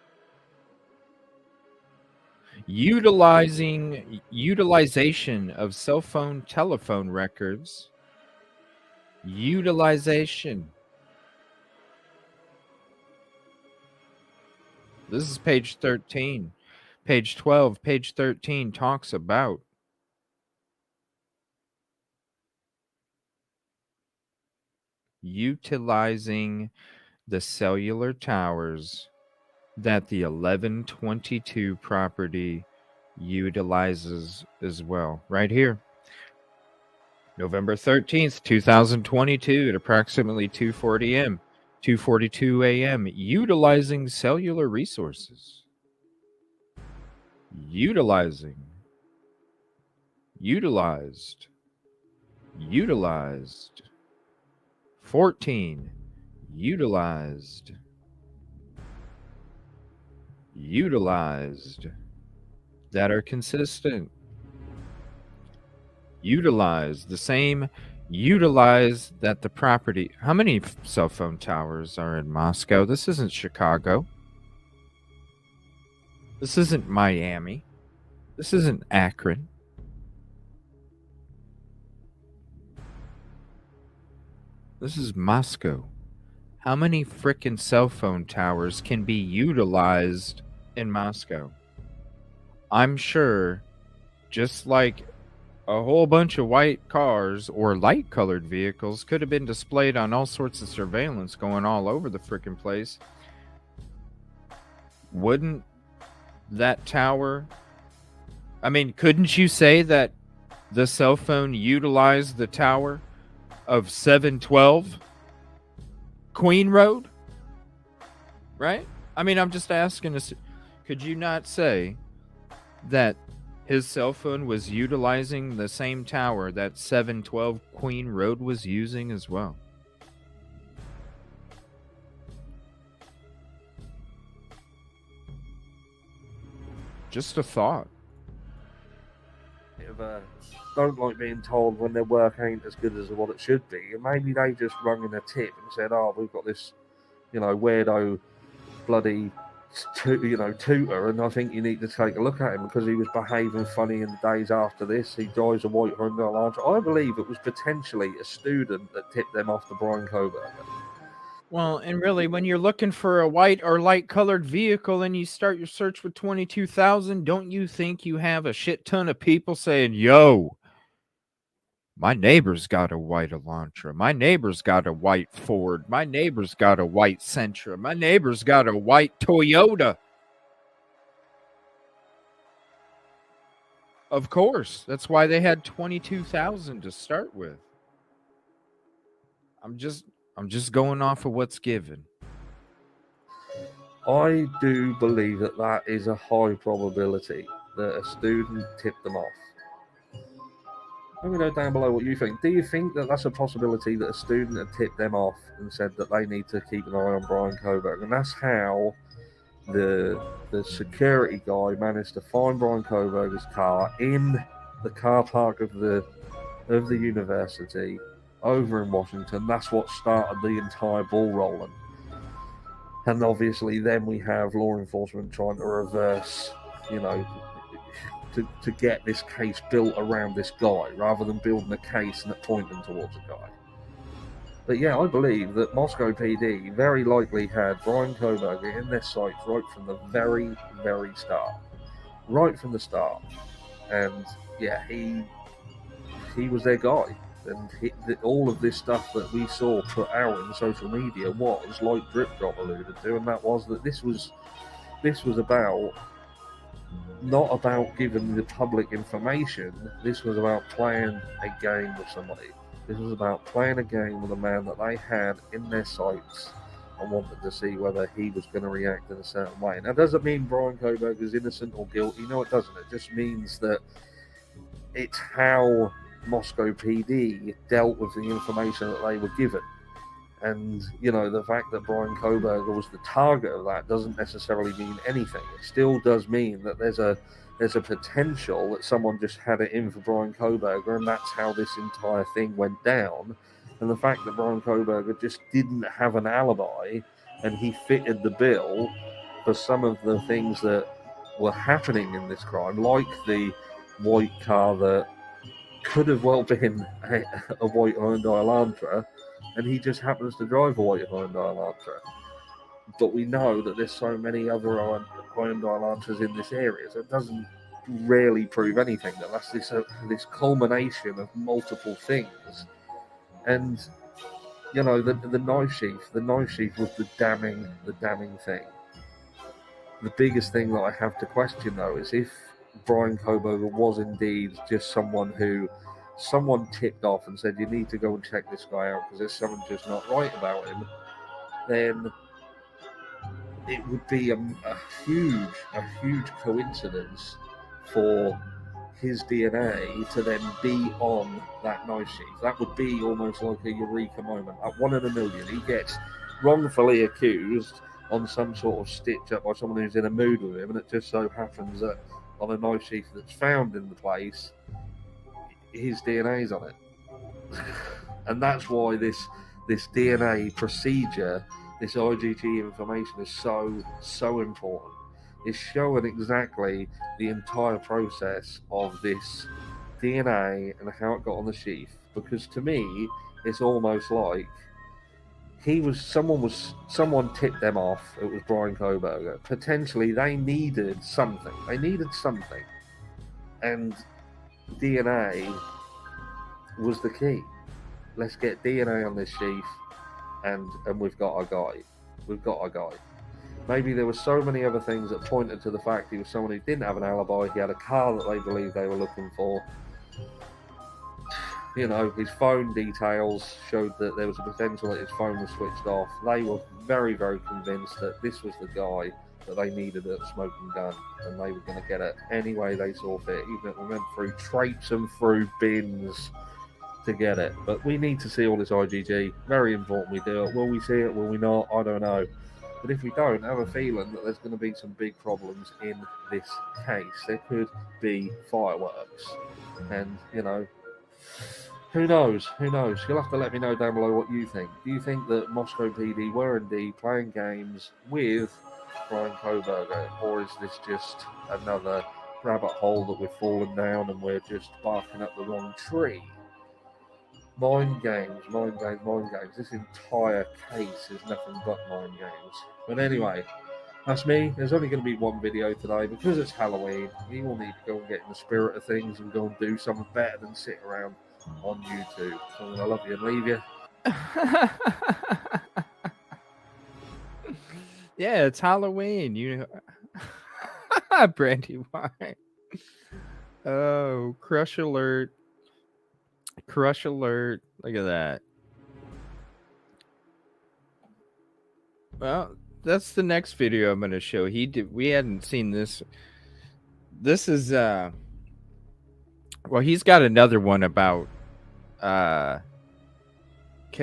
Utilization of cell phone telephone records. Utilization. This is page 13. Page 12, page 13 talks about utilizing the cellular towers that the 1122 property utilizes as well. Right here. November 13th, 2022 at approximately 2:42 a.m. Utilizing cellular resources. Utilized. Utilized. 14. Utilized. That are consistent. Utilize the same. Utilize that the property. How many cell phone towers are in Moscow? This isn't Chicago. This isn't Miami. This isn't Akron. This is Moscow. How many frickin' cell phone towers can be utilized in Moscow? I'm sure, just like a whole bunch of white cars or light-colored vehicles could have been displayed on all sorts of surveillance going all over the frickin' place, wouldn't that tower... I mean, couldn't you say that the cell phone utilized the tower of 712 Queen Road? Right? I mean, I'm just asking us, could you not say that his cell phone was utilizing the same tower that 712 Queen Road was using as well? Just a thought. Don't like being told when their work ain't as good as what it should be. And maybe they just rung in a tip and said, oh, we've got this, weirdo bloody tutor, and I think you need to take a look at him because he was behaving funny in the days after this. He drives a white Hyundai Elantra. I believe it was potentially a student that tipped them off to Brian Coburger. Well, and really, when you're looking for a white or light-colored vehicle and you start your search with 22,000, don't you think you have a shit ton of people saying, yo, my neighbor's got a white Elantra. My neighbor's got a white Ford. My neighbor's got a white Sentra. My neighbor's got a white Toyota. Of course. That's why they had 22,000 to start with. I'm just going off of what's given. I do believe that is a high probability that a student tipped them off. Let me know down below what you think. Do you think that that's a possibility that a student had tipped them off and said that they need to keep an eye on Brian Coburger? And that's how the security guy managed to find Brian Coburger's car in the car park of the university over in Washington. That's what started the entire ball rolling. And obviously then we have law enforcement trying to reverse, to get this case built around this guy rather than building a case and pointing towards a guy. But yeah, I believe that Moscow PD very likely had Brian Coburger in their sights right from the very, very start. Right from the start. And yeah, he was their guy. And all of this stuff that we saw put out in social media was, like Drip Drop alluded to, and that was that this was about, not about giving the public information. This was about playing a game with somebody. This was about playing a game with a man that they had in their sights and wanted to see whether he was going to react in a certain way. Now, doesn't mean Brian Coburger is innocent or guilty. No, it doesn't. It just means that it's how Moscow PD dealt with the information that they were given. And, the fact that Brian Coburger was the target of that doesn't necessarily mean anything. It still does mean that there's a potential that someone just had it in for Brian Coburger, and that's how this entire thing went down. And the fact that Brian Coburger just didn't have an alibi and he fitted the bill for some of the things that were happening in this crime, like the white car that could have well been a white Hyundai Elantra, and he just happens to drive a white Hyundai Elantra. But we know that there's so many other Hyundai Elantras in this area, so it doesn't really prove anything. That's this culmination of multiple things. And the knife sheath was the damning thing. The biggest thing that I have to question, though, is if Brian Coburger was indeed just someone tipped off and said, you need to go and check this guy out because there's something just not right about him, then it would be a huge coincidence for his DNA to then be on that knife sheath. That would be almost like a eureka moment. At 1 in a million, he gets wrongfully accused on some sort of stitch up by someone who's in a mood with him, and it just so happens that on a knife sheath that's found in the place, his DNA's on it. And that's why this DNA procedure, this IgG information is so important. It's showing exactly the entire process of this DNA and how it got on the sheath. Because to me, it's almost like someone tipped them off. It was Brian Coburger. Potentially they needed something. And DNA was the key. Let's get DNA on this sheath, and we've got a guy. Maybe there were so many other things that pointed to the fact he was someone who didn't have an alibi. He had a car that they believed they were looking for. His phone details showed that there was a potential that his phone was switched off. They were very, very convinced that this was the guy that they needed a smoking gun, and they were going to get it any way they saw fit, even if it went through traipse and through bins to get it. But we need to see all this IgG. Very important we do it. Will we see it? Will we not? I don't know. But if we don't, I have a feeling that there's going to be some big problems in this case. There could be fireworks. And, who knows? You'll have to let me know down below what you think. Do you think that Moscow PD were indeed playing games with Brian Koberger, or is this just another rabbit hole that we've fallen down and we're just barking up the wrong tree? Mind games, mind games, mind games. This entire case is nothing but mind games. But anyway, that's me. There's only going to be one video today because it's Halloween. We all need to go and get in the spirit of things and go and do something better than sit around on YouTube. So I'm going to love you and leave you. Yeah, it's Halloween. You know, Brandy Wine. Oh, crush alert. Crush alert. Look at that. Well, that's the next video I'm going to show. We hadn't seen this. This is well, he's got another one about can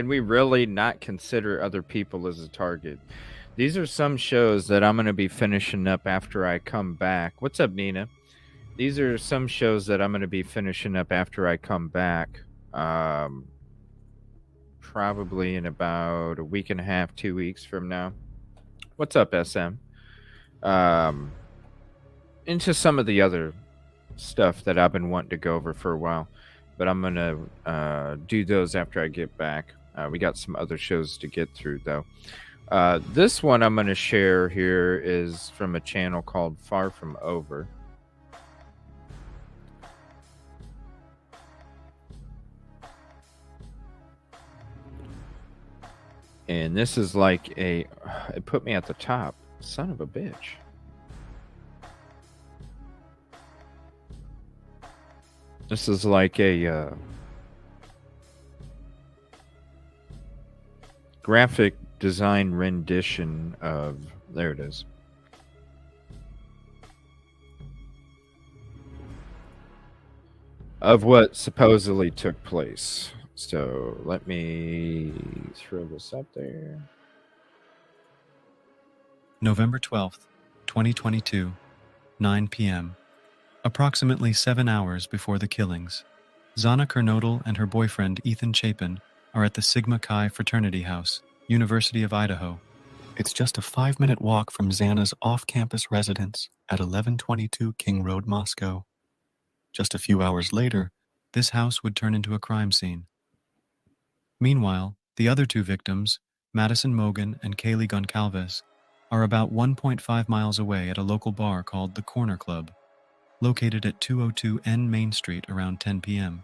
we really not consider other people as a target? These are some shows that I'm going to be finishing up after I come back. What's up, Nina? These are some shows that I'm going to be finishing up after I come back. Probably in about a week and a half, 2 weeks from now. What's up, SM? Into some of the other stuff that I've been wanting to go over for a while. But I'm going to do those after I get back. We got some other shows to get through, though. This one I'm going to share here is from a channel called Far From Over. And this is like it put me at the top. Son of a bitch. This is like a graphic design rendition of, there it is. Of what supposedly took place. So let me throw this up there. November 12th, 2022, 9 p.m. Approximately 7 hours before the killings, Zana Kernodle and her boyfriend Ethan Chapin are at the Sigma Chi fraternity house, University of Idaho. It's just a 5-minute walk from Xana's off-campus residence at 1122 King Road, Moscow. Just a few hours later, this house would turn into a crime scene. Meanwhile, the other two victims, Madison Mogan and Kaylee Goncalves, are about 1.5 miles away at a local bar called the Corner Club, located at 202 N Main Street around 10 p.m.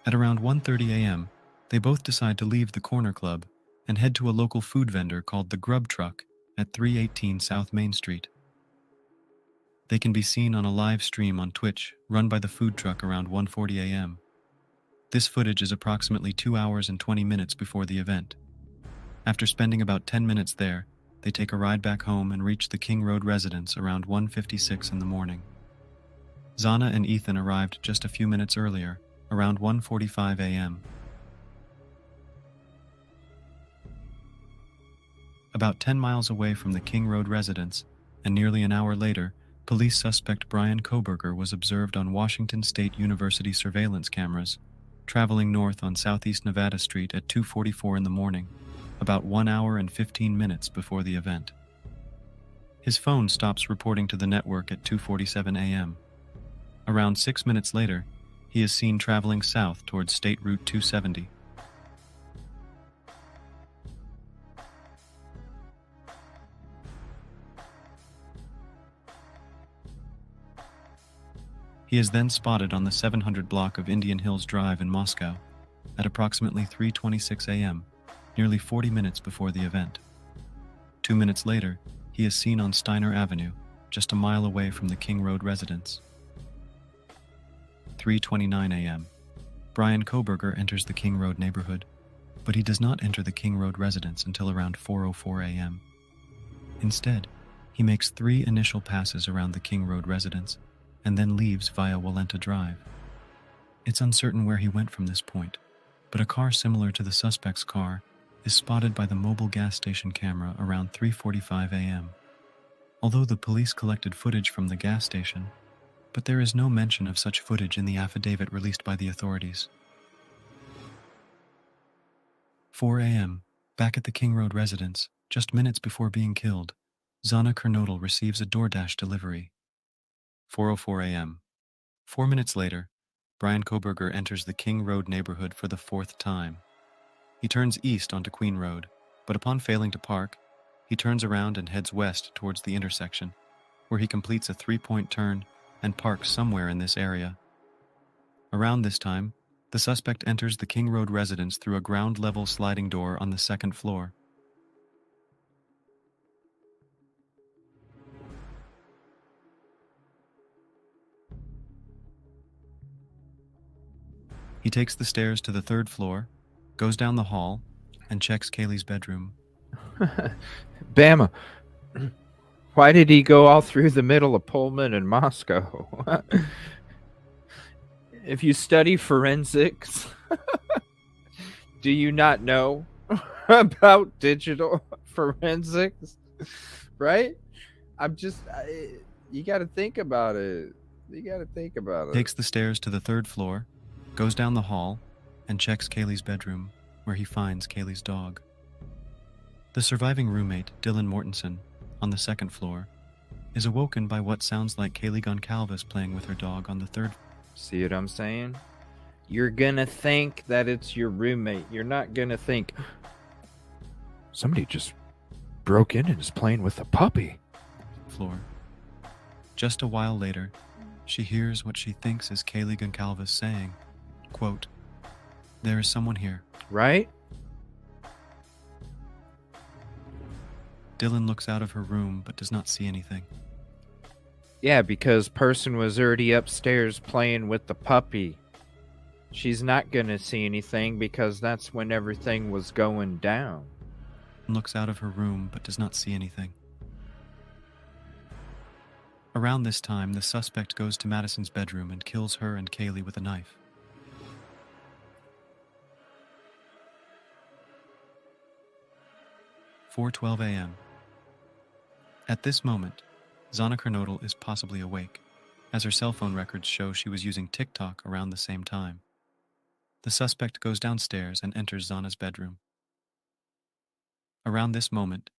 At around 1:30 a.m., they both decide to leave the Corner Club and head to a local food vendor called the Grub Truck at 318 South Main Street. They can be seen on a live stream on Twitch run by the food truck around 1:40 a.m. This footage is approximately 2 hours and 20 minutes before the event. After spending about 10 minutes there, they take a ride back home and reach the King Road residence around 1:56 in the morning. Zana and Ethan arrived just a few minutes earlier, around 1:45 a.m. About 10 miles away from the King Road residence, and nearly an hour later, police suspect Brian Koberger was observed on Washington State University surveillance cameras, traveling north on Southeast Nevada Street at 2:44 in the morning, about 1 hour and 15 minutes before the event. His phone stops reporting to the network at 2:47 a.m. Around 6 minutes later, he is seen traveling south towards State Route 270. He is then spotted on the 700 block of Indian Hills Drive in Moscow at approximately 3:26 a.m., nearly 40 minutes before the event. 2 minutes later, he is seen on Steiner Avenue, just a mile away from the King Road residence. 3:29 a.m. Brian Koberger enters the King Road neighborhood, but he does not enter the King Road residence until around 4:04 a.m. Instead, he makes 3 initial passes around the King Road residence and then leaves via Walenta Drive. It's uncertain where he went from this point, but a car similar to the suspect's car is spotted by the mobile gas station camera around 3:45 a.m. Although the police collected footage from the gas station, but there is no mention of such footage in the affidavit released by the authorities. 4 a.m., back at the King Road residence, just minutes before being killed, Zana Kernodle receives a DoorDash delivery. 4:04 a.m. 4 minutes later, Brian Koberger enters the King Road neighborhood for the 4th time. He turns east onto Queen Road, but upon failing to park, he turns around and heads west towards the intersection, where he completes a 3-point turn and parks somewhere in this area. Around this time, the suspect enters the King Road residence through a ground-level sliding door on the 2nd floor. He takes the stairs to the 3rd floor, goes down the hall, and checks Kaylee's bedroom. Bama, why did he go all through the middle of Pullman and Moscow? If you study forensics, do you not know about digital forensics? Right? You got to think about it. Takes the stairs to the 3rd floor, goes down the hall, and checks Kaylee's bedroom, where he finds Kaylee's dog. The surviving roommate, Dylan Mortensen, on the 2nd floor, is awoken by what sounds like Kaylee Goncalves playing with her dog on the 3rd. See what I'm saying? You're gonna think that it's your roommate. You're not gonna think somebody just broke in and is playing with a puppy. Floor. Just a while later, she hears what she thinks is Kaylee Goncalves saying, quote, "There is someone here." Right? Dylan looks out of her room but does not see anything. Yeah, because person was already upstairs playing with the puppy. She's not gonna see anything because that's when everything was going down. Looks out of her room but does not see anything. Around this time, the suspect goes to Madison's bedroom and kills her and Kaylee with a knife. "4:12 a.m. At this moment, Zana Kernodle is possibly awake, as her cell phone records show she was using TikTok around the same time. The suspect goes downstairs and enters Zana's bedroom. Around this moment,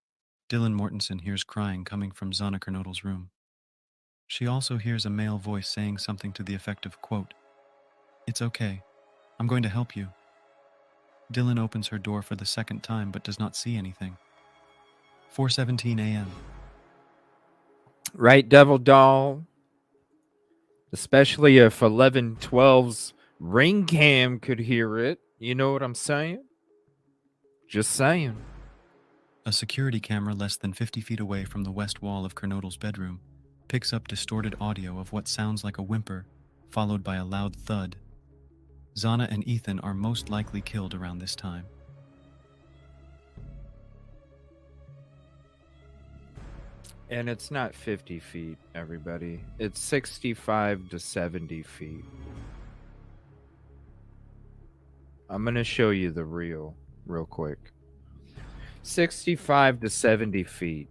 Dylan Mortensen hears crying coming from Zana Kernodle's room. She also hears a male voice saying something to the effect of, quote, "It's okay. I'm going to help you." Dylan opens her door for the 2nd time but does not see anything. 4:17 a.m. Right, Devil Doll? Especially if 1112's ring cam could hear it. You know what I'm saying? Just saying. A security camera less than 50 feet away from the west wall of Kernodle's bedroom picks up distorted audio of what sounds like a whimper, followed by a loud thud. Zana and Ethan are most likely killed around this time. And it's not 50 feet, everybody. It's 65 to 70 feet. I'm going to show you the real quick. 65 to 70 feet.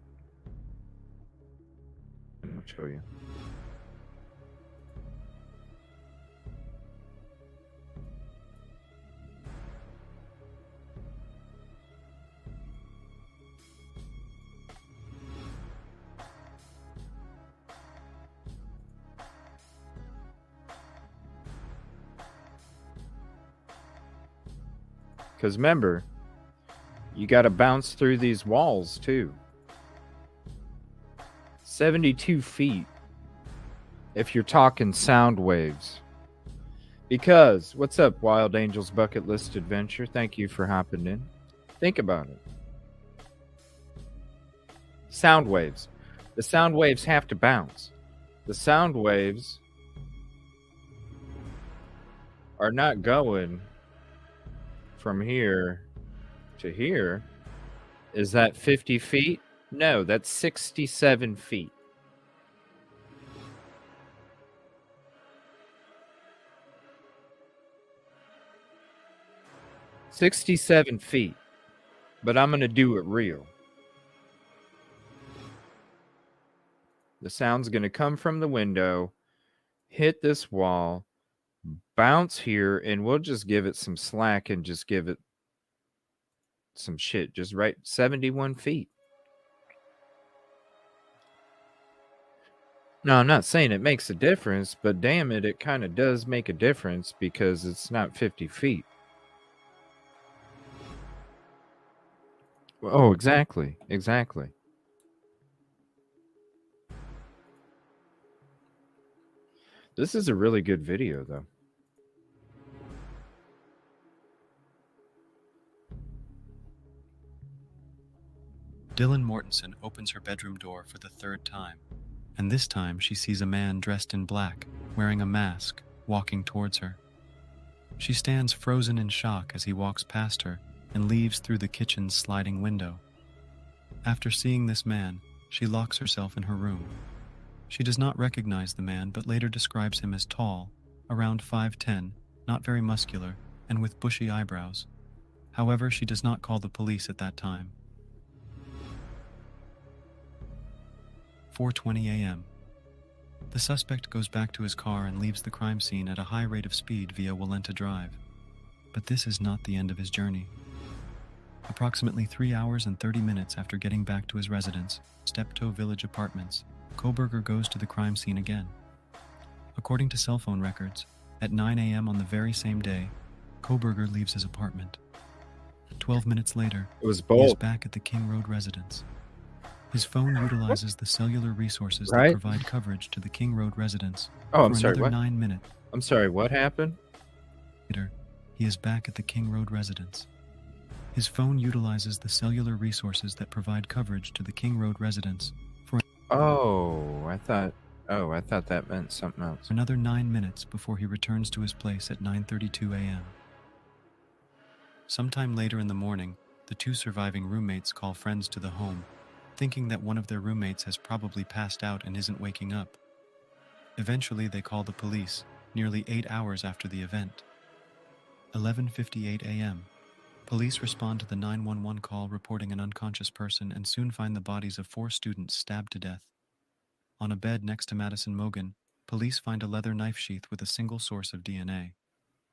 I'll show you. Because remember, you got to bounce through these walls too. 72 feet if you're talking sound waves. Because, what's up, Wild Angels Bucket List Adventure? Thank you for hopping in. Think about it. Sound waves. The sound waves have to bounce. The sound waves are not going from here to here. Is that 50 feet? No, that's 67 feet. $67 feet. But I'm going to do it real. The sound's going to come from the window, hit this wall, bounce here, and we'll just give it some slack and just give it some shit. Just right 71 feet. No, I'm not saying it makes a difference, but damn it, it kind of does make a difference because it's not 50 feet. Oh, exactly. Exactly. This is a really good video, though. Dylan Mortensen opens her bedroom door for the third time, and this time she sees a man dressed in black, wearing a mask, walking towards her. She stands frozen in shock as he walks past her and leaves through the kitchen's sliding window. After seeing this man, she locks herself in her room. She does not recognize the man, but later describes him as tall, around 5'10", not very muscular, and with bushy eyebrows. However, she does not call the police at that time. 4:20 a.m. The suspect goes back to his car and leaves the crime scene at a high rate of speed via Walenta Drive. But this is not the end of his journey. Approximately 3 hours and 30 minutes after getting back to his residence, Steptoe Village Apartments, Kohberger goes to the crime scene again. According to cell phone records, at 9 a.m. on the very same day, Kohberger leaves his apartment. 12 minutes later, he is back at the King Road residence. His phone utilizes the cellular resources that provide coverage to the King Road residence. Oh, I'm sorry, what? 9 minutes. I'm sorry, what happened? Later, he is back at the King Road residence. His phone utilizes the cellular resources that provide coverage to the King Road residence. I thought that meant something else. Another 9 minutes before he returns to his place at 9:32 a.m. Sometime later in the morning, the two surviving roommates call friends to the home, thinking that one of their roommates has probably passed out and isn't waking up. Eventually, they call the police, nearly 8 hours after the event. 11:58 a.m. Police respond to the 911 call reporting an unconscious person and soon find the bodies of 4 students stabbed to death. On a bed next to Madison Mogan, police find a leather knife sheath with a single source of DNA.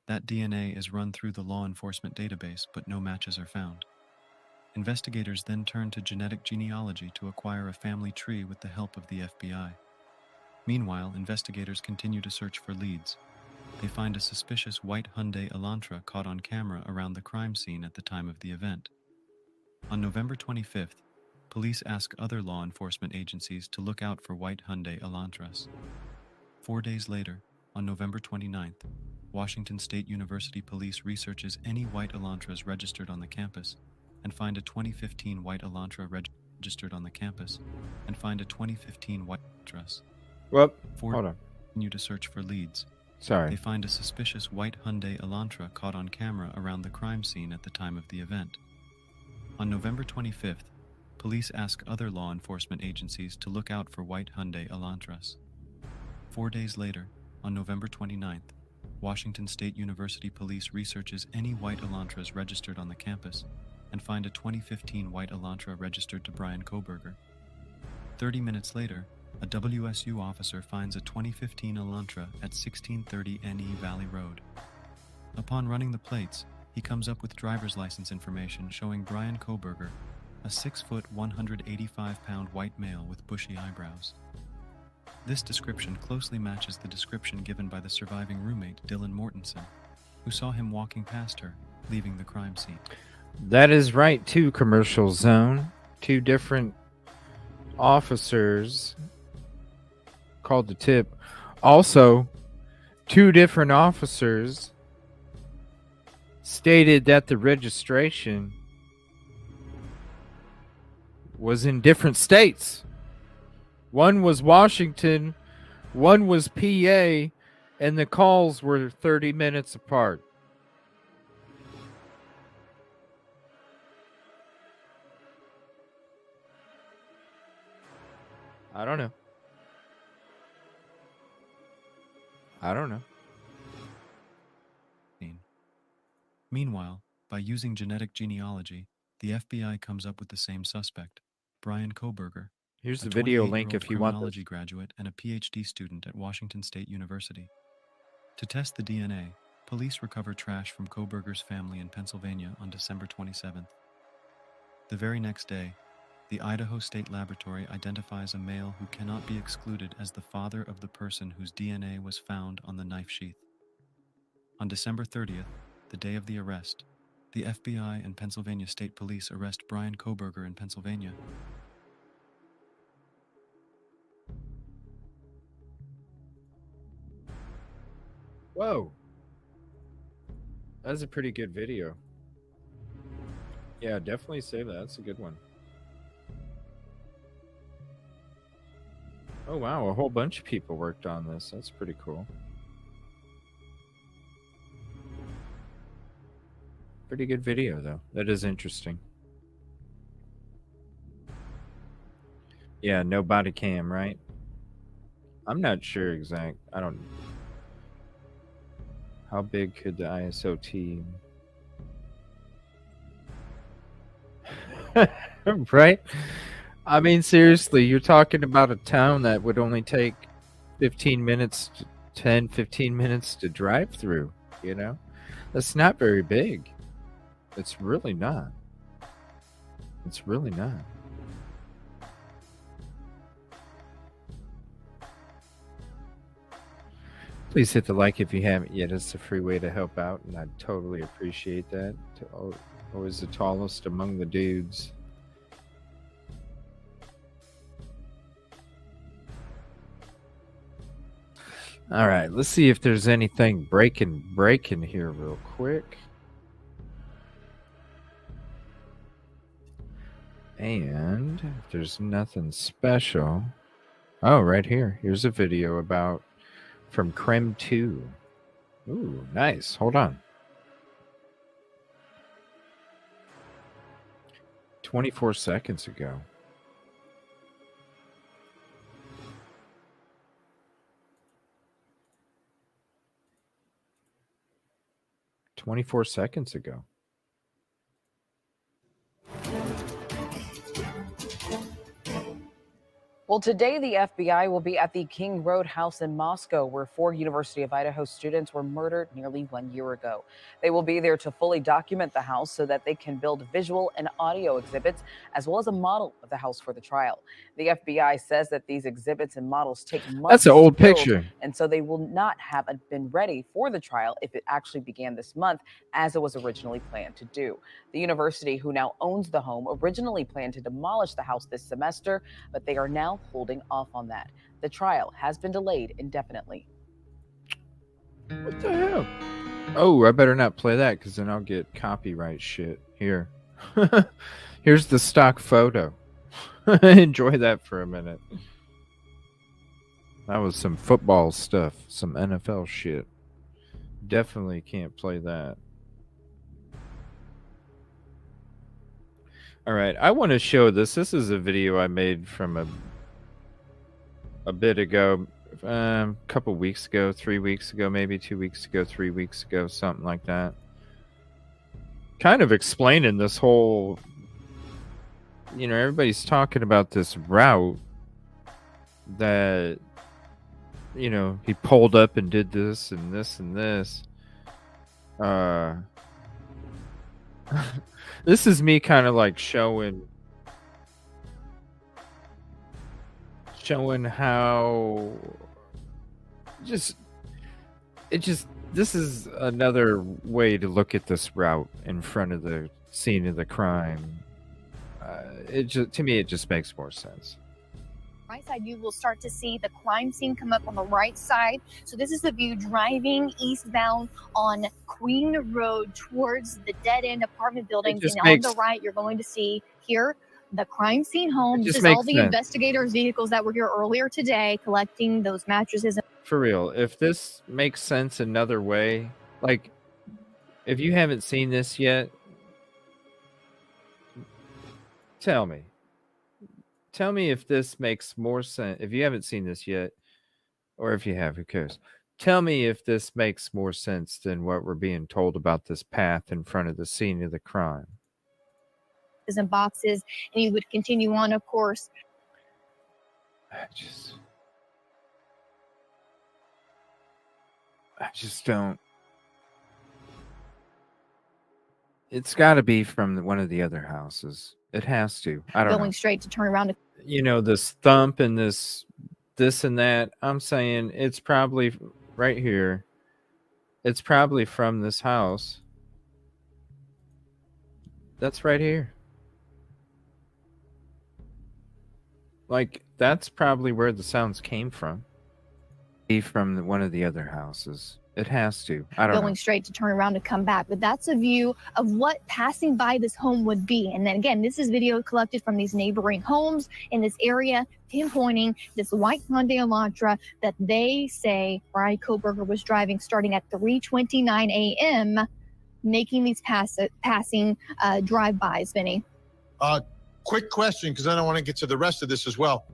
That DNA is run through the law enforcement database, but no matches are found. Investigators then turn to genetic genealogy to acquire a family tree with the help of the FBI. Meanwhile, investigators continue to search for leads. They find a suspicious white Hyundai Elantra caught on camera around the crime scene at the time of the event. On November 25th, police ask other law enforcement agencies to look out for white Hyundai Elantras. 4 days later, on November 29th, Washington State University Police researches any white Elantras registered on the campus and find a 2015 white Elantra registered on the campus and find a 2015 white Elantras. Well, hold on. Continue to search for leads. Sorry. They find a suspicious white Hyundai Elantra caught on camera around the crime scene at the time of the event. On November 25th, police ask other law enforcement agencies to look out for white Hyundai Elantras. 4 days later, on November 29th, Washington State University Police researches any white Elantras registered on the campus and find a 2015 white Elantra registered to Brian Kohberger. 30 minutes later, a WSU officer finds a 2015 Elantra at 1630 NE Valley Road. Upon running the plates, he comes up with driver's license information showing Brian Kohberger, a 6-foot, 185-pound white male with bushy eyebrows. This description closely matches the description given by the surviving roommate, Dylan Mortensen, who saw him walking past her, leaving the crime scene. That is right, too, Commercial Zone. 2 different officers called the tip. Also, 2 different officers stated that the registration was in different states. One was Washington, one was PA, and the calls were 30 minutes apart. I don't know. Meanwhile, by using genetic genealogy, the FBI comes up with the same suspect, Brian Kohberger. Here's the video link if you want criminology graduate and a PhD student at Washington State University. To test the DNA, police recover trash from Kohberger's family in Pennsylvania on December 27th. The very next day, the Idaho State Laboratory identifies a male who cannot be excluded as the father of the person whose DNA was found on the knife sheath. On December 30th, the day of the arrest, the FBI and Pennsylvania State Police arrest Brian Koberger in Pennsylvania. Whoa. That's a pretty good video. Yeah, definitely save that. That's a good one. Oh, wow. A whole bunch of people worked on this. That's pretty cool. Pretty good video, though. That is interesting. Yeah, no body cam, right? I'm not sure exact. I don't. How big could the ISO team? Right? I mean, seriously, you're talking about a town that would only take 15 minutes, 10, 15 minutes to drive through, you know? That's not very big. It's really not. It's really not. Please hit the like if you haven't yet. It's a free way to help out, and I'd totally appreciate that. Always the tallest among the dudes. All right, let's see if there's anything breaking here real quick. And if there's nothing special. Oh, right here. Here's a video about from Creme 2. Ooh, nice. Hold on. 24 seconds ago. Well, today the FBI will be at the King Road house in Moscow, where 4 University of Idaho students were murdered nearly 1 year ago. They will be there to fully document the house so that they can build visual and audio exhibits, as well as a model of the house for the trial. The FBI says that these exhibits and models take months. That's an old to build, picture. and so they will not have been ready for the trial if it actually began this month, as it was originally planned to do. The university, who now owns the home, originally planned to demolish the house this semester, but they are now holding off on that. The trial has been delayed indefinitely. What the hell? Oh, I better not play that because then I'll get copyright shit. Here. Here's the stock photo. Enjoy that for a minute. That was some football stuff, some NFL shit. Definitely can't play that. All right, I want to show this. This is a video I made from a bit ago, a couple weeks ago, 3 weeks ago, maybe 2 weeks ago, 3 weeks ago, something like that. Kind of explaining this whole, you know, everybody's talking about this route that, you know, he pulled up and did this and this and this. This is me kind of like showing how this is another way to look at this route in front of the scene of the crime. To me, it just makes more sense. Right side, you will start to see the crime scene come up on the right side. So this is the view driving eastbound on Queen Road towards the dead-end apartment buildings. And on the right, you're going to see here the crime scene home. This is all the investigators' vehicles that were here earlier today collecting those mattresses. For real, if this makes sense another way, like if you haven't seen this yet, tell me. Tell me if this makes more sense. If you haven't seen this yet, or if you have, who cares? Tell me if this makes more sense than what we're being told about this path in front of the scene of the crime. And boxes, and you would continue on, of course. I just don't. It's got to be from one of the other houses. It has to. I don't know. Going straight to turn around. This thump and this and that. I'm saying it's probably right here. It's probably from this house. That's right here. Like, that's probably where the sounds came from. Be from one of the other houses. It has to. I don't know. Going straight to turn around to come back. But that's a view of what passing by this home would be. And then again, this is video collected from these neighboring homes in this area, pinpointing this white Hyundai Elantra that they say Brian Koberger was driving starting at 3:29 a.m., making these passing drive-bys, Vinny. Quick question, because I don't want to get to the rest of this as well.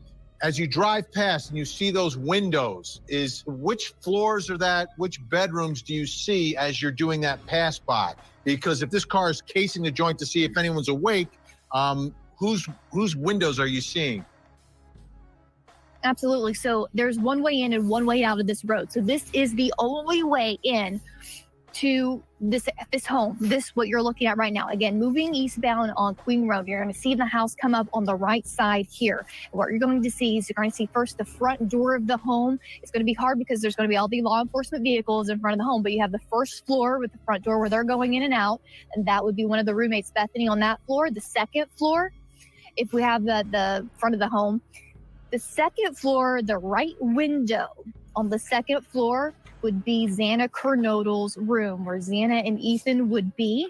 As you drive past and you see those windows, which floors are that? Which bedrooms do you see as you're doing that pass by? Because if this car is casing the joint to see if anyone's awake, whose windows are you seeing? Absolutely. So there's one way in and one way out of this road. So this is the only way in to this home, what you're looking at right now. Again, moving eastbound on Queen Road, you're going to see the house come up on the right side here. What you're going to see is you're going to see first the front door of the home. It's going to be hard because there's going to be all the law enforcement vehicles in front of the home, but you have the first floor with the front door where they're going in and out, and that would be one of the roommates, Bethany, on that floor. The second floor, if we have the front of the home, the second floor, the right window on the second floor would be Xana Kernodle's room, where Xana and Ethan would be.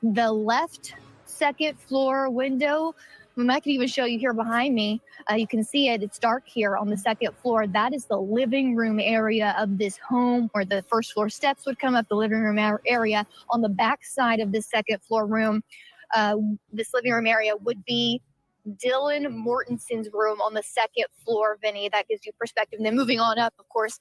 The left second floor window, I can even show you here behind me. You can see it. It's dark here on the second floor. That is the living room area of this home, where the first floor steps would come up, the living room area. On the back side of this second floor room, this living room area would be Dylan Mortenson's room on the second floor, Vinny. That gives you perspective. And then moving on up, of course,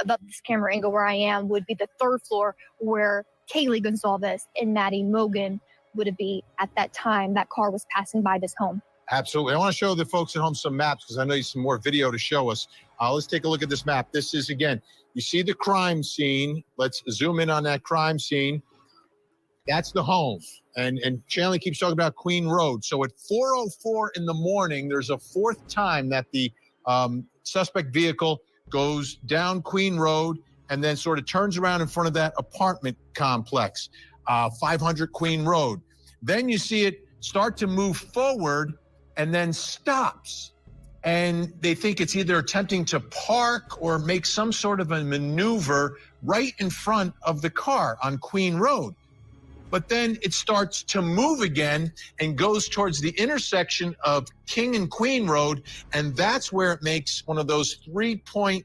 above this camera angle where I am would be the third floor, where Kaylee Gonzalez and Maddie Mogan would be at that time that car was passing by this home. Absolutely. I want to show the folks at home some maps, because I know you some more video to show us. Let's take a look at this map. This is, again, you see the crime scene. Let's zoom in on that crime scene. That's the home. And Chanley keeps talking about Queen Road. So at 4:04 in the morning, there's a fourth time that the suspect vehicle goes down Queen Road and then sort of turns around in front of that apartment complex, 500 Queen Road. Then you see it start to move forward and then stops. And they think it's either attempting to park or make some sort of a maneuver right in front of the car on Queen Road. But then it starts to move again and goes towards the intersection of King and Queen Road, and that's where it makes one of those three-point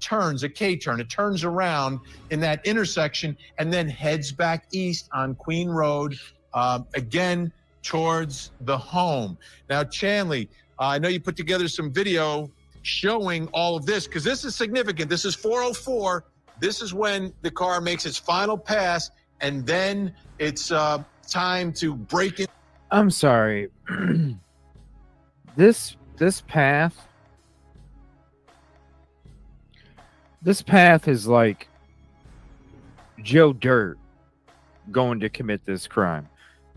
turns, a K-turn. It turns around in that intersection and then heads back east on Queen Road, again towards the home. Now, Chanley, I know you put together some video showing all of this, because this is significant. This is 4:04. This is when the car makes its final pass, and then it's time to break it. I'm sorry. This path is like Joe Dirt going to commit this crime.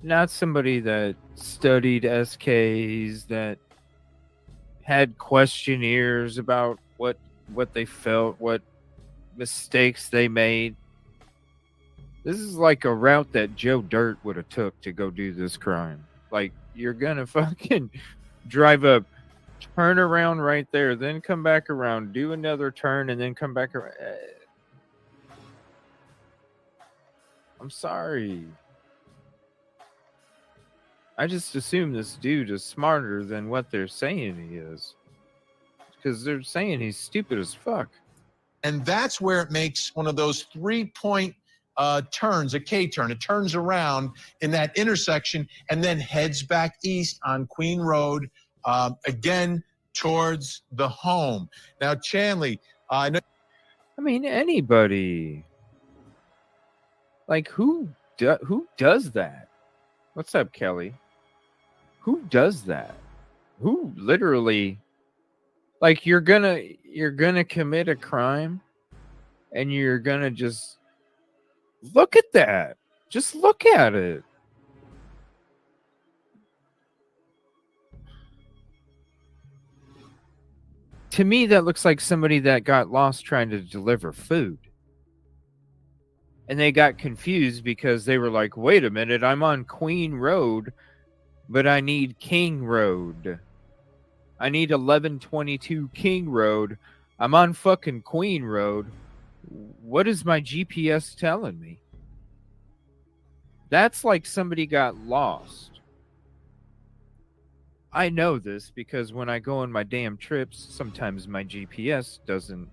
Not somebody that studied SKs, that had questionnaires about what they felt, what mistakes they made. This is like a route that Joe Dirt would have took to go do this crime. Like, you're gonna fucking drive up, turn around right there, then come back around, do another turn, and then come back around. I'm sorry. I just assume this dude is smarter than what they're saying he is, because they're saying he's stupid as fuck. And that's where it makes one of those three-point turns, a K-turn. It turns around in that intersection and then heads back east on Queen Road, again towards the home. Now, Chanley, I mean, anybody. Like, who does that? What's up, Kelly? Who does that? Who literally, like, you're gonna commit a crime and you're gonna just look at that. Just look at it. To me, that looks like somebody that got lost trying to deliver food. And they got confused because they were like, wait a minute, I'm on Queen Road, but I need King Road. I need 1122 King Road. I'm on fucking Queen Road. What is my GPS telling me? That's like somebody got lost. I know this because when I go on my damn trips, sometimes my GPS doesn't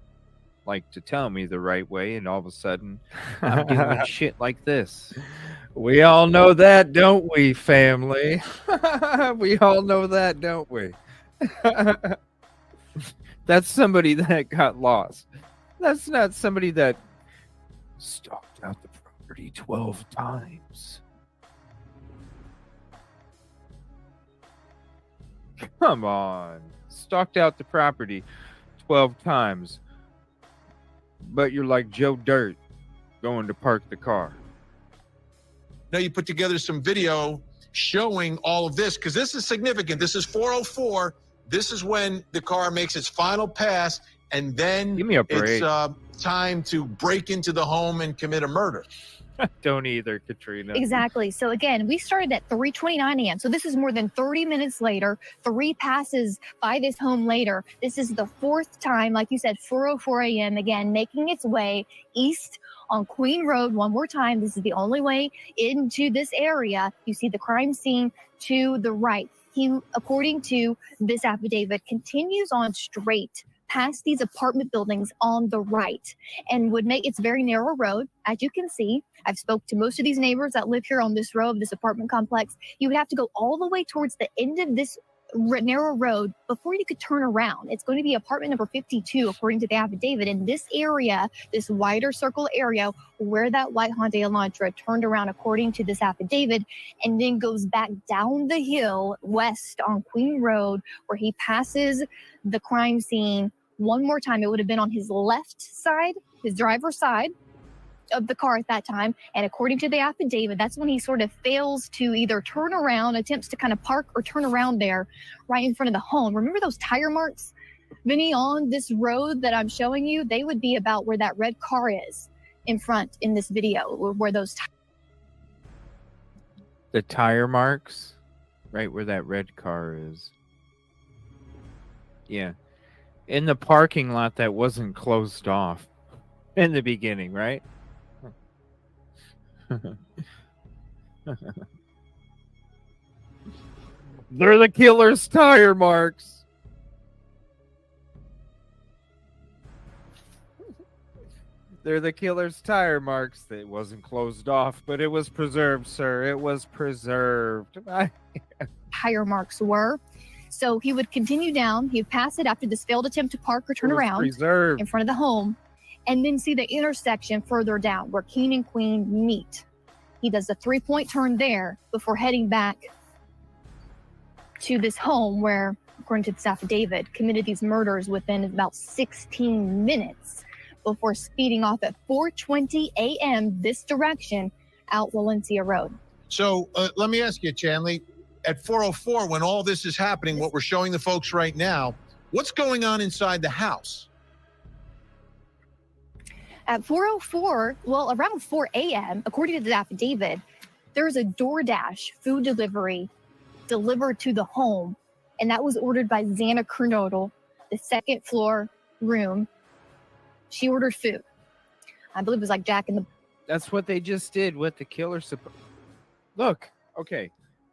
like to tell me the right way, and all of a sudden I'm doing shit like this. We all know that, don't we, family? We all know that, don't we? That's somebody that got lost. That's not somebody that stalked out the property 12 times. Come on. Stalked out the property 12 times. But you're like Joe Dirt going to park the car. Now you put together some video showing all of this because this is significant. This is 404. This is when the car makes its final pass, and then give me a break. It's time to break into the home and commit a murder. Don't either, Katrina. Exactly. So again, we started at 3:29 a.m. So this is more than 30 minutes later, 3 passes by this home later. This is the fourth time, like you said, 4:04 a.m. again, making its way east on Queen Road one more time. This is the only way into this area. You see the crime scene to the right. He, according to this affidavit, continues on straight past these apartment buildings on the right and would make it's very narrow road. As you can see, I've spoke to most of these neighbors that live here on this road, this apartment complex. You would have to go all the way towards the end of this narrow road before you could turn around. It's going to be apartment number 52, according to the affidavit. In this area, this wider circle area where that white Hyundai Elantra turned around, according to this affidavit, and then goes back down the hill west on Queen Road where he passes the crime scene one more time. It would have been on his left side, his driver's side of the car at that time. And according to the affidavit, that's when he sort of fails to either turn around, attempts to kind of park or turn around there right in front of the home. Remember those tire marks, Vinny, on this road that I'm showing you? They would be about where that red car is in front in this video, where those the tire marks, right where that red car is. Yeah. In the parking lot that wasn't closed off in the beginning, right? They're the killer's tire marks. They're the killer's tire marks. It wasn't closed off, but it was preserved, sir. It was preserved. tire marks were. So he would continue down. He'd pass it after this failed attempt to park or turn around preserved in front of the home, and then see the intersection further down where King and Queen meet. He does a 3-point turn there before heading back to this home where, according to this affidavit, committed these murders within about 16 minutes before speeding off at 4:20 a.m. this direction out Valencia Road. So let me ask you, Chanley, at 4:04, when all this is happening, what we're showing the folks right now, what's going on inside the house? At 4:04, well, around 4 a.m., according to the affidavit, there's a DoorDash food delivery delivered to the home, and that was ordered by Xana Kernodle, the second floor room. She ordered food. I believe it was like Jack in the... That's what they just did with the killer. Look, okay.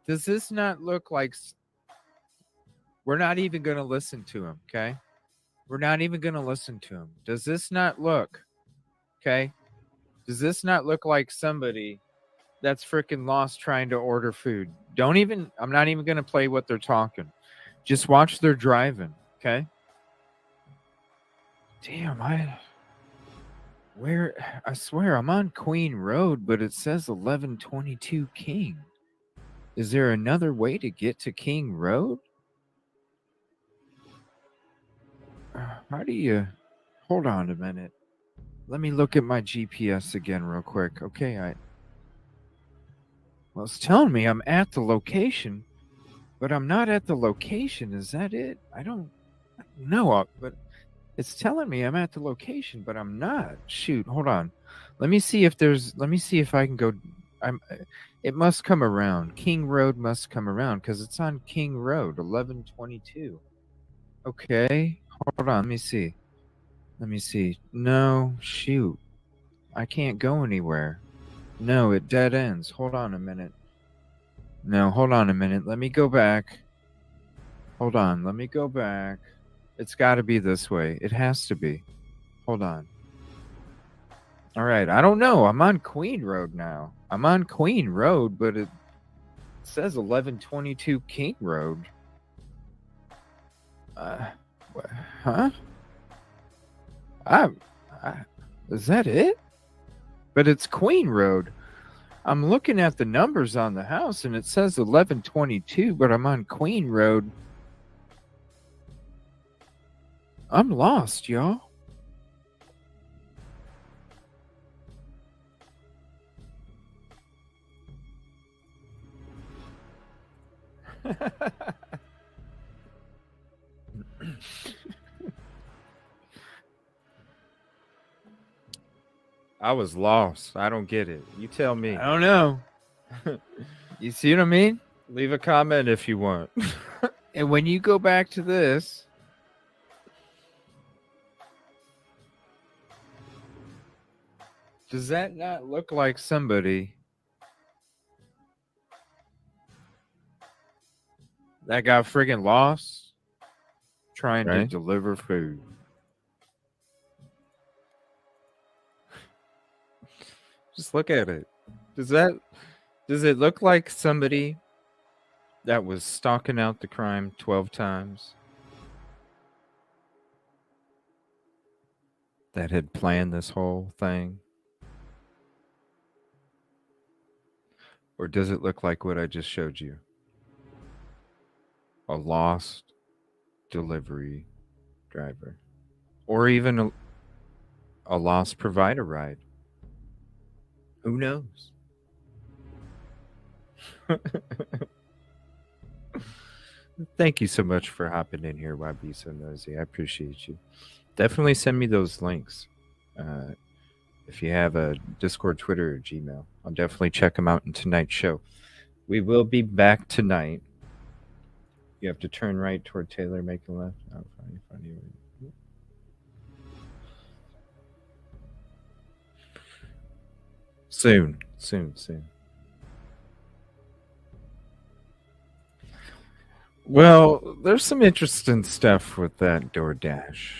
Does this not look like... We're not even going to listen to him, okay? We're not even going to listen to him. Does this not look... Okay? Does this not look like somebody that's freaking lost trying to order food? I'm not even going to play what they're talking. Just watch their driving, okay? Damn, I swear I'm on Queen Road, but it says 1122 King. Is there another way to get to King Road? How do you... Hold on a minute. Let me look at my GPS again real quick. Okay, Well, it's telling me I'm at the location, but I'm not at the location. Is that it? I don't know, but it's telling me I'm at the location, but I'm not. Shoot, hold on. Let me see if I can go. It must come around. King Road must come around because it's on King Road, 1122. Okay, hold on. Let me see. No, shoot. I can't go anywhere. No, it dead ends. Hold on a minute. No, hold on a minute. Let me go back. Hold on. Let me go back. It's got to be this way. It has to be. Hold on. All right. I don't know. I'm on Queen Road now. I'm on Queen Road, but it says 1122 King Road. Huh? Is that it? But it's Queen Road. I'm looking at the numbers on the house and it says 1122, but I'm on Queen Road. I'm lost, y'all. I was lost. I don't get it. You tell me. I don't know. You see what I mean? Leave a comment if you want. And when you go back to this, does that not look like somebody that got friggin' lost trying to deliver food? Just look at it. Does it look like somebody that was stalking out the crime 12 times? That had planned this whole thing? Or does it look like what I just showed you? A lost delivery driver. Or even a lost provider ride. Who knows? Thank you so much for hopping in here, YB So Nosy. I appreciate you. Definitely send me those links. If you have a Discord, Twitter, or Gmail, I'll definitely check them out in tonight's show. We will be back tonight. You have to turn right toward Taylor, make a left. Oh, funny. Soon. Well, there's some interesting stuff with that DoorDash.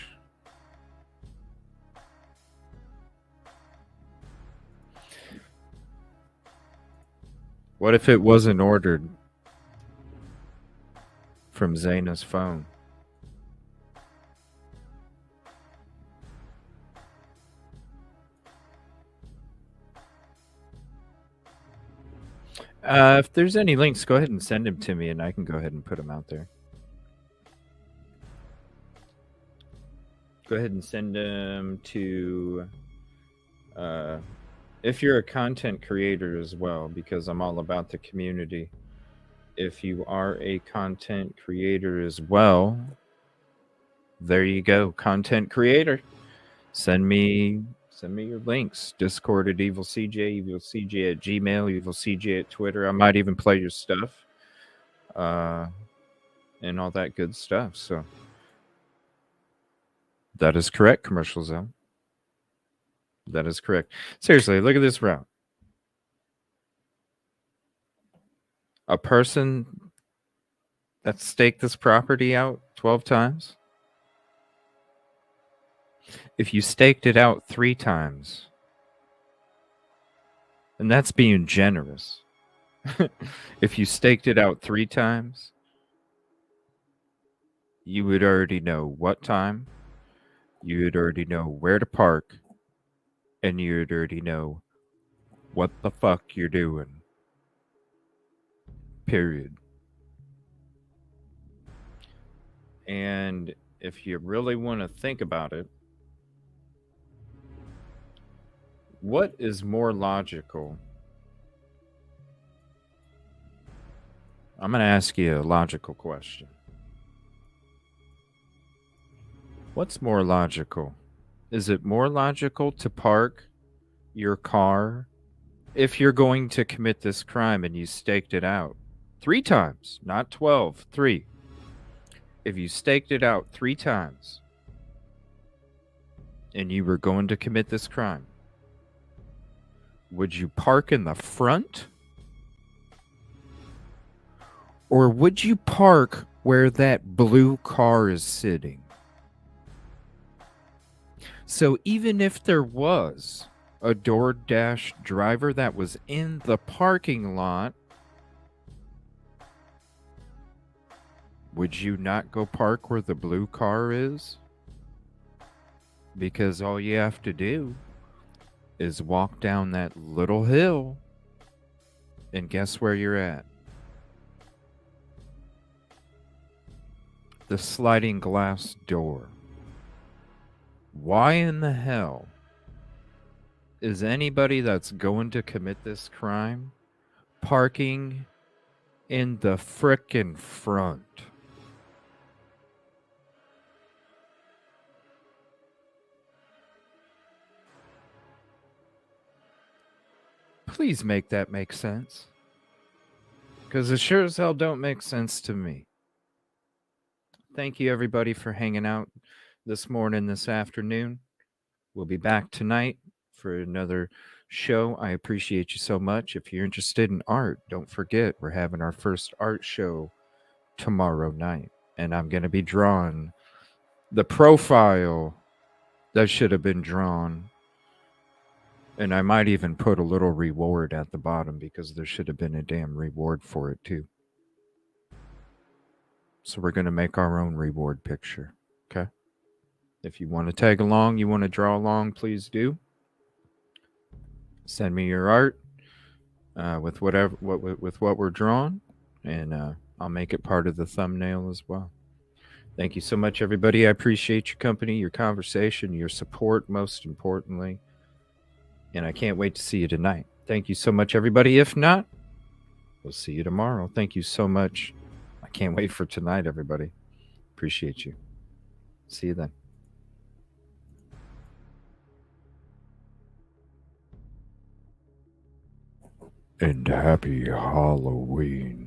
What if it wasn't ordered from Zaina's phone? If there's any links, go ahead and send them to me and I can go ahead and put them out there. Go ahead and send them to, if you're a content creator as well, because I'm all about the community. If you are a content creator as well, there you go. Content creator. Send me your links. Discord at EvilCJ, EvilCJ at Gmail, EvilCJ at Twitter. I might even play your stuff. And all that good stuff. So that is correct, Commercial Zone. That is correct. Seriously, look at this route. A person that staked this property out 12 times. If you staked it out 3 times, and that's being generous. If you staked it out 3 times, you would already know what time, you would already know where to park, and you would already know what the fuck you're doing. Period. And if you really want to think about it, what is more logical I'm going to ask you a logical question. What's more logical? Is it more logical to park your car if you're going to commit this crime and you staked it out 3 times, not 12, 3. If you staked it out 3 times and you were going to commit this crime, would you park in the front? Or would you park where that blue car is sitting? So even if there was a DoorDash driver that was in the parking lot, would you not go park where the blue car is? Because all you have to do is walk down that little hill, and guess where you're at? The sliding glass door. Why in the hell is anybody that's going to commit this crime parking in the frickin' front? Please make that make sense. Because it sure as hell don't make sense to me. Thank you, everybody, for hanging out this morning, this afternoon. We'll be back tonight for another show. I appreciate you so much. If you're interested in art, don't forget, we're having our first art show tomorrow night. And I'm going to be drawing the profile that should have been drawn. And I might even put a little reward at the bottom because there should have been a damn reward for it too. So we're going to make our own reward picture. Okay. If you want to tag along, you want to draw along, please do. Send me your art with what we're drawing, and I'll make it part of the thumbnail as well. Thank you so much, everybody. I appreciate your company, your conversation, your support, most importantly. And I can't wait to see you tonight. Thank you so much, everybody. If not, we'll see you tomorrow. Thank you so much. I can't wait for tonight, everybody. Appreciate you. See you then. And happy Halloween.